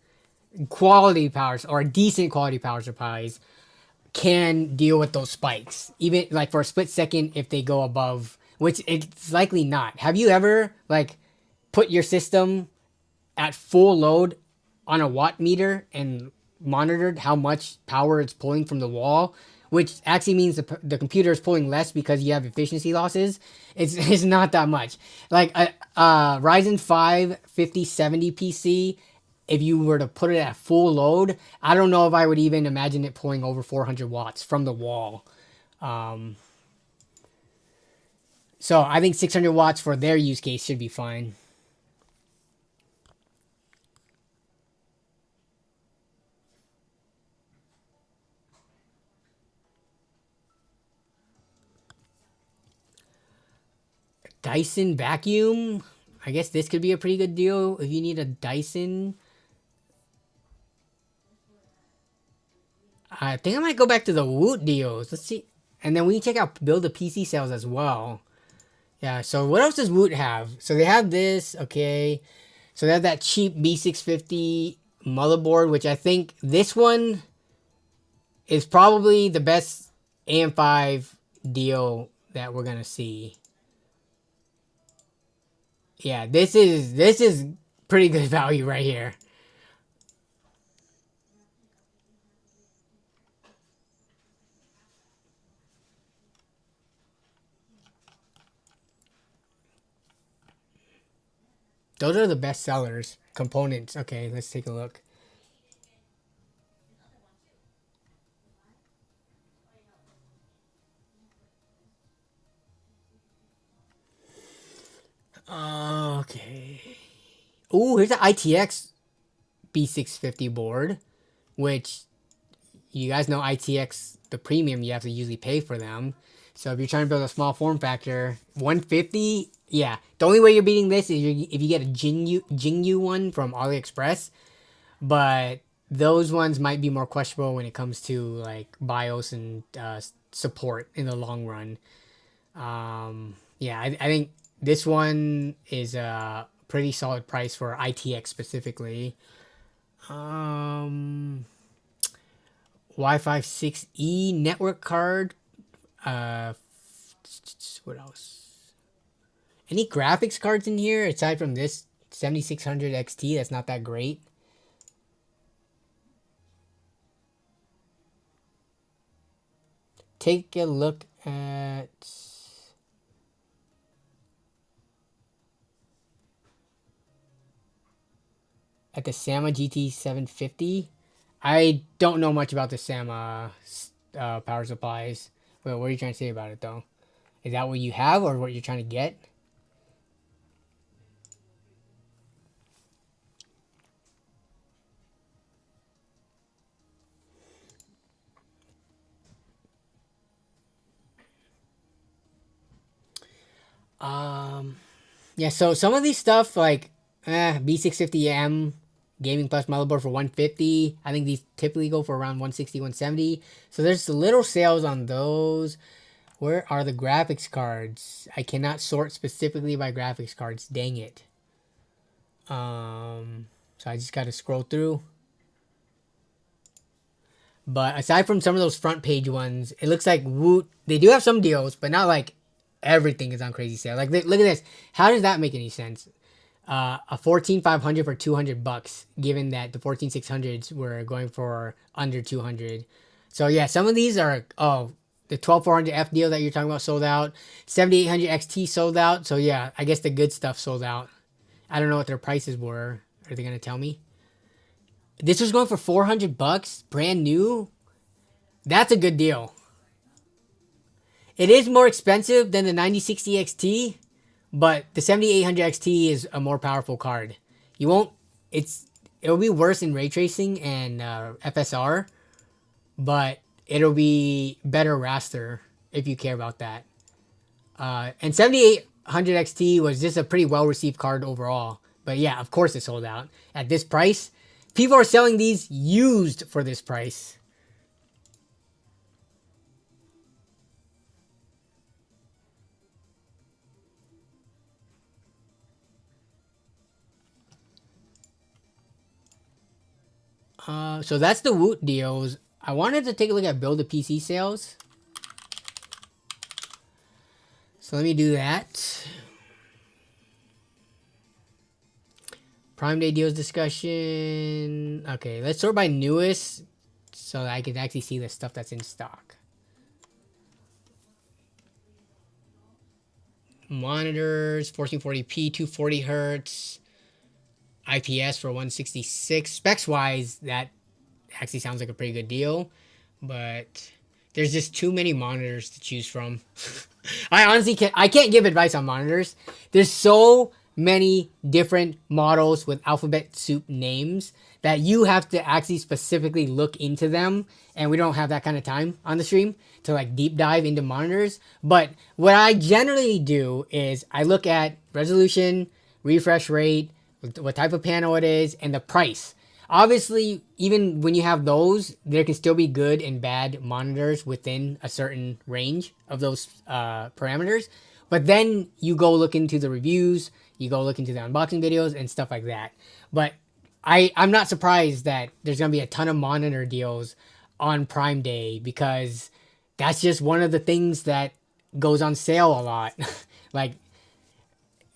[SPEAKER 1] Quality powers or decent quality power supplies can deal with those spikes, even like for a split second if they go above, which it's likely not. Have you ever like put your system at full load on a watt meter and monitored how much power it's pulling from the wall, which actually means the computer is pulling less because you have efficiency losses? It's not that much. Like a Ryzen 5 5070 PC, if you were to put it at full load, I don't know if I would even imagine it pulling over 400 watts from the wall. So I think 600 watts for their use case should be fine. Dyson vacuum. I guess this could be a pretty good deal if you need a Dyson. I think I might go back to the WOOT deals. Let's see. And then we can check out build a PC sales as well. Yeah, so what else does WOOT have? So they have this, okay. So they have that cheap B650 motherboard, which I think this one is probably the best AM5 deal that we're gonna see. Yeah, this is pretty good value right here. Those are the best sellers. Components. Okay, let's take a look. Okay. Ooh, here's the ITX B650 board, which you guys know ITX, the premium, you have to usually pay for them. So if you're trying to build a small form factor, 150, yeah. The only way you're beating this is if you get a Jingyu one from AliExpress, but those ones might be more questionable when it comes to like BIOS and support in the long run. Yeah, I think this one is a pretty solid price for ITX specifically. Wi-Fi 6E network card. Uh, what else? Any graphics cards in here aside from this 7600 XT? That's not that great. Take a look at the Sama GT 750. I don't know much about the Sama power supplies. Well, what are you trying to say about it, though? Is that what you have or what you're trying to get? Yeah, so some of these stuff, like B650M Gaming Plus motherboard for 150. I think these typically go for around 160, 170. So there's little sales on those. Where are the graphics cards? I cannot sort specifically by graphics cards. Dang it. So I just got to scroll through. But aside from some of those front page ones, it looks like WOOT, they do have some deals, but not like everything is on crazy sale. Like, look at this. How does that make any sense? A 14500 for $200, given that the 14600s were going for under 200. So yeah, some of these are the 12400F deal that you're talking about sold out. 7800 XT sold out. So yeah, I guess the good stuff sold out. I don't know what their prices were. What are they gonna tell me? This was going for $400, brand new. That's a good deal. It is more expensive than the 9060 XT, but the 7800 XT is a more powerful card. You won't. It'll be worse in ray tracing and FSR, but it'll be better raster if you care about that. And 7800 XT was just a pretty well received card overall. But yeah, of course it sold out at this price. People are selling these used for this price. So that's the WOOT deals. I wanted to take a look at Build a PC sales. So let me do that. Prime Day deals discussion. Okay, let's sort by newest so that I can actually see the stuff that's in stock. Monitors, 1440p, 240 hertz, IPS for 166. Specs wise, that actually sounds like a pretty good deal, but there's just too many monitors to choose from. I honestly can't give advice on monitors. There's so many different models with alphabet soup names that you have to actually specifically look into them, and we don't have that kind of time on the stream to like deep dive into monitors. But what I generally do is I look at resolution, refresh rate, what type of panel it is, and the price. Obviously, even when you have those, there can still be good and bad monitors within a certain range of those parameters. But then you go look into the reviews, you go look into the unboxing videos and stuff like that. But I'm not surprised that there's going to be a ton of monitor deals on Prime Day, because that's just one of the things that goes on sale a lot. Like,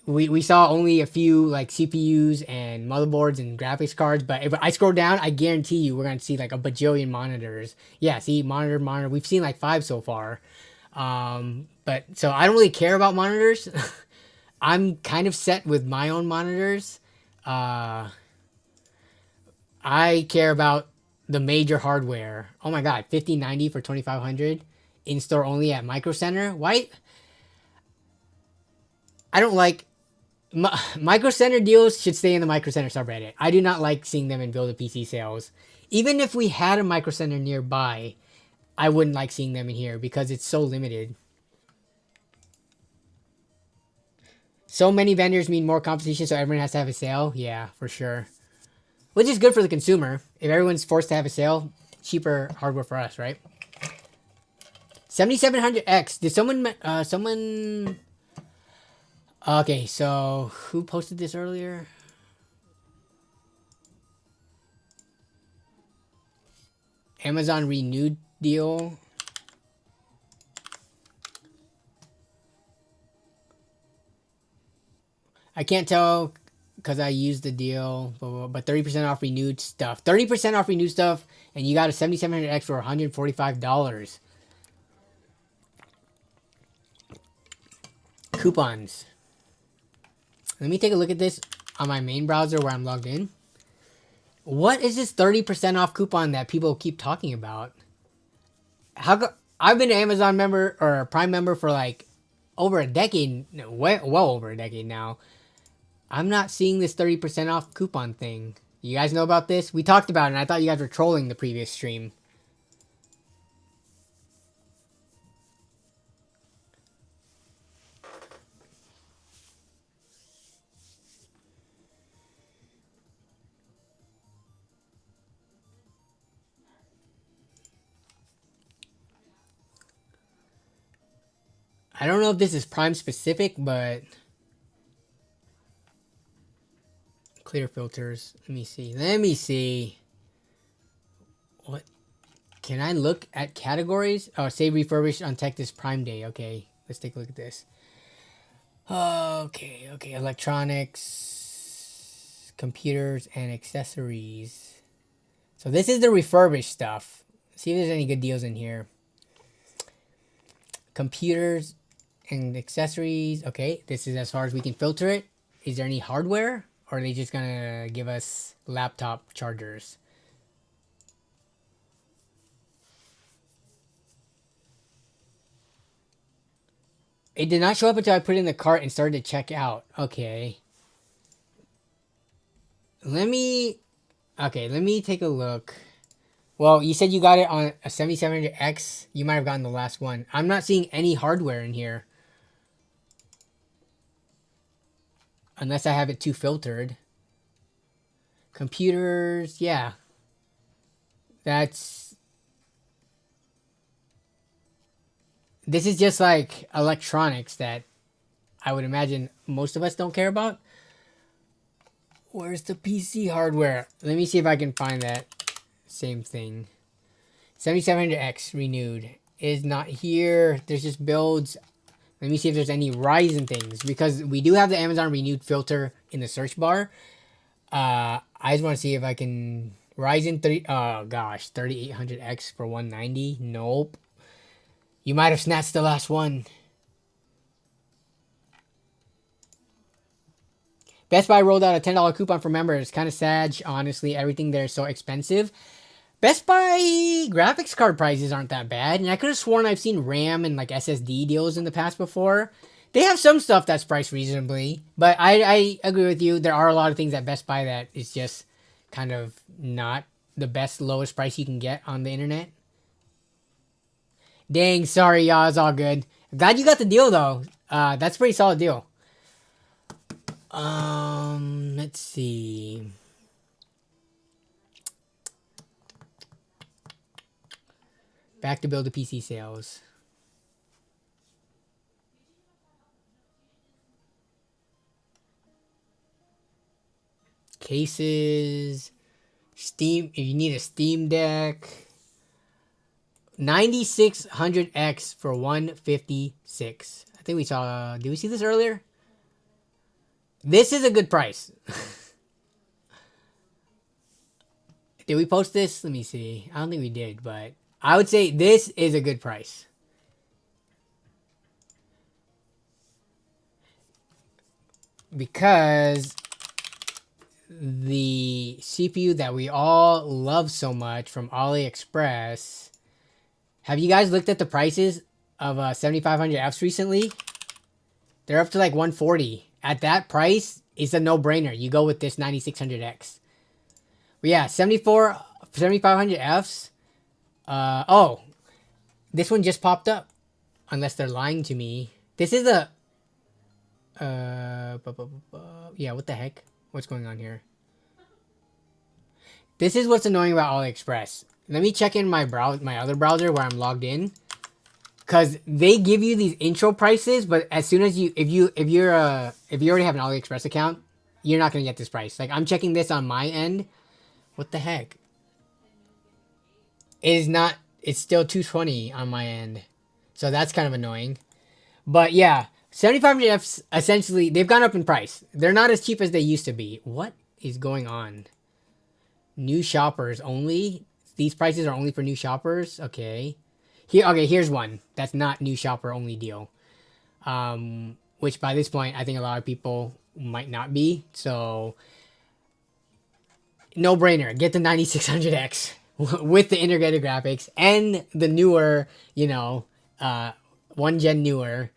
[SPEAKER 1] we saw only a few like CPUs and motherboards and graphics cards, but if I scroll down, I guarantee you we're going to see like a bajillion monitors. Yeah, see, monitor. We've seen like 5 so far. But so I don't really care about monitors. I'm kind of set with my own monitors. I care about the major hardware. Oh my god, 5090 for 2500 in store only at Micro Center. Why? I don't like Micro Center deals. Should stay in the Micro Center subreddit. I do not like seeing them in Build a PC sales. Even if we had a Micro Center nearby, I wouldn't like seeing them in here because it's so limited. So many vendors mean more competition, so everyone has to have a sale. Yeah, for sure. Which is good for the consumer. If everyone's forced to have a sale, cheaper hardware for us, right? 7700X. Did someone... Okay, so who posted this earlier? Amazon renewed deal. I can't tell because I used the deal, but 30% off renewed stuff. 30% off renewed stuff, and you got a 7700X for $145. Coupons. Let me take a look at this on my main browser where I'm logged in. What is this 30% off coupon that people keep talking about? I've been an Amazon member or a Prime member for like over a decade, well over a decade now. I'm not seeing this 30% off coupon thing. You guys know about this? We talked about it, and I thought you guys were trolling the previous stream. I don't know if this is Prime specific, but... Clear filters. Let me see. What? Can I look at categories? Oh, say refurbished on tech this Prime Day. Okay, let's take a look at this. Okay. Electronics, computers, and accessories. So this is the refurbished stuff. See if there's any good deals in here. Computers and accessories. Okay, this is as far as we can filter it. Is there any hardware? Or are they just gonna give us laptop chargers? It did not show up until I put it in the cart and started to check out. Okay. Let me take a look. Well, you said you got it on a 7700X. You might have gotten the last one. I'm not seeing any hardware in here. Unless I have it too filtered. Computers, yeah. This is just like electronics that I would imagine most of us don't care about. Where's the PC hardware? Let me see if I can find that same thing. 7700X renewed is not here. There's just builds. Let me see if there's any Ryzen things, because we do have the Amazon renewed filter in the search bar. I just want to see if I can Ryzen 3. Oh gosh, 3800X for 190. Nope. You might have snatched the last one. Best Buy rolled out a $10 coupon for members. It's kind of sad, honestly. Everything there is so expensive. Best Buy graphics card prices aren't that bad, and I could have sworn I've seen RAM and like SSD deals in the past before. They have some stuff that's priced reasonably, but I agree with you. There are a lot of things at Best Buy that is just kind of not the best lowest price you can get on the internet. Dang, sorry y'all, it's all good. Glad you got the deal though. That's a pretty solid deal. Let's see. Back to build a PC sales. Cases. Steam. If you need a Steam Deck. 9600X for 156. I think we saw. Did we see this earlier? This is a good price. Did we post this? Let me see. I don't think we did, but I would say this is a good price. Because the CPU that we all love so much from AliExpress. Have you guys looked at the prices of 7500Fs recently? They're up to like 140. At that price, it's a no-brainer. You go with this 9600X. But yeah, 7500Fs. Oh, this one just popped up. Unless they're lying to me. This is a... yeah, what the heck? What's going on here? This is what's annoying about AliExpress. Let me check in my other browser where I'm logged in. Because they give you these intro prices, but as soon as if you already have an AliExpress account, you're not gonna get this price. Like I'm checking this on my end. What the heck? It is not. It's still 220 on my end, so that's kind of annoying. But yeah, 7500Fs essentially they've gone up in price. They're not as cheap as they used to be. What is going on? New shoppers only. These prices are only for new shoppers. Okay. Here's one that's not new shopper only deal. Which by this point, I think a lot of people might not be. So, no brainer. Get the 9600X with the integrated graphics and the newer, 1 gen newer.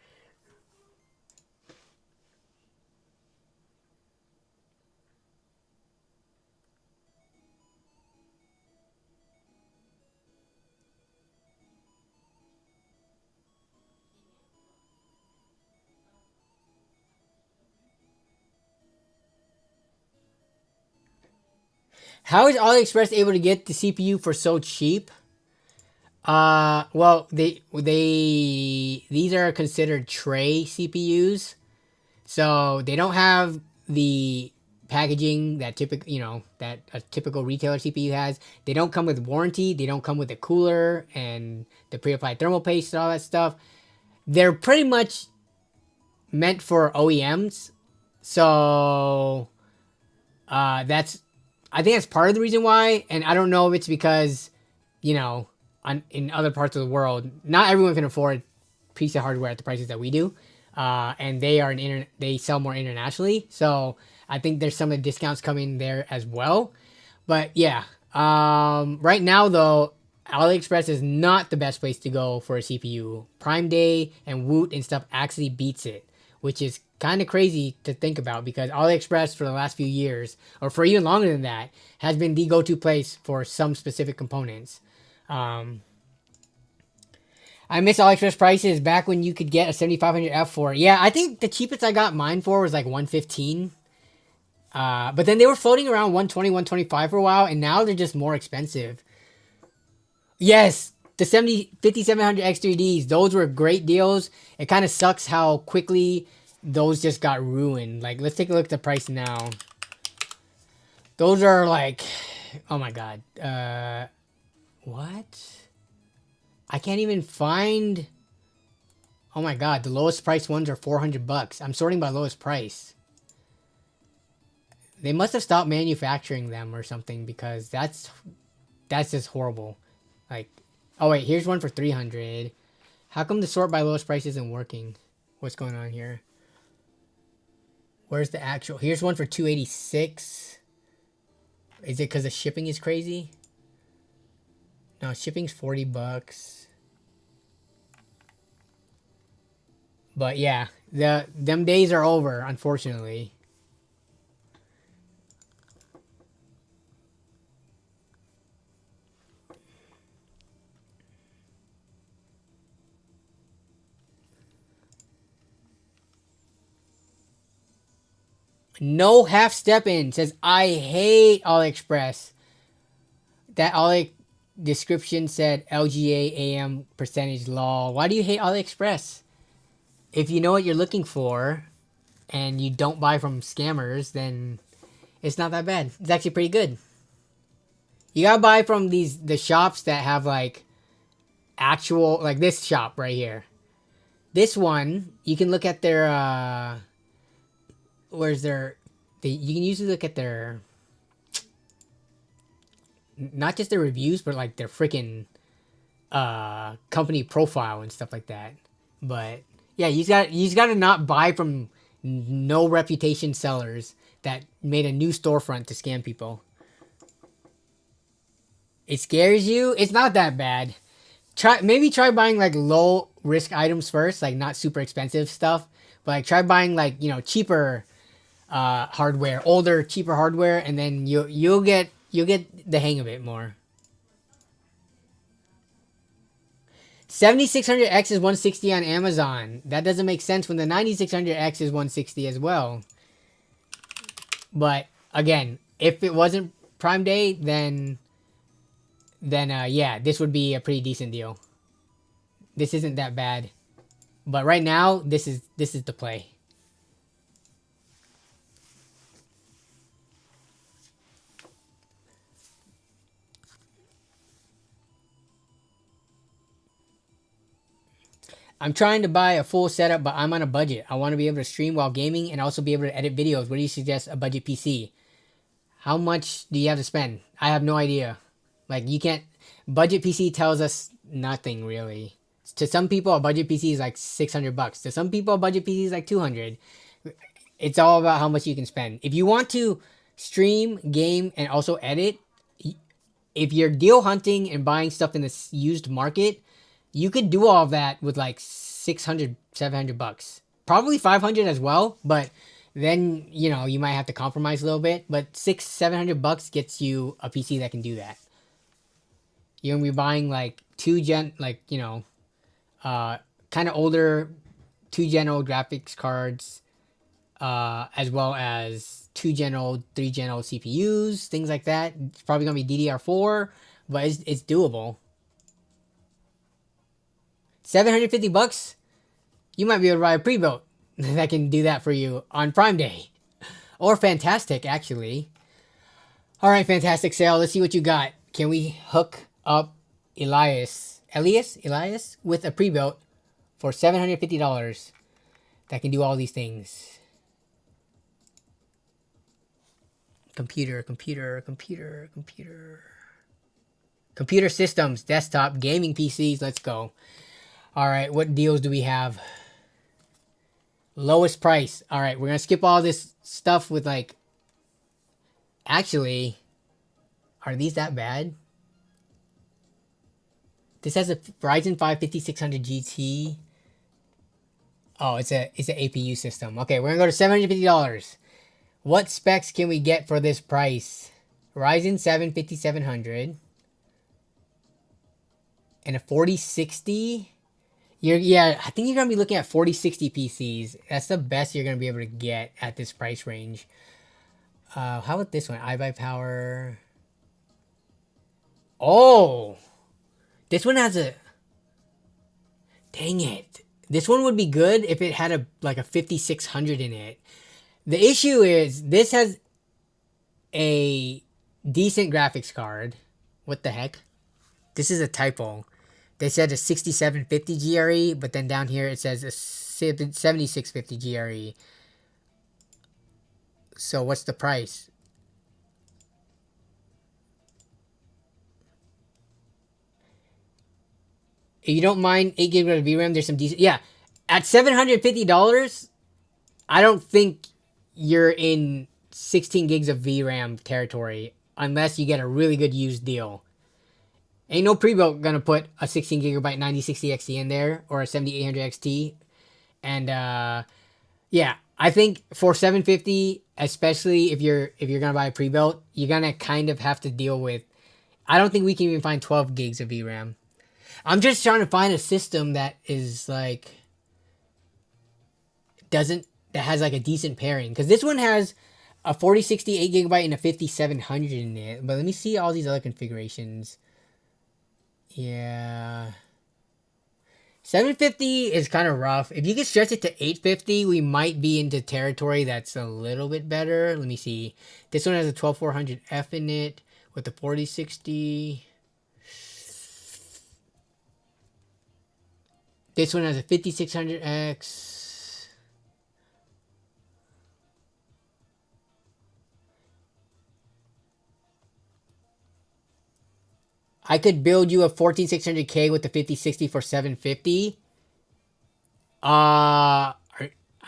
[SPEAKER 1] How is AliExpress able to get the CPU for so cheap? Well, these are considered tray CPUs, so they don't have the packaging that that a typical retailer CPU has. They don't come with warranty. They don't come with the cooler and the pre-applied thermal paste and all that stuff. They're pretty much meant for OEMs, so I think that's part of the reason why, and I don't know if it's because, in other parts of the world, not everyone can afford PC hardware at the prices that we do, and they sell more internationally. So I think there's some of the discounts coming there as well. But yeah, right now though, AliExpress is not the best place to go for a CPU. Prime Day and WOOT and stuff actually beats it, which is kind of crazy to think about because AliExpress for the last few years, or for even longer than that, has been the go-to place for some specific components. I miss AliExpress prices back when you could get a 7500F for. Yeah, I think the cheapest I got mine for was like 115. But then they were floating around 120, 125 for a while, and now they're just more expensive. Yes, the 5700X3Ds, those were great deals. It kind of sucks how quickly those just got ruined. Like, let's take a look at the price now. Those are like, oh my god. What? I can't even find. Oh my god, the lowest price ones are $400. I'm sorting by lowest price. They must have stopped manufacturing them or something because that's just horrible. Like, oh wait, here's one for 300. How come the sort by lowest price isn't working? What's going on here? Where's the actual? Here's one for 286. Is it because the shipping is crazy? No, shipping's $40. But yeah, them days are over, unfortunately. No half step in says I hate AliExpress. That Ali description said LGA AM percentage law. Why do you hate AliExpress? If you know what you're looking for and you don't buy from scammers, then it's not that bad. It's actually pretty good. You gotta buy from the shops that have like actual, like this shop right here. This one, you can look at their where's their, you can usually look at their, not just their reviews, but like their freaking company profile and stuff like that. But yeah, you just got to not buy from no reputation sellers that made a new storefront to scam people. It scares you? It's not that bad. Maybe try buying like low risk items first, like not super expensive stuff, but like try buying like, you know, cheaper hardware, older, cheaper hardware, and then you'll get the hang of it more. 7600X is 160 on Amazon. That doesn't make sense when the 9600X is 160 as well. But again, if it wasn't Prime Day, then yeah, this would be a pretty decent deal. This isn't that bad. But right now, this is the play. I'm trying to buy a full setup, but I'm on a budget. I want to be able to stream while gaming and also be able to edit videos. What do you suggest a budget PC? How much do you have to spend? I have no idea. Like, you can't... Budget PC tells us nothing, really. To some people, a budget PC is like $600. To some people, a budget PC is like $200. It's all about how much you can spend. If you want to stream, game, and also edit, if you're deal hunting and buying stuff in the used market, you could do all of that with like $600, $700. Probably $500 as well, but then, you know, you might have to compromise a little bit. But $600, $700 gets you a PC that can do that. You're gonna be buying like kind of older 2-gen old graphics cards, as well as 2-gen old, 3-gen old CPUs, things like that. It's probably gonna be DDR4, but it's doable. $750, you might be able to buy a pre-built that can do that for you on Prime Day. Or Fantastic, actually. Alright, Fantastic Sale, let's see what you got. Can we hook up Elias with a pre-built for $750 that can do all these things? Computer systems, desktop, gaming PCs, let's go. All right, what deals do we have? Lowest price. All right, we're gonna skip all this stuff with like. Actually, are these that bad? This has a Ryzen 5 5600 GT. Oh, it's a APU system. Okay, we're gonna go to $750. What specs can we get for this price? Ryzen 7 5700 and a 4060. Yeah, I think you're gonna be looking at 4060 PCs. That's the best you're gonna be able to get at this price range. How about this one? iBuyPower. Oh, this one has a. Dang it! This one would be good if it had a 5600 in it. The issue is this has a decent graphics card. What the heck? This is a typo. They said a 6750 GRE, but then down here it says a 7650 GRE. So what's the price? If you don't mind 8 GB of VRAM, there's some decent. Yeah, at $750, I don't think you're in 16 gigs of VRAM territory unless you get a really good used deal. Ain't no pre-built gonna put a 16 gigabyte 9060 XT in there or a 7800 XT. And yeah, I think for 750, especially if you're gonna buy a pre-built, you're gonna kind of have to deal with. I don't think we can even find 12 gigs of VRAM. I'm just trying to find a system that is like that has like a decent pairing, because this one has a 4060 8 gigabyte and a 5700 in it. But let me see all these other configurations. Yeah, 750 is kind of rough. If you could stretch it to 850, we might be into territory that's a little bit better. Let me see. This one has a 12400F in it with the 4060. This one has a 5600X. I could build you a 14600K with the 5060 for 750. I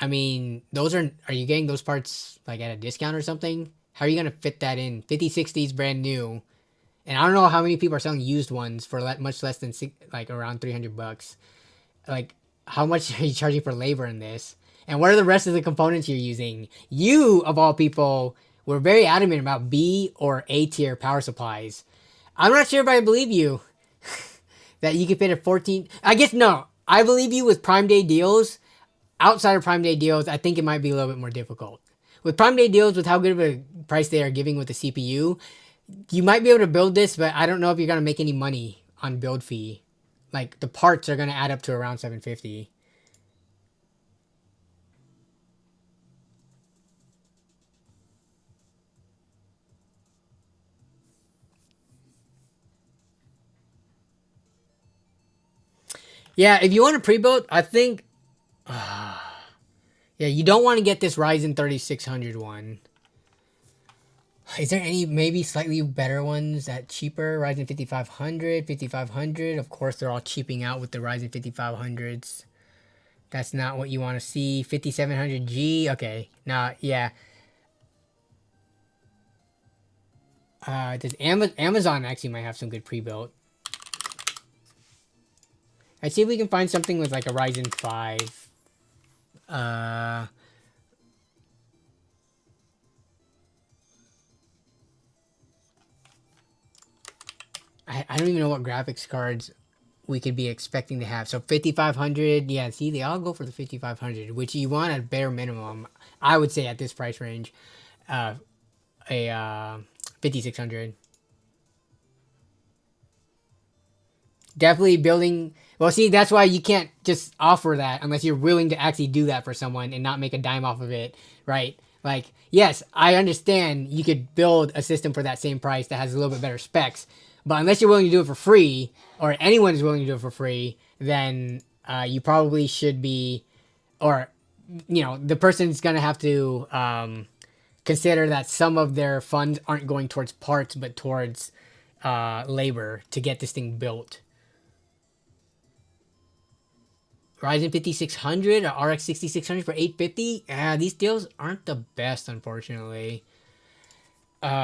[SPEAKER 1] mean, are you getting those parts like at a discount or something? How are you gonna fit that in? 5060 is brand new, and I don't know how many people are selling used ones for much less than like around $300. Like, how much are you charging for labor in this? And what are the rest of the components you're using? You, of all people, were very adamant about B or A tier power supplies. I'm not sure if I believe you that you could fit a 14. I guess no. I believe you with Prime Day deals. Outside of Prime Day deals, I think it might be a little bit more difficult. With Prime Day deals, with how good of a price they are giving with the CPU, you might be able to build this, but I don't know if you're going to make any money on build fee. Like, the parts are going to add up to around $750. Yeah, if you want a pre-built, I think... yeah, you don't want to get this Ryzen 3600 one. Is there any maybe slightly better ones that cheaper? Ryzen 5500, 5500. Of course, they're all cheaping out with the Ryzen 5500s. That's not what you want to see. 5700G. Okay. Now, yeah. Does Amazon actually might have some good pre-built. Let's see if we can find something with like a Ryzen 5. I don't even know what graphics cards we could be expecting to have. So 5500, yeah, see, they all go for the 5500, which you want at bare minimum, I would say, at this price range. A 5600. Definitely building. Well, see, that's why you can't just offer that unless you're willing to actually do that for someone and not make a dime off of it, right? Like, yes, I understand you could build a system for that same price that has a little bit better specs, but unless you're willing to do it for free, or anyone is willing to do it for free, then you probably should be, or, you know, the person's going to have to consider that some of their funds aren't going towards parts, but towards labor to get this thing built. Ryzen 5600 or RX 6600 for 850. These deals aren't the best, unfortunately.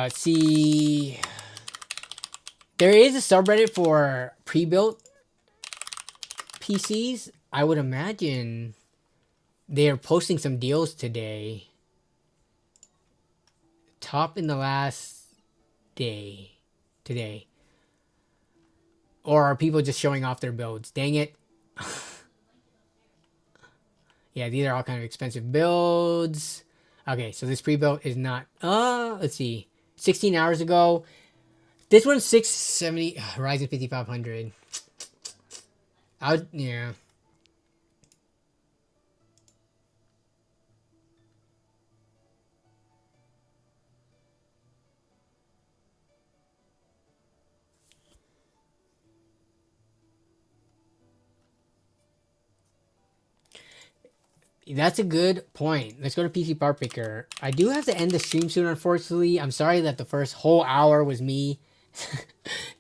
[SPEAKER 1] See, there is a subreddit for pre-built PCs. I would imagine they are posting some deals today. Top in the last day today. Or are people just showing off their builds? Dang it. Yeah, these are all kind of expensive builds. Okay, so this pre-built is not... let's see. 16 hours ago. This one's 670... Ryzen 5500. Yeah. That's a good point. Let's go to PC Part Picker. I do have to end the stream soon, unfortunately. I'm sorry that the first whole hour was me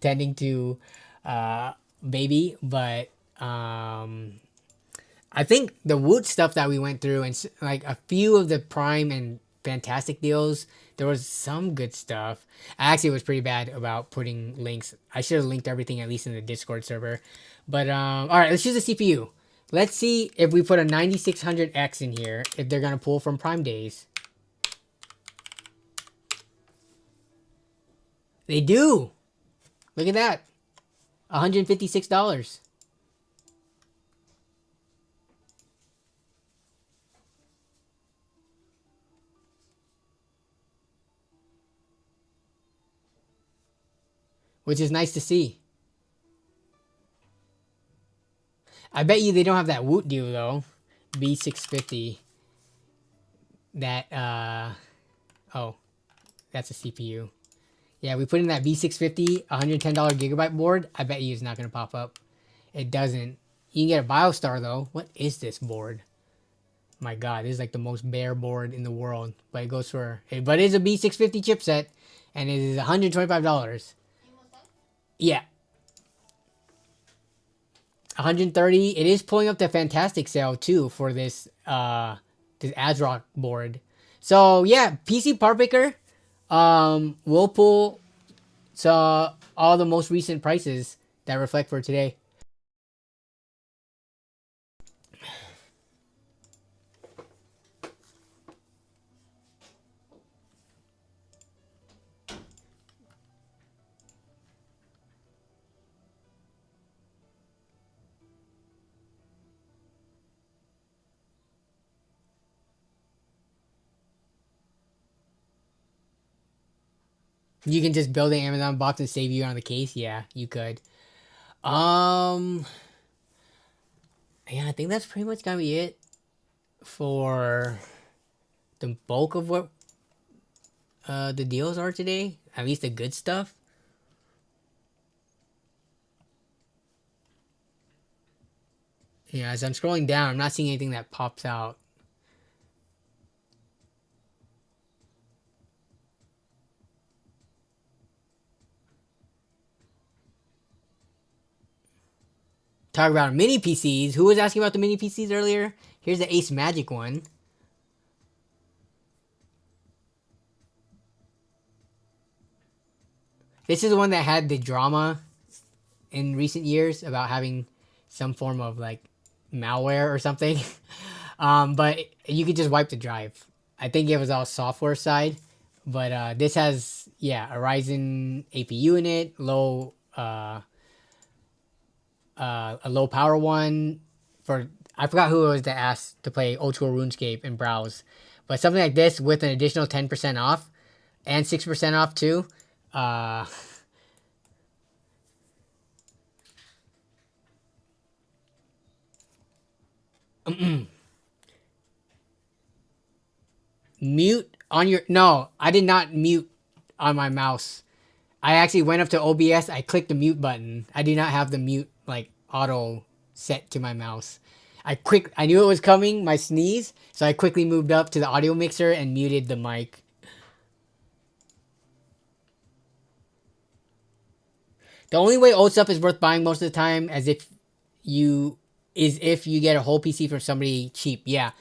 [SPEAKER 1] tending to baby, but I think the WOOT stuff that we went through and like a few of the Prime and Fantastic deals, there was some good stuff. I actually was pretty bad about putting links. I should have linked everything at least in the Discord server. But all right, let's use the CPU. Let's see if we put a 9600X in here, if they're going to pull from Prime days. They do. Look at that. $156. Which is nice to see. I bet you they don't have that WOOT deal though. B650. That oh, that's a CPU. Yeah, we put in that B650 $110 gigabyte board. I bet you it's not gonna pop up. It doesn't. You can get a BioStar though. What is this board? My God, this is like the most bare board in the world. But it goes for but it's a B650 chipset, and it is $125. Yeah. 130. It is pulling up the Fantastic sale too for this this ASRock board. So yeah, PC Part Picker will pull all the most recent prices that reflect for today. You can just build an Amazon box and save you on the case. Yeah, you could. Yeah, I think that's pretty much gonna be it for the bulk of what the deals are today. At least the good stuff. Yeah, as I'm scrolling down, I'm not seeing anything that pops out. Talk about mini PCs. Who was asking about the mini PCs earlier? Here's the Ace Magic one. This is the one that had the drama in recent years about having some form of like malware or something. But you could just wipe the drive. I think it was all software side. But this has, yeah, a Ryzen APU in it, a low power one for, I forgot who it was that asked to play Old School RuneScape and browse, but something like this with an additional 10% off and 6% off too. Mute on your, no, I did not mute on my mouse. I actually went up to OBS, I clicked the mute button. I do not have the mute like auto set to my mouse. I knew it was coming, my sneeze, so I quickly moved up to the audio mixer and muted the mic. The only way old stuff is worth buying most of the time, as if you is if you get a whole PC from somebody cheap. Yeah.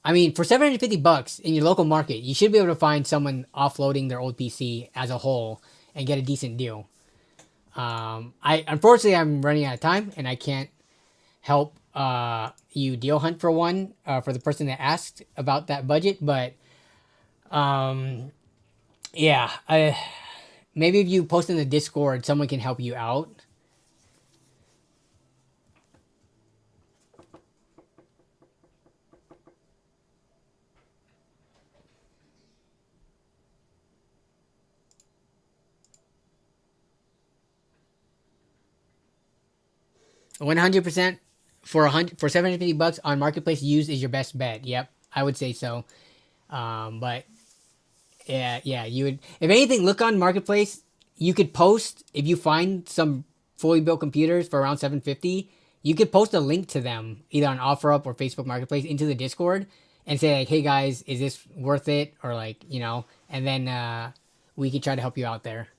[SPEAKER 1] I mean, for $750 in your local market, you should be able to find someone offloading their old PC as a whole and get a decent deal. I unfortunately I'm running out of time and I can't help you deal hunt for one for the person that asked about that budget, but yeah, maybe if you post in the Discord, someone can help you out. $100% for $750 on marketplace used is your best bet. Yep, I would say so. But yeah, you would. If anything, look on marketplace. You could post if you find some fully built computers for around $750. You could post a link to them either on OfferUp or Facebook Marketplace into the Discord and say like, "Hey guys, is this worth it?" Or like, and then we could try to help you out there.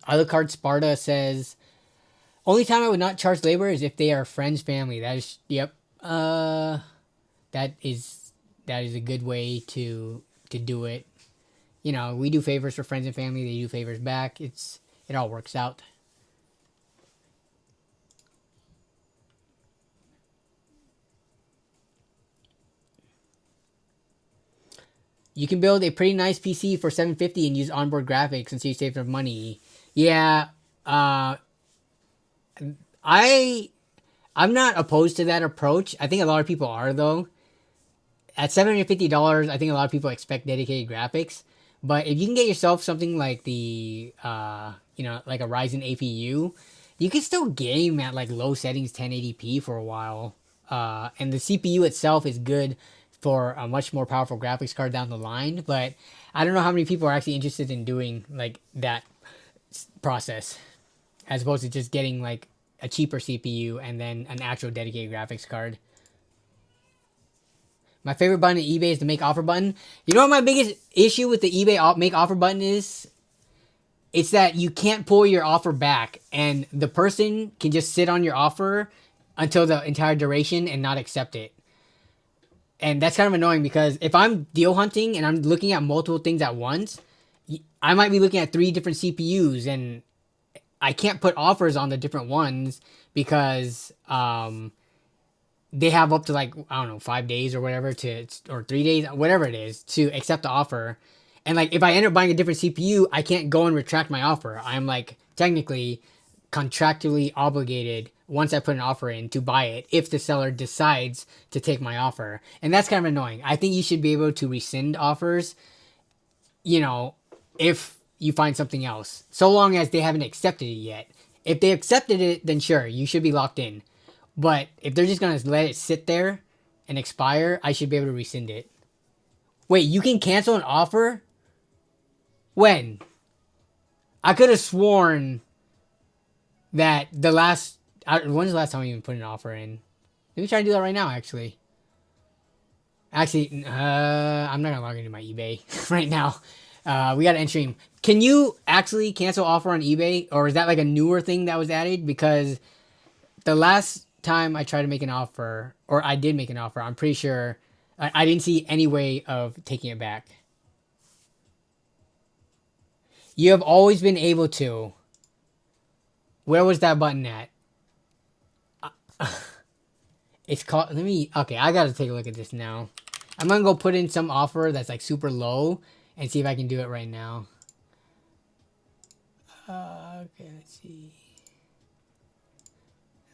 [SPEAKER 1] Alucard Sparta says, only time I would not charge labor is if they are friends, family. That is, yep. That is a good way to do it. We do favors for friends and family. They do favors back. It all works out. You can build a pretty nice PC for $750 and use onboard graphics and so you save some money. Yeah, I'm not opposed to that approach. I think a lot of people are though. At $750, I think a lot of people expect dedicated graphics. But if you can get yourself something like the like a Ryzen APU, you can still game at like low settings 1080p for a while. And the CPU itself is good for a much more powerful graphics card down the line. But I don't know how many people are actually interested in doing like that process, as opposed to just getting like a cheaper CPU and then an actual dedicated graphics card. My favorite button at eBay is the make offer button. You know what my biggest issue with the eBay make offer button is? It's that you can't pull your offer back and the person can just sit on your offer until the entire duration and not accept it. And that's kind of annoying because if I'm deal hunting and I'm looking at multiple things at once, I might be looking at 3 different CPUs and I can't put offers on the different ones because they have up to like, I don't know, 5 days or whatever or 3 days, whatever it is, to accept the offer. And like, if I end up buying a different CPU, I can't go and retract my offer. I'm like technically contractually obligated once I put an offer in to buy it if the seller decides to take my offer. And that's kind of annoying. I think you should be able to rescind offers, if you find something else, so long as they haven't accepted it yet. If they accepted it, then sure, you should be locked in. But if they're just going to let it sit there and expire, I should be able to rescind it. Wait, you can cancel an offer? When? I could have sworn that when's the last time I even put an offer in? Let me try to do that right now, actually. I'm not going to log into my eBay right now. We got to end stream. Can you actually cancel offer on eBay? Or is that like a newer thing that was added? Because the last time I tried to make an offer, or I did make an offer, I'm pretty sure I didn't see any way of taking it back. You have always been able to. Where was that button at? It's called, okay, I gotta take a look at this now. I'm gonna go put in some offer that's like super low and see if I can do it right now. Okay, let's see.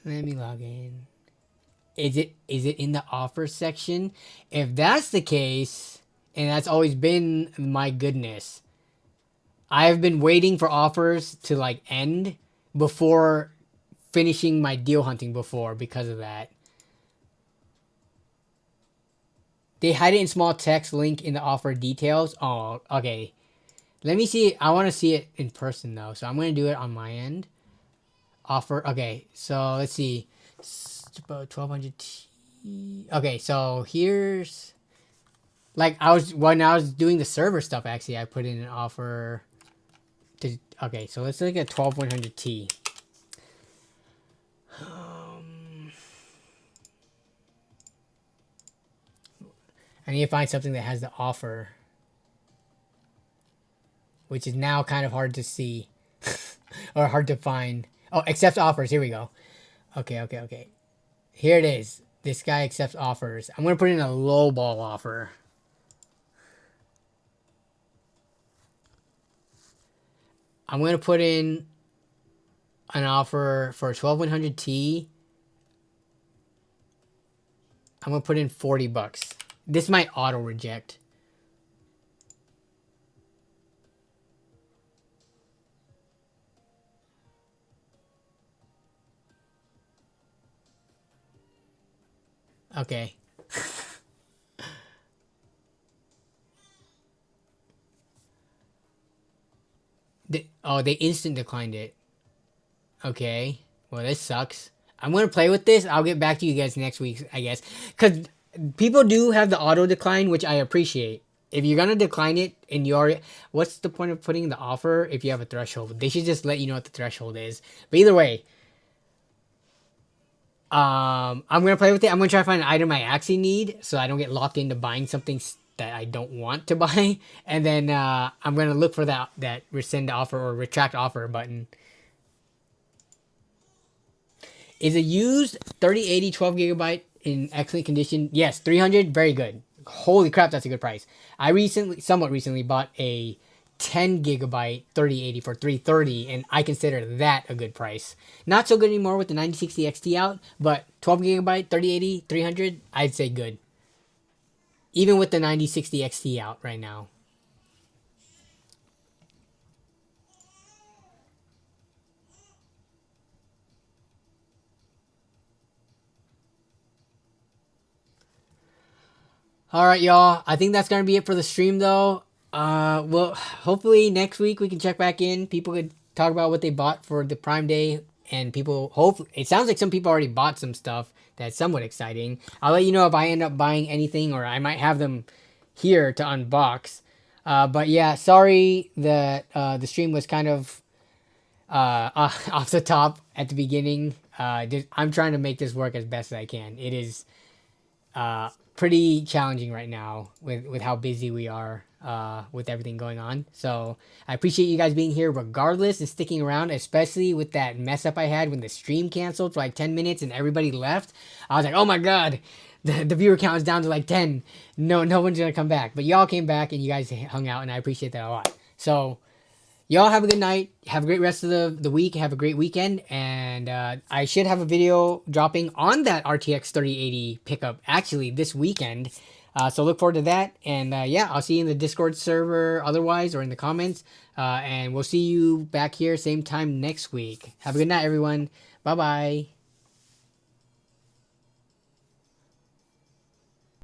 [SPEAKER 1] Let me log in. Is it in the offer section? If that's the case, and that's always been my goodness, I've been waiting for offers to like end before finishing my deal hunting before because of that. They hide it in small text link in the offer details. Oh, okay. Let me see. I want to see it in person though, so I'm going to do it on my end. Offer. Okay, so let's see. about 1200 T. Okay, so here's like when I was doing the server stuff. Actually, I put in an offer to. Okay, so let's look at 12100 T. I need to find something that has the offer, which is now kind of hard to see or hard to find. Oh, accepts offers. Here we go. Okay. Here it is. This guy accepts offers. I'm going to put in a lowball offer. I'm going to put in an offer for 12100 T. I'm going to put in $40. This might auto reject. Okay. They instant declined it. Okay. Well, this sucks. I'm going to play with this. I'll get back to you guys next week, I guess. Because people do have the auto decline, which I appreciate. If you're going to decline it and you already... What's the point of putting the offer if you have a threshold? They should just let you know what the threshold is. But either way, I'm going to play with it. I'm going to try to find an item I actually need so I don't get locked into buying something that I don't want to buy. And then I'm going to look for that rescind offer or retract offer button. Is a used 3080 12 gigabyte in excellent condition? Yes, 300, very good. Holy crap, that's a good price. I somewhat recently bought a 10 gigabyte 3080 for $330, and I consider that a good price. Not so good anymore with the 9060 XT out, but 12 gigabyte 3080 300, I'd say good. Even with the 9060 XT out right now. All right, y'all. I think that's going to be it for the stream, though. Well, hopefully next week we can check back in. People could talk about what they bought for the Prime Day. And hopefully, it sounds like some people already bought some stuff that's somewhat exciting. I'll let you know if I end up buying anything, or I might have them here to unbox. But yeah, sorry that the stream was kind of off the top at the beginning. I'm trying to make this work as best as I can. It is pretty challenging right now with how busy we are with everything going on. So I appreciate you guys being here regardless and sticking around, especially with that mess up I had when the stream canceled for like 10 minutes and everybody left. I was like, oh my god, the viewer count is down to like 10. No one's gonna come back. But y'all came back and you guys hung out, and I appreciate that a lot. So y'all have a good night. Have a great rest of the week. Have a great weekend. And I should have a video dropping on that RTX 3080 pickup actually this weekend. So look forward to that. And yeah, I'll see you in the Discord server otherwise, or in the comments. And we'll see you back here same time next week. Have a good night, everyone. Bye-bye.